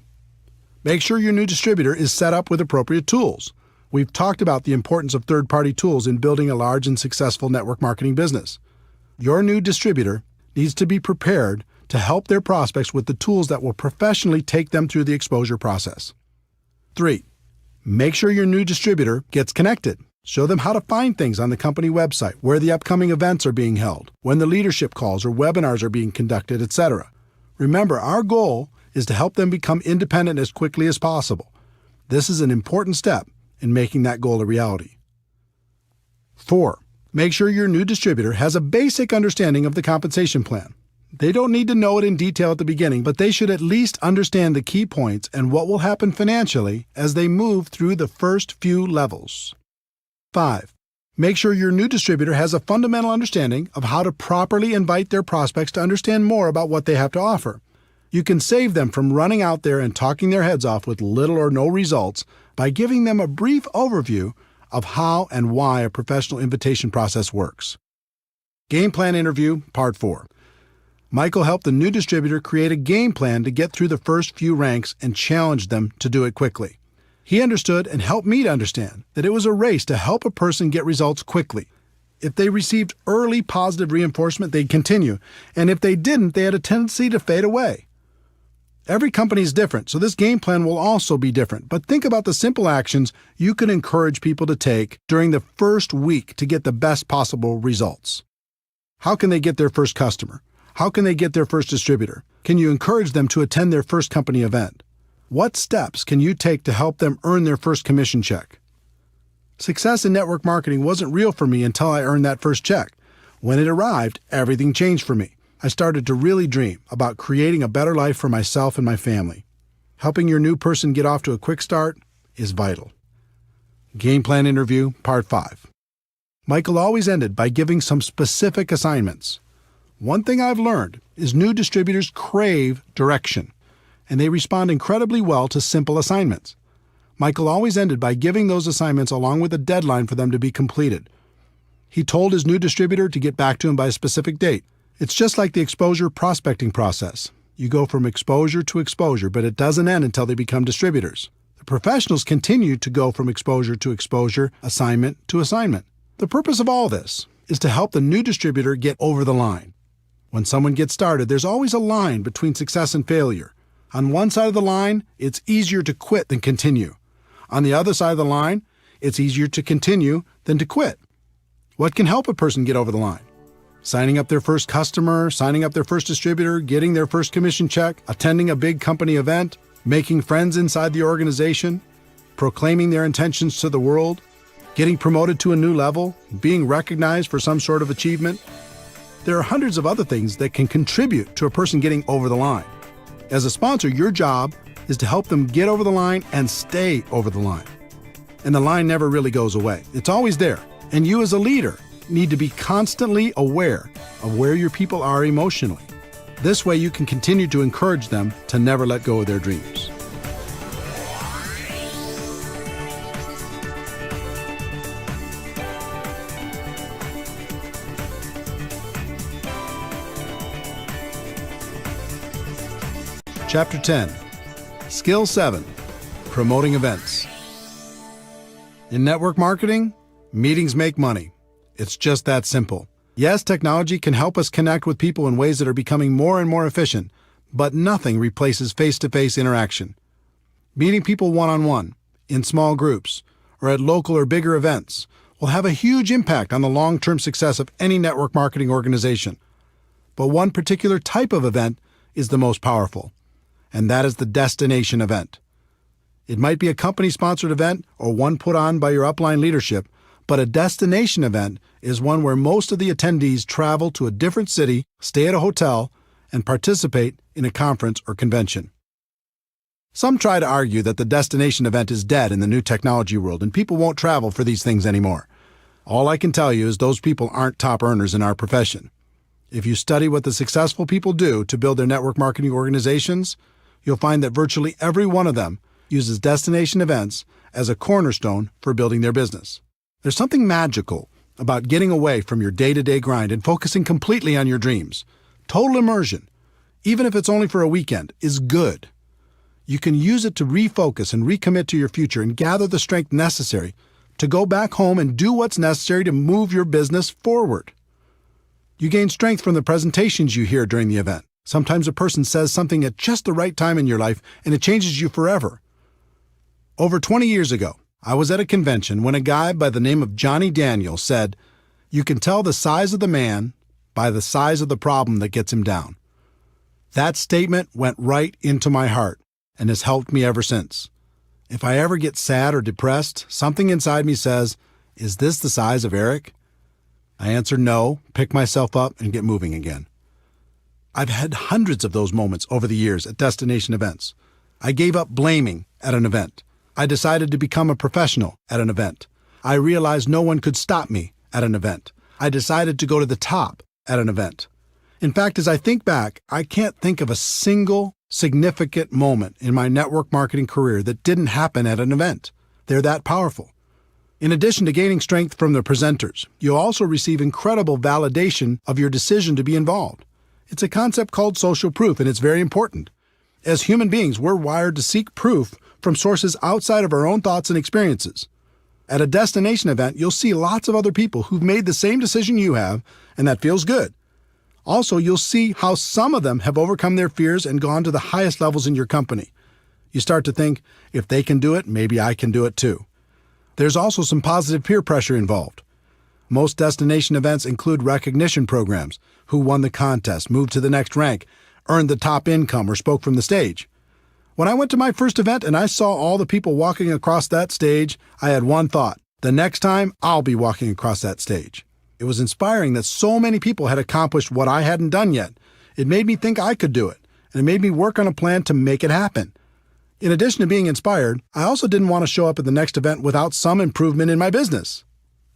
Make sure your new distributor is set up with appropriate tools. We've talked about the importance of third-party tools in building a large and successful network marketing business. Your new distributor needs to be prepared to help their prospects with the tools that will professionally take them through the exposure process. 3. Make sure your new distributor gets connected. Show them how to find things on the company website, where the upcoming events are being held, when the leadership calls or webinars are being conducted, etc. Remember, our goal is to help them become independent as quickly as possible. This is an important step in making that goal a reality. 4. Make sure your new distributor has a basic understanding of the compensation plan. They don't need to know it in detail at the beginning, but they should at least understand the key points and what will happen financially as they move through the first few levels. 5. Make sure your new distributor has a fundamental understanding of how to properly invite their prospects to understand more about what they have to offer. You can save them from running out there and talking their heads off with little or no results by giving them a brief overview of how and why a professional invitation process works. Game Plan Interview, Part 4. Michael helped the new distributor create a game plan to get through the first few ranks and challenged them to do it quickly. He understood and helped me to understand that it was a race to help a person get results quickly. If they received early positive reinforcement, they'd continue, and if they didn't, they had a tendency to fade away. Every company is different, so this game plan will also be different, but think about the simple actions you can encourage people to take during the first week to get the best possible results. How can they get their first customer? How can they get their first distributor? Can you encourage them to attend their first company event? What steps can you take to help them earn their first commission check? Success in network marketing wasn't real for me until I earned that first check. When it arrived, everything changed for me. I started to really dream about creating a better life for myself and my family. Helping your new person get off to a quick start is vital. Game Plan Interview, Part 5. Michael always ended by giving some specific assignments. One thing I've learned is new distributors crave direction, and they respond incredibly well to simple assignments. Michael always ended by giving those assignments along with a deadline for them to be completed. He told his new distributor to get back to him by a specific date. It's just like the exposure prospecting process. You go from exposure to exposure, but it doesn't end until they become distributors. The professionals continue to go from exposure to exposure, assignment to assignment. The purpose of all this is to help the new distributor get over the line. When someone gets started, there's always a line between success and failure. On one side of the line, it's easier to quit than continue. On the other side of the line, it's easier to continue than to quit. What can help a person get over the line? Signing up their first customer, signing up their first distributor, getting their first commission check, attending a big company event, making friends inside the organization, proclaiming their intentions to the world, getting promoted to a new level, being recognized for some sort of achievement. There are hundreds of other things that can contribute to a person getting over the line. As a sponsor, your job is to help them get over the line and stay over the line. And the line never really goes away. It's always there. And you as a leader need to be constantly aware of where your people are emotionally. This way you can continue to encourage them to never let go of their dreams. Chapter 10. Skill 7. Promoting events. In network marketing, meetings make money. It's just that simple. Yes, technology can help us connect with people in ways that are becoming more and more efficient, but nothing replaces face-to-face interaction. Meeting people one-on-one, in small groups, or at local or bigger events will have a huge impact on the long-term success of any network marketing organization. But one particular type of event is the most powerful, and that is the destination event. It might be a company-sponsored event or one put on by your upline leadership, but a destination event is one where most of the attendees travel to a different city, stay at a hotel, and participate in a conference or convention. Some try to argue that the destination event is dead in the new technology world and people won't travel for these things anymore. All I can tell you is those people aren't top earners in our profession. If you study what the successful people do to build their network marketing organizations, you'll find that virtually every one of them uses destination events as a cornerstone for building their business. There's something magical about getting away from your day-to-day grind and focusing completely on your dreams. Total immersion, even if it's only for a weekend, is good. You can use it to refocus and recommit to your future and gather the strength necessary to go back home and do what's necessary to move your business forward. You gain strength from the presentations you hear during the event. Sometimes a person says something at just the right time in your life and it changes you forever. Over 20 years ago, I was at a convention when a guy by the name of Johnny Daniel said, "You can tell the size of the man by the size of the problem that gets him down." That statement went right into my heart and has helped me ever since. If I ever get sad or depressed, something inside me says, "Is this the size of Eric?" I answer no, pick myself up, and get moving again. I've had hundreds of those moments over the years at destination events. I gave up blaming at an event. I decided to become a professional at an event. I realized no one could stop me at an event. I decided to go to the top at an event. In fact, as I think back, I can't think of a single significant moment in my network marketing career that didn't happen at an event. They're that powerful. In addition to gaining strength from the presenters, you'll also receive incredible validation of your decision to be involved. It's a concept called social proof, and it's very important. As human beings, we're wired to seek proof from sources outside of our own thoughts and experiences. At a destination event, you'll see lots of other people who've made the same decision you have, and that feels good. Also, you'll see how some of them have overcome their fears and gone to the highest levels in your company. You start to think, if they can do it, maybe I can do it too. There's also some positive peer pressure involved. Most destination events include recognition programs: who won the contest, moved to the next rank, earned the top income, or spoke from the stage. When I went to my first event and I saw all the people walking across that stage, I had one thought: the next time, I'll be walking across that stage. It was inspiring that so many people had accomplished what I hadn't done yet. It made me think I could do it, and it made me work on a plan to make it happen. In addition to being inspired, I also didn't want to show up at the next event without some improvement in my business.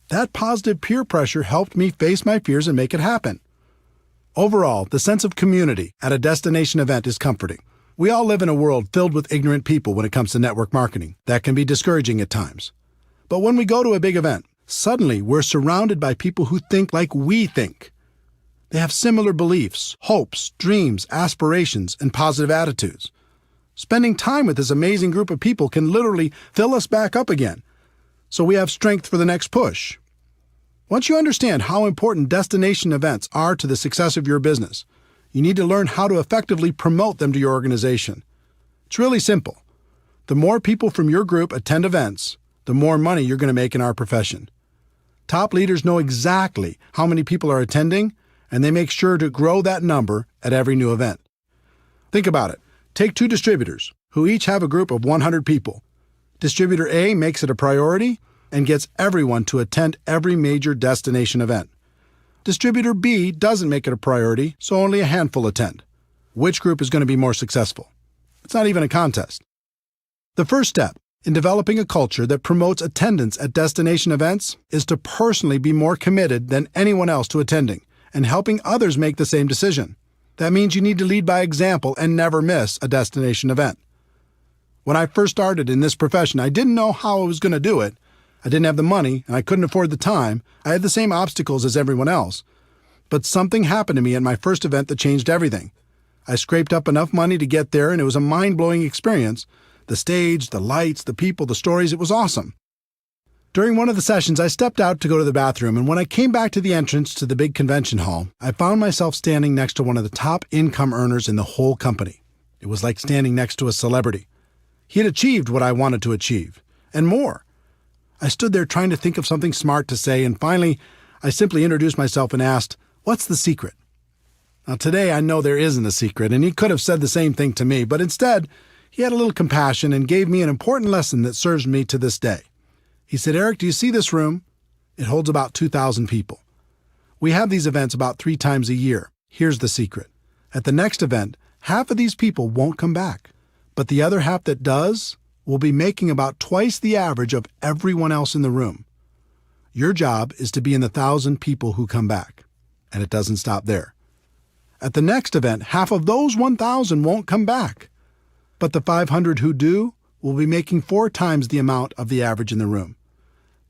That positive peer pressure helped me face my fears and make it happen. Overall, the sense of community at a destination event is comforting. We all live in a world filled with ignorant people when it comes to network marketing. That can be discouraging at times. But when we go to a big event, suddenly we're surrounded by people who think like we think. They have similar beliefs, hopes, dreams, aspirations, and positive attitudes. Spending time with this amazing group of people can literally fill us back up again, so we have strength for the next push. Once you understand how important destination events are to the success of your business, you need to learn how to effectively promote them to your organization. It's really simple. The more people from your group attend events, the more money you're going to make in our profession. Top leaders know exactly how many people are attending, and they make sure to grow that number at every new event. Think about it. Take two distributors, who each have a group of 100 people. Distributor A makes it a priority and gets everyone to attend every major destination event. Distributor B doesn't make it a priority, so only a handful attend. Which group is going to be more successful? It's not even a contest. The first step in developing a culture that promotes attendance at destination events is to personally be more committed than anyone else to attending and helping others make the same decision. That means you need to lead by example and never miss a destination event. When I first started in this profession, I didn't know how I was going to do it. I didn't have the money, and I couldn't afford the time. I had the same obstacles as everyone else. But something happened to me at my first event that changed everything. I scraped up enough money to get there, and it was a mind-blowing experience. The stage, the lights, the people, the stories, it was awesome. During one of the sessions, I stepped out to go to the bathroom, and when I came back to the entrance to the big convention hall, I found myself standing next to one of the top income earners in the whole company. It was like standing next to a celebrity. He had achieved what I wanted to achieve, and more. I stood there trying to think of something smart to say, and finally, I simply introduced myself and asked, "What's the secret?" Now, today I know there isn't a secret, and he could have said the same thing to me, but instead, he had a little compassion and gave me an important lesson that serves me to this day. He said, "Eric, do you see this room? It holds about 2,000 people. We have these events about 3 times a year. Here's the secret. At the next event, half of these people won't come back, but the other half that does will be making about twice the average of everyone else in the room. Your job is to be in the 1,000 people who come back, and it doesn't stop there. At the next event, half of those 1,000 won't come back, but the 500 who do will be making 4 times the amount of the average in the room.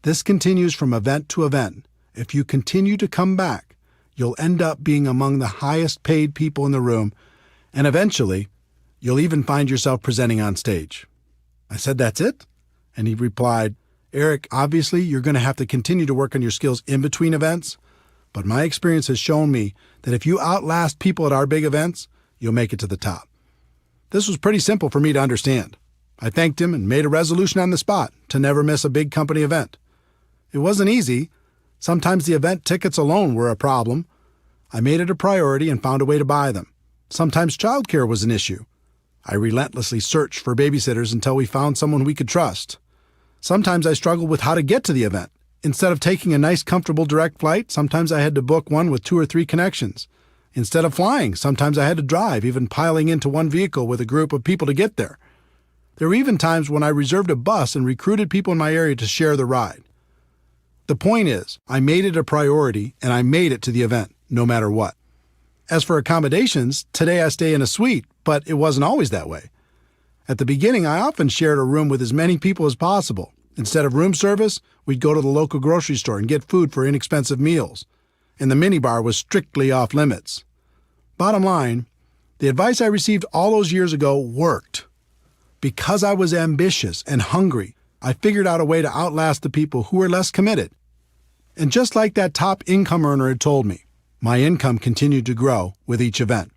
This continues from event to event. If you continue to come back, you'll end up being among the highest paid people in the room, and eventually, you'll even find yourself presenting on stage." I said, "That's it?" And he replied, "Eric, obviously you're going to have to continue to work on your skills in between events, but my experience has shown me that if you outlast people at our big events, you'll make it to the top." This was pretty simple for me to understand. I thanked him and made a resolution on the spot to never miss a big company event. It wasn't easy. Sometimes the event tickets alone were a problem. I made it a priority and found a way to buy them. Sometimes childcare was an issue. I relentlessly searched for babysitters until we found someone we could trust. Sometimes I struggled with how to get to the event. Instead of taking a nice, comfortable direct flight, sometimes I had to book one with 2 or 3 connections. Instead of flying, sometimes I had to drive, even piling into one vehicle with a group of people to get there. There were even times when I reserved a bus and recruited people in my area to share the ride. The point is, I made it a priority and I made it to the event, no matter what. As for accommodations, today I stay in a suite, but it wasn't always that way. At the beginning, I often shared a room with as many people as possible. Instead of room service, we'd go to the local grocery store and get food for inexpensive meals. And the minibar was strictly off limits. Bottom line, the advice I received all those years ago worked. Because I was ambitious and hungry, I figured out a way to outlast the people who were less committed. And just like that top income earner had told me, my income continued to grow with each event.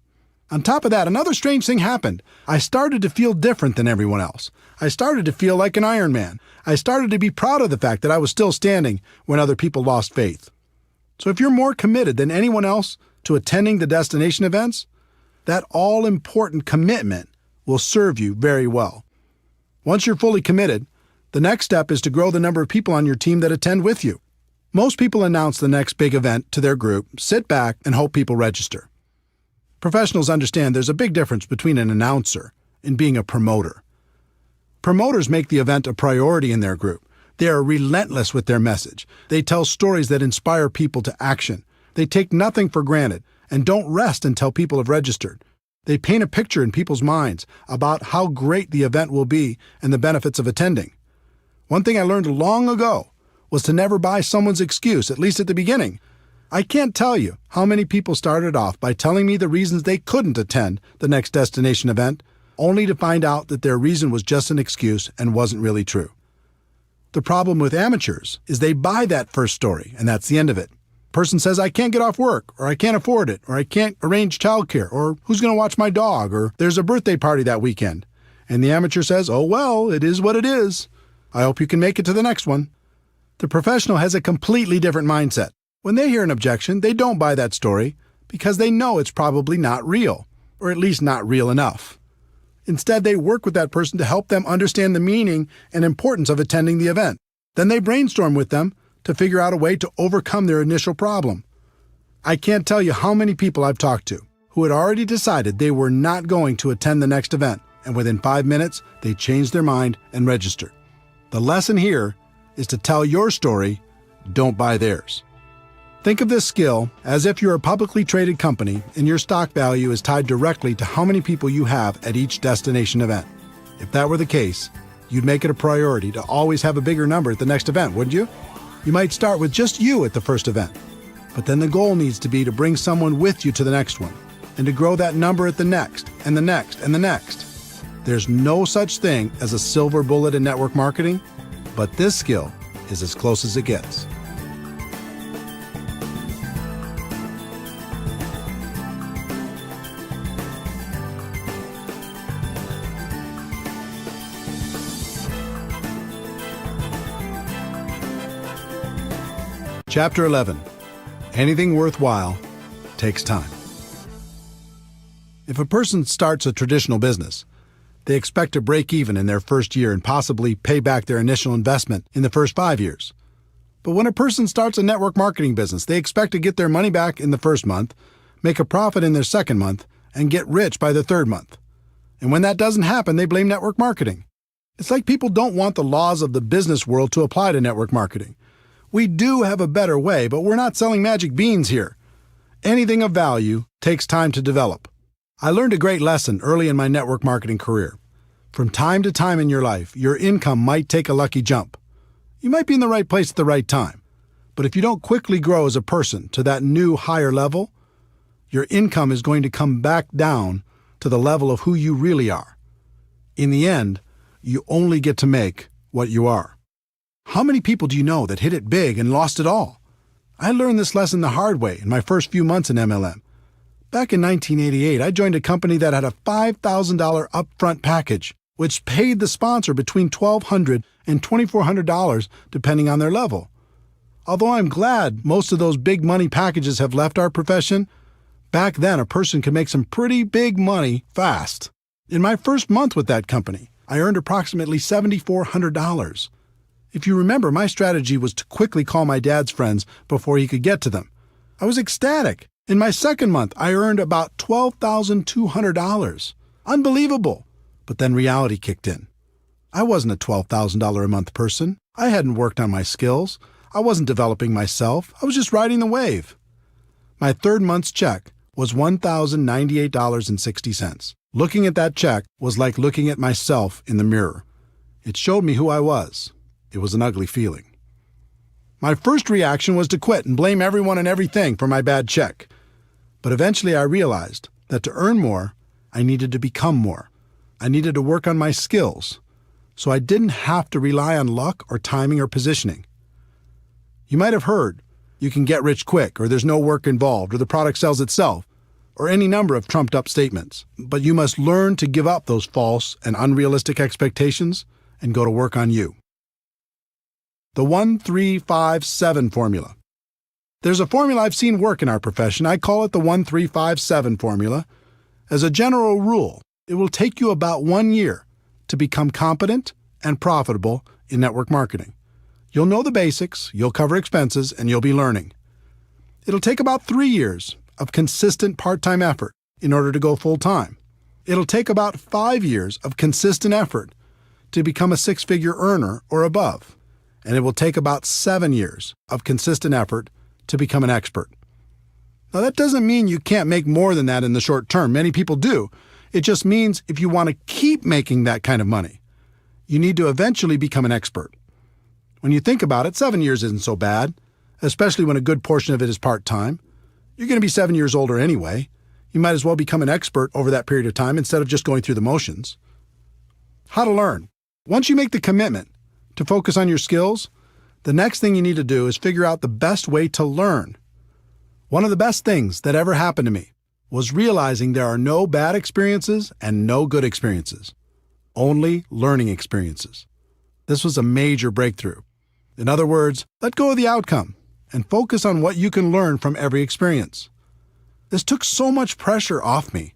On top of that, another strange thing happened. I started to feel different than everyone else. I started to feel like an Iron Man. I started to be proud of the fact that I was still standing when other people lost faith. So if you're more committed than anyone else to attending the destination events, that all-important commitment will serve you very well. Once you're fully committed, the next step is to grow the number of people on your team that attend with you. Most people announce the next big event to their group, sit back, and hope people register. Professionals understand there's a big difference between an announcer and being a promoter. Promoters make the event a priority in their group. They are relentless with their message. They tell stories that inspire people to action. They take nothing for granted and don't rest until people have registered. They paint a picture in people's minds about how great the event will be and the benefits of attending. One thing I learned long ago was to never buy someone's excuse, at least at the beginning. I can't tell you how many people started off by telling me the reasons they couldn't attend the next destination event, only to find out that their reason was just an excuse and wasn't really true. The problem with amateurs is they buy that first story, and that's the end of it. Person says, I can't get off work, or I can't afford it, or I can't arrange childcare, or who's going to watch my dog, or there's a birthday party that weekend. And the amateur says, oh well, it is what it is. I hope you can make it to the next one. The professional has a completely different mindset. When they hear an objection, they don't buy that story because they know it's probably not real, or at least not real enough. Instead, they work with that person to help them understand the meaning and importance of attending the event. Then they brainstorm with them to figure out a way to overcome their initial problem. I can't tell you how many people I've talked to who had already decided they were not going to attend the next event, and within 5 minutes, they changed their mind and registered. The lesson here is to tell your story, don't buy theirs. Think of this skill as if you're a publicly traded company and your stock value is tied directly to how many people you have at each destination event. If that were the case, you'd make it a priority to always have a bigger number at the next event, wouldn't you? You might start with just you at the first event, but then the goal needs to be to bring someone with you to the next one and to grow that number at the next and the next and the next. There's no such thing as a silver bullet in network marketing, but this skill is as close as it gets. Chapter 11. Anything worthwhile takes time. If a person starts a traditional business, they expect to break even in their first year and possibly pay back their initial investment in the first 5 years. But when a person starts a network marketing business, they expect to get their money back in the first month, make a profit in their second month, and get rich by the third month. And when that doesn't happen, they blame network marketing. It's like people don't want the laws of the business world to apply to network marketing. We do have a better way, but we're not selling magic beans here. Anything of value takes time to develop. I learned a great lesson early in my network marketing career. From time to time in your life, your income might take a lucky jump. You might be in the right place at the right time. But if you don't quickly grow as a person to that new higher level, your income is going to come back down to the level of who you really are. In the end, you only get to make what you are. How many people do you know that hit it big and lost it all? I learned this lesson the hard way in my first few months in MLM. Back in 1988, I joined a company that had a $5,000 upfront package, which paid the sponsor between $1,200 and $2,400 depending on their level. Although I'm glad most of those big money packages have left our profession, back then a person could make some pretty big money fast. In my first month with that company, I earned approximately $7,400. If you remember, my strategy was to quickly call my dad's friends before he could get to them. I was ecstatic. In my second month, I earned about $12,200. Unbelievable. But then reality kicked in. I wasn't a $12,000 a month person. I hadn't worked on my skills. I wasn't developing myself. I was just riding the wave. My third month's check was $1,098.60. Looking at that check was like looking at myself in the mirror. It showed me who I was. It was an ugly feeling. My first reaction was to quit and blame everyone and everything for my bad check. But eventually I realized that to earn more, I needed to become more. I needed to work on my skills, so I didn't have to rely on luck or timing or positioning. You might have heard, you can get rich quick, or there's no work involved, or the product sells itself, or any number of trumped-up statements. But you must learn to give up those false and unrealistic expectations and go to work on you. The 1-3-5-7 formula. There's a formula I've seen work in our profession. I call it the 1-3-5-7 formula. As a general rule, it will take you about 1 year to become competent and profitable in network marketing. You'll know the basics, you'll cover expenses, and you'll be learning. It'll take about 3 years of consistent part-time effort in order to go full-time. It'll take about 5 years of consistent effort to become a six-figure earner or above. And it will take about 7 years of consistent effort to become an expert. Now, that doesn't mean you can't make more than that in the short term. Many people do. It just means if you want to keep making that kind of money, you need to eventually become an expert. When you think about it, 7 years isn't so bad, especially when a good portion of it is part-time. You're going to be 7 years older anyway. You might as well become an expert over that period of time instead of just going through the motions. How to learn. Once you make the commitment to focus on your skills, the next thing you need to do is figure out the best way to learn. One of the best things that ever happened to me was realizing there are no bad experiences and no good experiences, only learning experiences. This was a major breakthrough. In other words, let go of the outcome and focus on what you can learn from every experience. This took so much pressure off me.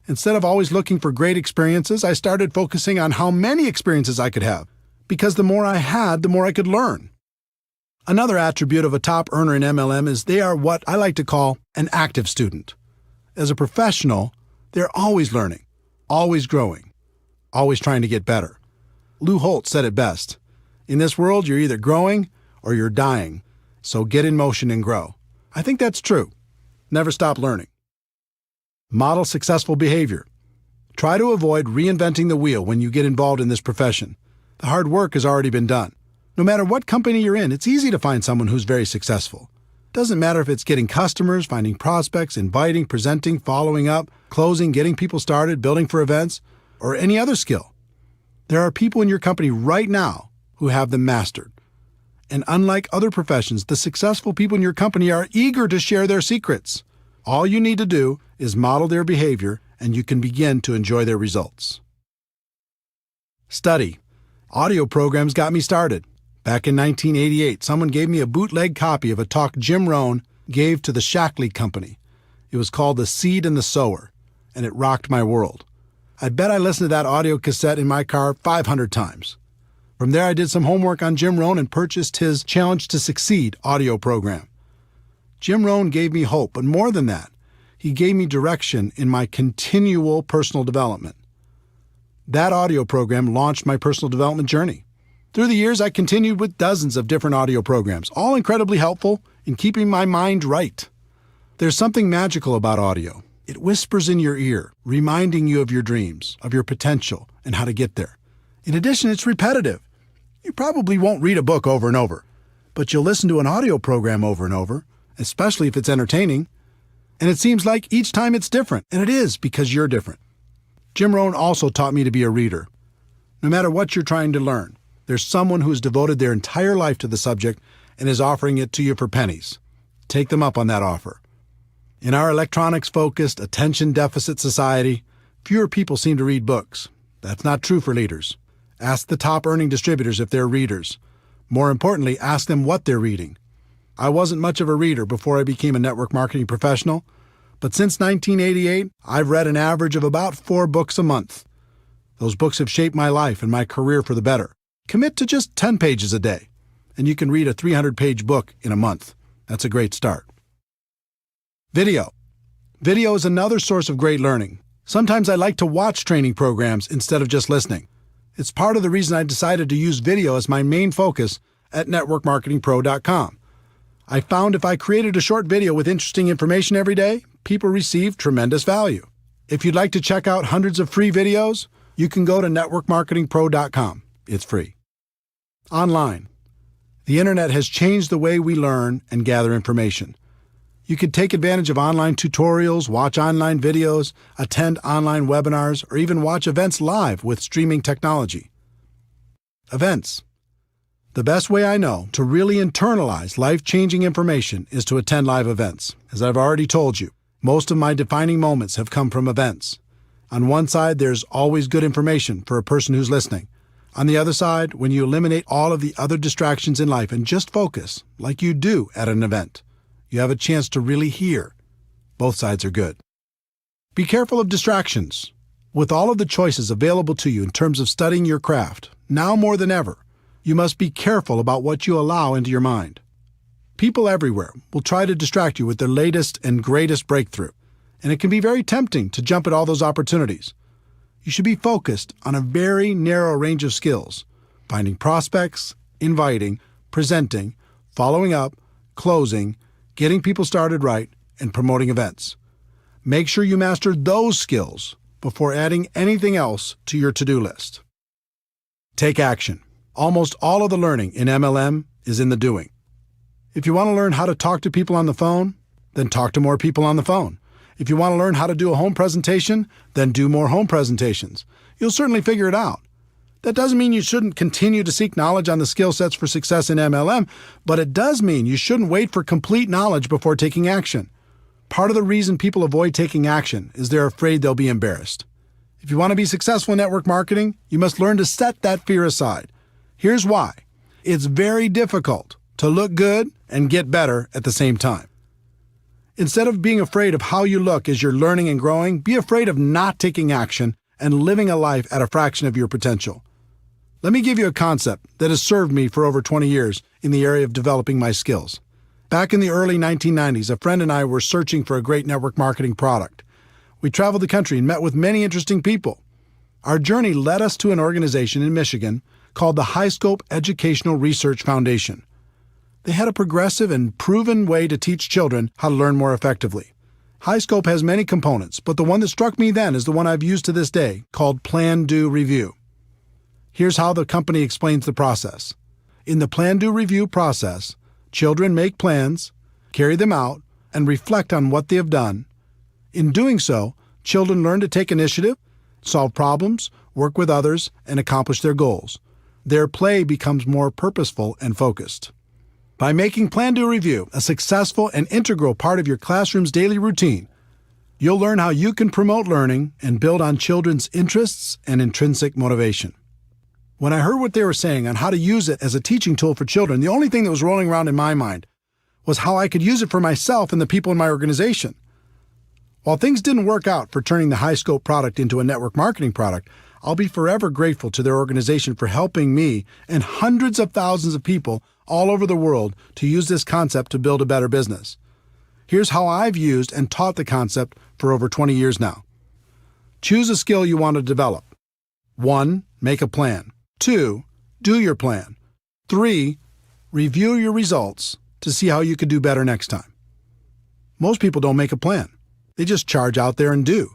Instead of always looking for great experiences, I started focusing on how many experiences I could have, because the more I had, the more I could learn. Another attribute of a top earner in MLM is they are what I like to call an active student. As a professional, they're always learning, always growing, always trying to get better. Lou Holt said it best. In this world, you're either growing or you're dying, so get in motion and grow. I think that's true. Never stop learning. Model successful behavior. Try to avoid reinventing the wheel when you get involved in this profession. The hard work has already been done. No matter what company you're in, it's easy to find someone who's very successful. Doesn't matter if it's getting customers, finding prospects, inviting, presenting, following up, closing, getting people started, building for events, or any other skill. There are people in your company right now who have them mastered. And unlike other professions, the successful people in your company are eager to share their secrets. All you need to do is model their behavior, and you can begin to enjoy their results. Study. Audio programs got me started. Back in 1988, someone gave me a bootleg copy of a talk Jim Rohn gave to the Shackley Company. It was called The Seed and the Sower, and it rocked my world. I bet I listened to that audio cassette in my car 500 times. From there, I did some homework on Jim Rohn and purchased his Challenge to Succeed audio program. Jim Rohn gave me hope, but more than that, he gave me direction in my continual personal development. That audio program launched my personal development journey. Through the years, I continued with dozens of different audio programs, all incredibly helpful in keeping my mind right. There's something magical about audio. It whispers in your ear, reminding you of your dreams, of your potential, and how to get there. In addition, it's repetitive. You probably won't read a book over and over, but you'll listen to an audio program over and over, especially if it's entertaining. And it seems like each time it's different, and it is because you're different. Jim Rohn also taught me to be a reader. No matter what you're trying to learn, there's someone who has devoted their entire life to the subject and is offering it to you for pennies. Take them up on that offer. In our electronics-focused, attention-deficit society, fewer people seem to read books. That's not true for leaders. Ask the top-earning distributors if they're readers. More importantly, ask them what they're reading. I wasn't much of a reader before I became a network marketing professional, but since 1988, I've read an average of about 4 books a month. Those books have shaped my life and my career for the better. Commit to just 10 pages a day, and you can read a 300-page book in a month. That's a great start. Video. Video is another source of great learning. Sometimes I like to watch training programs instead of just listening. It's part of the reason I decided to use video as my main focus at networkmarketingpro.com. I found if I created a short video with interesting information every day, people received tremendous value. If you'd like to check out hundreds of free videos, you can go to networkmarketingpro.com. It's free. Online. The internet has changed the way we learn and gather information. You can take advantage of online tutorials, watch online videos, attend online webinars, or even watch events live with streaming technology. Events. The best way I know to really internalize life-changing information is to attend live events. As I've already told you, most of my defining moments have come from events. On one side, there's always good information for a person who's listening. On the other side, when you eliminate all of the other distractions in life and just focus, like you do at an event, you have a chance to really hear. Both sides are good. Be careful of distractions. With all of the choices available to you in terms of studying your craft, now more than ever, you must be careful about what you allow into your mind. People everywhere will try to distract you with their latest and greatest breakthrough, and it can be very tempting to jump at all those opportunities. You should be focused on a very narrow range of skills: finding prospects, inviting, presenting, following up, closing, getting people started right, and promoting events. Make sure you master those skills before adding anything else to your to-do list. Take action. Almost all of the learning in MLM is in the doing. If you want to learn how to talk to people on the phone, then talk to more people on the phone. If you want to learn how to do a home presentation, then do more home presentations. You'll certainly figure it out. That doesn't mean you shouldn't continue to seek knowledge on the skill sets for success in MLM, but it does mean you shouldn't wait for complete knowledge before taking action. Part of the reason people avoid taking action is they're afraid they'll be embarrassed. If you want to be successful in network marketing, you must learn to set that fear aside. Here's why. It's very difficult to look good and get better at the same time. Instead of being afraid of how you look as you're learning and growing, be afraid of not taking action and living a life at a fraction of your potential. Let me give you a concept that has served me for over 20 years in the area of developing my skills. Back in the early 1990s, a friend and I were searching for a great network marketing product. We traveled the country and met with many interesting people. Our journey led us to an organization in Michigan called the High Scope Educational Research Foundation. They had a progressive and proven way to teach children how to learn more effectively. High Scope has many components, but the one that struck me then is the one I've used to this day, called Plan, Do, Review. Here's how the company explains the process. In the Plan, Do, Review process, children make plans, carry them out, and reflect on what they have done. In doing so, children learn to take initiative, solve problems, work with others, and accomplish their goals. Their play becomes more purposeful and focused. By making Plan, Do, Review a successful and integral part of your classroom's daily routine, you'll learn how you can promote learning and build on children's interests and intrinsic motivation. When I heard what they were saying on how to use it as a teaching tool for children, the only thing that was rolling around in my mind was how I could use it for myself and the people in my organization. While things didn't work out for turning the High Scope product into a network marketing product, I'll be forever grateful to their organization for helping me and hundreds of thousands of people all over the world to use this concept to build a better business. Here's how I've used and taught the concept for over 20 years now. Choose a skill you want to develop. 1. Make a plan. 2. Do your plan. 3. Review your results to see how you could do better next time. Most people don't make a plan. They just charge out there and do.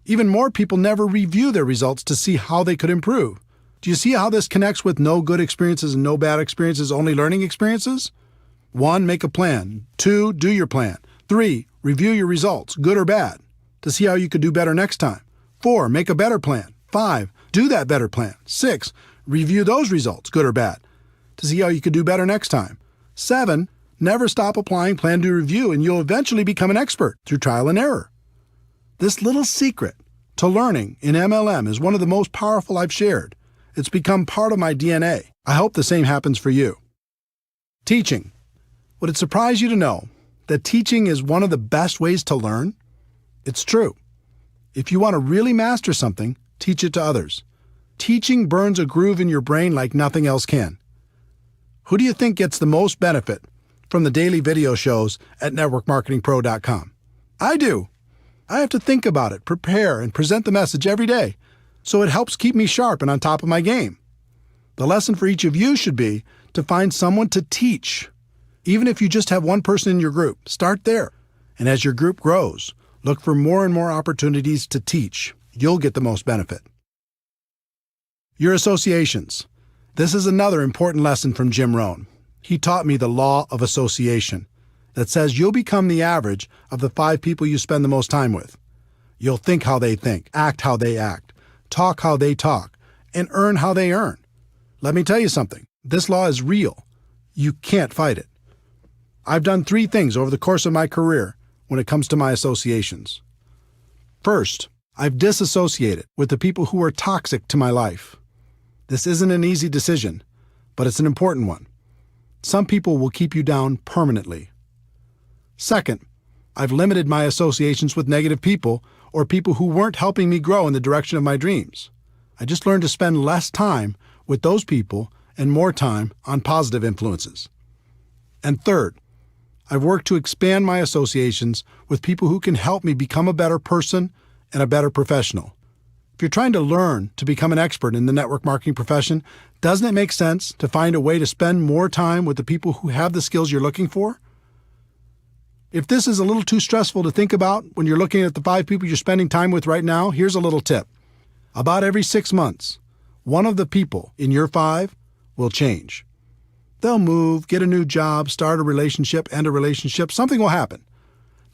Even more people never review their results to see how they could improve. Do you see how this connects with no good experiences and no bad experiences, only learning experiences? 1. Make a plan. 2. Do your plan. 3. Review your results, good or bad, to see how you could do better next time. 4. Make a better plan. 5. Do that better plan. 6. Review those results, good or bad, to see how you could do better next time. 7. Never stop applying Plan, Do, Review, and you'll eventually become an expert through trial and error. This little secret to learning in MLM is one of the most powerful I've shared. It's become part of my DNA. I hope the same happens for you. Teaching. Would it surprise you to know that teaching is one of the best ways to learn? It's true. If you want to really master something, teach it to others. Teaching burns a groove in your brain like nothing else can. Who do you think gets the most benefit from the daily video shows at networkmarketingpro.com? I do. I have to think about it, prepare, and present the message every day, so it helps keep me sharp and on top of my game. The lesson for each of you should be to find someone to teach. Even if you just have one person in your group, start there. And as your group grows, look for more and more opportunities to teach. You'll get the most benefit. Your associations. This is another important lesson from Jim Rohn. He taught me the law of association that says you'll become the average of the 5 people you spend the most time with. You'll think how they think, act how they act, talk how they talk, and earn how they earn. Let me tell you something. This law is real. You can't fight it. I've done 3 things over the course of my career when it comes to my associations. First, I've disassociated with the people who are toxic to my life. This isn't an easy decision, but it's an important one. Some people will keep you down permanently. Second, I've limited my associations with negative people or people who weren't helping me grow in the direction of my dreams. I just learned to spend less time with those people and more time on positive influences. And third, I've worked to expand my associations with people who can help me become a better person and a better professional. If you're trying to learn to become an expert in the network marketing profession, doesn't it make sense to find a way to spend more time with the people who have the skills you're looking for? If this is a little too stressful to think about when you're looking at the 5 people you're spending time with right now, here's a little tip. About every 6 months, one of the people in your 5 will change. They'll move, get a new job, start a relationship, end a relationship. Something will happen.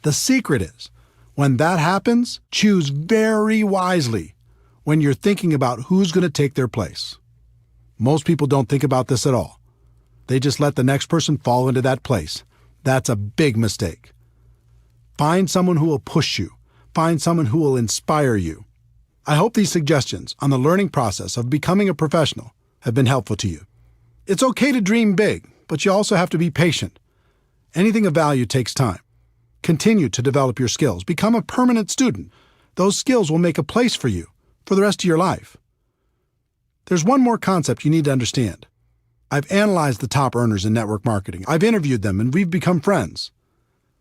The secret is, when that happens, choose very wisely when you're thinking about who's going to take their place. Most people don't think about this at all. They just let the next person fall into that place. That's a big mistake. Find someone who will push you. Find someone who will inspire you. I hope these suggestions on the learning process of becoming a professional have been helpful to you. It's okay to dream big, but you also have to be patient. Anything of value takes time. Continue to develop your skills. Become a permanent student. Those skills will make a place for you for the rest of your life. There's one more concept you need to understand. I've analyzed the top earners in network marketing. I've interviewed them, and we've become friends.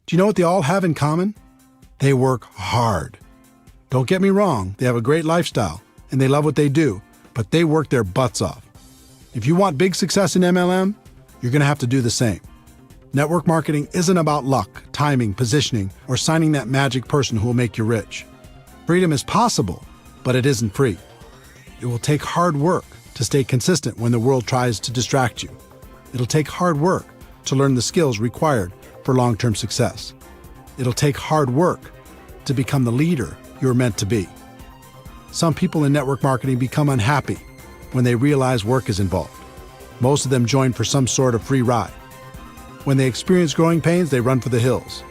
Do you know what they all have in common? They work hard. Don't get me wrong, they have a great lifestyle, and they love what they do, but they work their butts off. If you want big success in MLM, you're going to have to do the same. Network marketing isn't about luck, timing, positioning, or signing that magic person who will make you rich. Freedom is possible, but it isn't free. It will take hard work to stay consistent when the world tries to distract you. It'll take hard work to learn the skills required for long-term success. It'll take hard work to become the leader you're meant to be. Some people in network marketing become unhappy when they realize work is involved. Most of them join for some sort of free ride. When they experience growing pains, they run for the hills.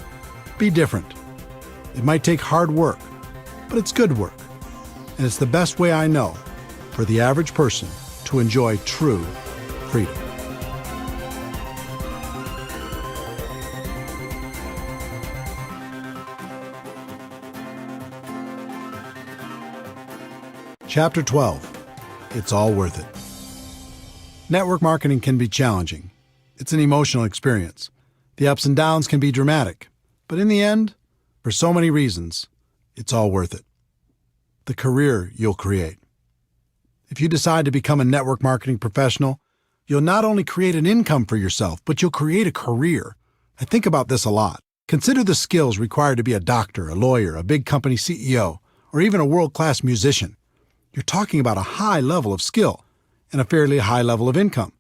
Be different. It might take hard work, but it's good work. And it's the best way I know for the average person to enjoy true freedom. Chapter 12. It's all worth it. Network marketing can be challenging. It's an emotional experience. The ups and downs can be dramatic. But in the end, for so many reasons, it's all worth it. The career you'll create. If you decide to become a network marketing professional, you'll not only create an income for yourself, but you'll create a career. I think about this a lot. Consider the skills required to be a doctor, a lawyer, a big company CEO, or even a world-class musician. You're talking about a high level of skill and a fairly high level of income.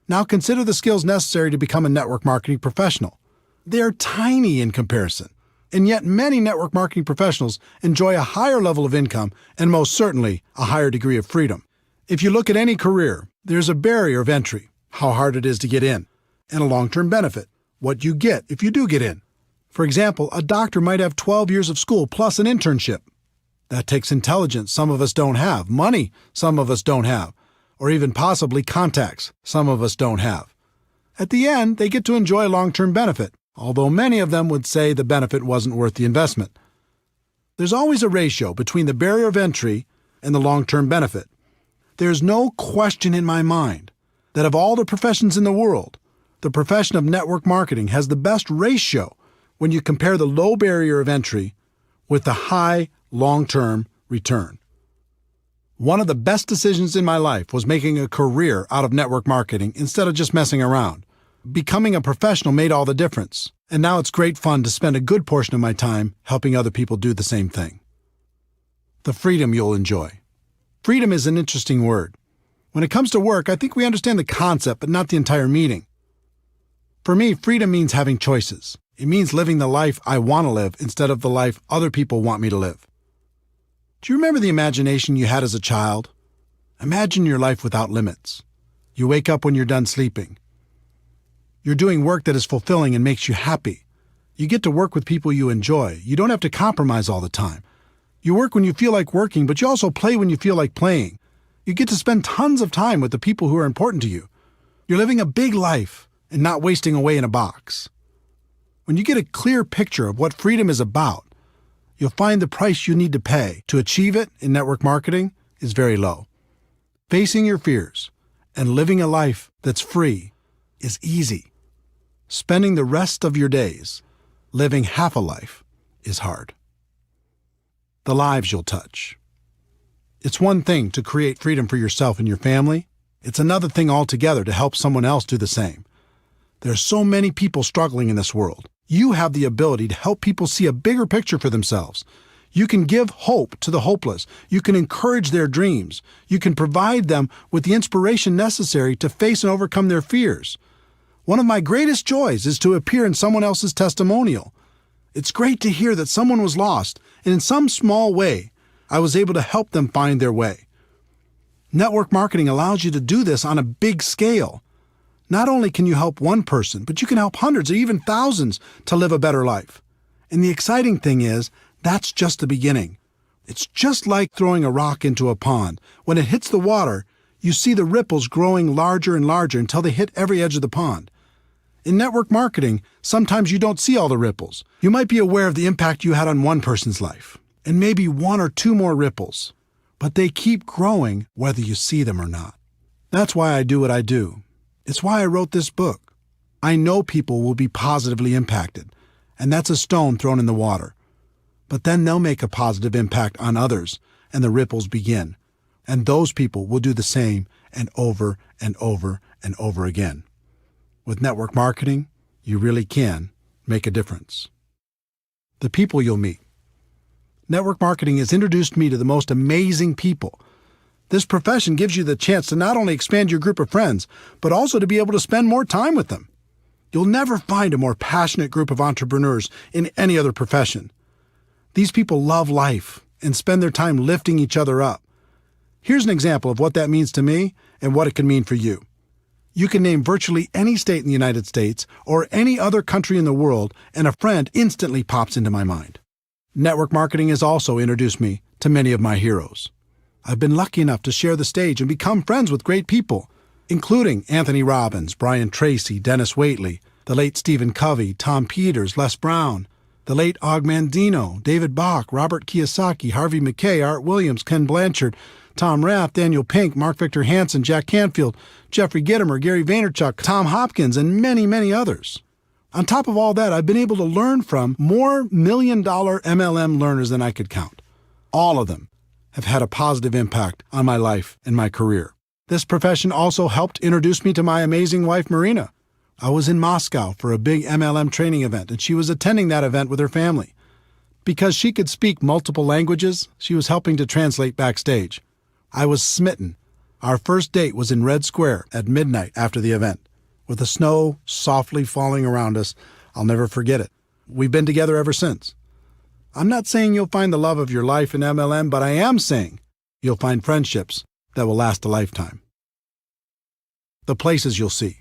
Now consider the skills necessary to become a network marketing professional. They're tiny in comparison, and yet many network marketing professionals enjoy a higher level of income and most certainly a higher degree of freedom. If you look at any career, there's a barrier of entry, how hard it is to get in, and a long-term benefit, what you get if you do get in. For example, a doctor might have 12 years of school plus an internship. That takes intelligence some of us don't have, money some of us don't have, or even possibly contacts some of us don't have. At the end, they get to enjoy a long-term benefit, although many of them would say the benefit wasn't worth the investment. There's always a ratio between the barrier of entry and the long-term benefit. There's no question in my mind that of all the professions in the world, the profession of network marketing has the best ratio when you compare the low barrier of entry with the high long-term return. One of the best decisions in my life was making a career out of network marketing instead of just messing around. Becoming a professional made all the difference, and now it's great fun to spend a good portion of my time helping other people do the same thing. The freedom you'll enjoy. Freedom is an interesting word. When it comes to work, I think we understand the concept, but not the entire meaning. For me, freedom means having choices. It means living the life I want to live instead of the life other people want me to live. Do you remember the imagination you had as a child? Imagine your life without limits. You wake up when you're done sleeping. You're doing work that is fulfilling and makes you happy. You get to work with people you enjoy. You don't have to compromise all the time. You work when you feel like working, but you also play when you feel like playing. You get to spend tons of time with the people who are important to you. You're living a big life and not wasting away in a box. When you get a clear picture of what freedom is about, you'll find the price you need to pay to achieve it in network marketing is very low. Facing your fears and living a life that's free is easy. Spending the rest of your days living half a life is hard. The lives you'll touch. It's one thing to create freedom for yourself and your family. It's another thing altogether to help someone else do the same. There are so many people struggling in this world. You have the ability to help people see a bigger picture for themselves. You can give hope to the hopeless. You can encourage their dreams. You can provide them with the inspiration necessary to face and overcome their fears. One of my greatest joys is to appear in someone else's testimonial. It's great to hear that someone was lost, and in some small way, I was able to help them find their way. Network marketing allows you to do this on a big scale. Not only can you help one person, but you can help hundreds or even thousands to live a better life. And the exciting thing is, that's just the beginning. It's just like throwing a rock into a pond. When it hits the water, you see the ripples growing larger and larger until they hit every edge of the pond. In network marketing, sometimes you don't see all the ripples. You might be aware of the impact you had on one person's life, and maybe one or two more ripples, but they keep growing whether you see them or not. That's why I do what I do. It's why I wrote this book. I know people will be positively impacted, and that's a stone thrown in the water. But then they'll make a positive impact on others, and the ripples begin. And those people will do the same and over and over and over again. With network marketing, you really can make a difference. The people you'll meet. Network marketing has introduced me to the most amazing people. This profession gives you the chance to not only expand your group of friends, but also to be able to spend more time with them. You'll never find a more passionate group of entrepreneurs in any other profession. These people love life and spend their time lifting each other up. Here's an example of what that means to me and what it can mean for you. You can name virtually any state in the United States or any other country in the world, and a friend instantly pops into my mind. Network marketing has also introduced me to many of my heroes. I've been lucky enough to share the stage and become friends with great people, including Anthony Robbins, Brian Tracy, Dennis Waitley, the late Stephen Covey, Tom Peters, Les Brown, the late Og Mandino, David Bach, Robert Kiyosaki, Harvey Mackay, Art Williams, Ken Blanchard, Tom Rath, Daniel Pink, Mark Victor Hansen, Jack Canfield, Jeffrey Gitomer, Gary Vaynerchuk, Tom Hopkins, and many, many others. On top of all that, I've been able to learn from more million-dollar MLM learners than I could count. All of them have had a positive impact on my life and my career. This profession also helped introduce me to my amazing wife, Marina. I was in Moscow for a big MLM training event, and she was attending that event with her family. Because she could speak multiple languages, she was helping to translate backstage. I was smitten. Our first date was in Red Square at midnight after the event. With the snow softly falling around us, I'll never forget it. We've been together ever since. I'm not saying you'll find the love of your life in MLM, but I am saying you'll find friendships that will last a lifetime. The places you'll see.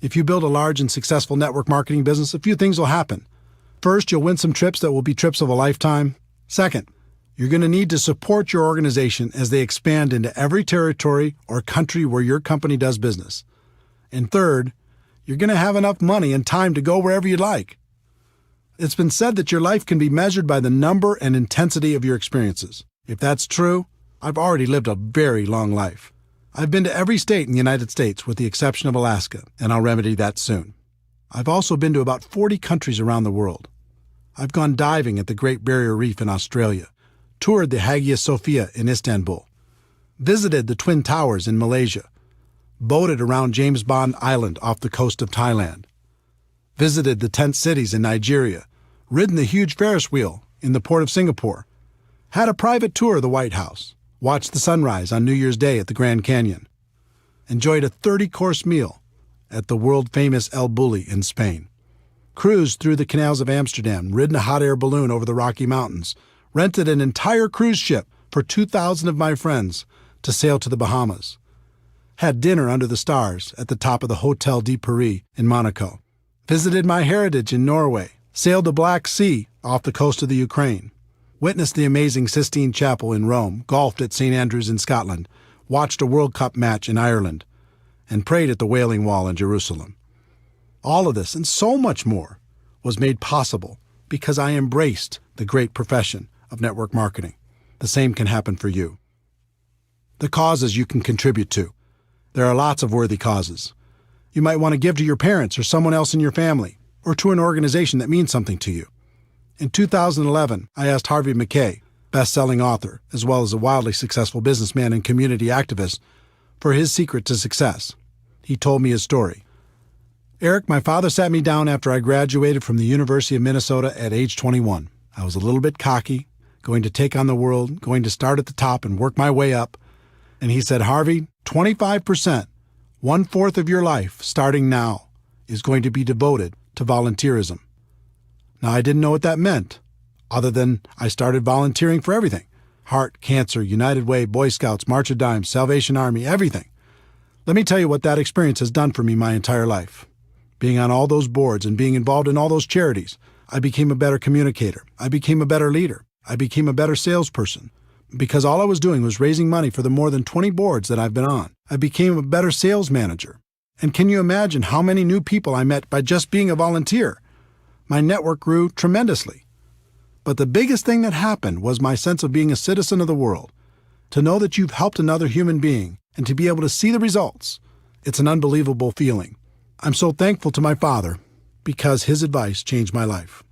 If you build a large and successful network marketing business, a few things will happen. First, you'll win some trips that will be trips of a lifetime. Second, you're going to need to support your organization as they expand into every territory or country where your company does business. And third, you're going to have enough money and time to go wherever you'd like. It's been said that your life can be measured by the number and intensity of your experiences. If that's true, I've already lived a very long life. I've been to every state in the United States with the exception of Alaska, and I'll remedy that soon. I've also been to about 40 countries around the world. I've gone diving at the Great Barrier Reef in Australia, toured the Hagia Sophia in Istanbul, visited the Twin Towers in Malaysia, boated around James Bond Island off the coast of Thailand, visited the tent cities in Nigeria, ridden the huge Ferris wheel in the port of Singapore, had a private tour of the White House, watched the sunrise on New Year's Day at the Grand Canyon, enjoyed a 30-course meal at the world-famous El Bulli in Spain, cruised through the canals of Amsterdam, ridden a hot air balloon over the Rocky Mountains, rented an entire cruise ship for 2,000 of my friends to sail to the Bahamas, had dinner under the stars at the top of the Hotel de Paris in Monaco, visited my heritage in Norway, sailed the Black Sea off the coast of the Ukraine, witnessed the amazing Sistine Chapel in Rome, golfed at St. Andrews in Scotland, watched a World Cup match in Ireland, and prayed at the Wailing Wall in Jerusalem. All of this and so much more was made possible because I embraced the great profession of network marketing. The same can happen for you. The causes you can contribute to. There are lots of worthy causes. You might want to give to your parents or someone else in your family, or to an organization that means something to you. In 2011, I asked Harvey Mackay, best-selling author, as well as a wildly successful businessman and community activist, for his secret to success. He told me his story. Eric, my father sat me down after I graduated from the University of Minnesota at age 21. I was a little bit cocky, going to take on the world, going to start at the top and work my way up. And he said, Harvey, 25%, 1/4 of your life, starting now, is going to be devoted to volunteerism. Now, I didn't know what that meant, other than I started volunteering for everything. Heart, Cancer, United Way, Boy Scouts, March of Dimes, Salvation Army, everything. Let me tell you what that experience has done for me my entire life. Being on all those boards and being involved in all those charities, I became a better communicator. I became a better leader. I became a better salesperson. Because all I was doing was raising money for the more than 20 boards that I've been on. I became a better sales manager. And can you imagine how many new people I met by just being a volunteer? My network grew tremendously. But the biggest thing that happened was my sense of being a citizen of the world. To know that you've helped another human being and to be able to see the results, it's an unbelievable feeling. I'm so thankful to my father because his advice changed my life.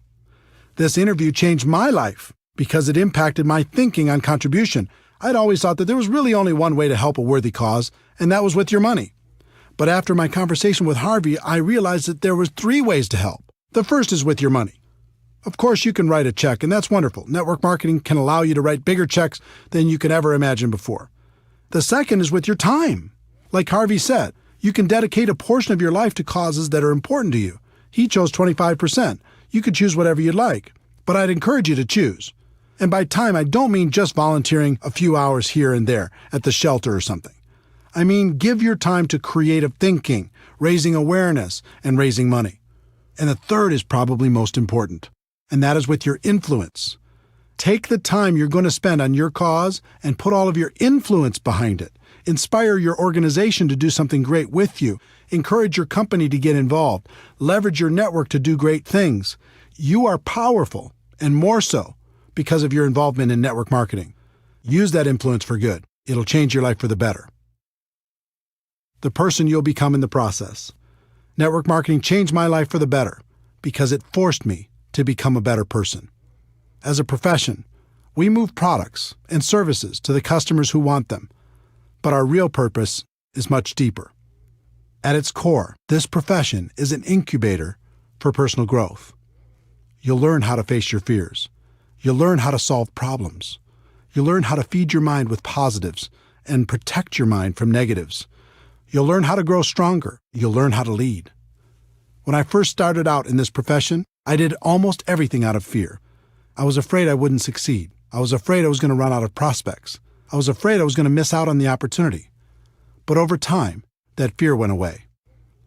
This interview changed my life because it impacted my thinking on contribution. I'd always thought that there was really only one way to help a worthy cause, and that was with your money. But after my conversation with Harvey, I realized that there was 3 ways to help. The first is with your money. Of course, you can write a check, and that's wonderful. Network marketing can allow you to write bigger checks than you could ever imagine before. The second is with your time. Like Harvey said, you can dedicate a portion of your life to causes that are important to you. He chose 25%. You could choose whatever you'd like, but I'd encourage you to choose. And by time, I don't mean just volunteering a few hours here and there at the shelter or something. I mean, give your time to creative thinking, raising awareness, and raising money. And the third is probably most important, and that is with your influence. Take the time you're going to spend on your cause and put all of your influence behind it. Inspire your organization to do something great with you. Encourage your company to get involved. Leverage your network to do great things. You are powerful, and more so because of your involvement in network marketing. Use that influence for good. It'll change your life for the better. The person you'll become in the process. Network marketing changed my life for the better because it forced me to become a better person. As a profession, we move products and services to the customers who want them, but our real purpose is much deeper. At its core, this profession is an incubator for personal growth. You'll learn how to face your fears. You'll learn how to solve problems. You'll learn how to feed your mind with positives and protect your mind from negatives. You'll learn how to grow stronger. You'll learn how to lead. When I first started out in this profession, I did almost everything out of fear. I was afraid I wouldn't succeed. I was afraid I was going to run out of prospects. I was afraid I was going to miss out on the opportunity. But over time, that fear went away.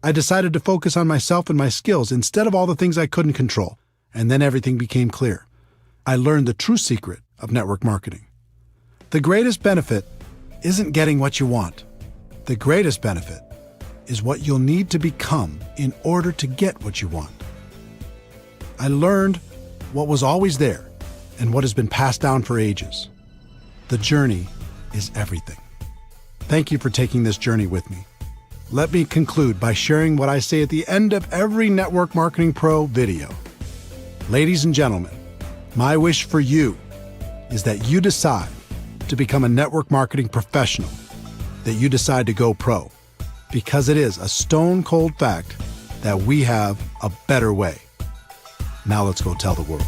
I decided to focus on myself and my skills instead of all the things I couldn't control, and then everything became clear. I learned the true secret of network marketing. The greatest benefit isn't getting what you want. The greatest benefit is what you'll need to become in order to get what you want. I learned what was always there and what has been passed down for ages. The journey is everything. Thank you for taking this journey with me. Let me conclude by sharing what I say at the end of every Network Marketing Pro video. Ladies and gentlemen, my wish for you is that you decide to become a network marketing professional, that you decide to go pro, because it is a stone cold fact that we have a better way. Now let's go tell the world.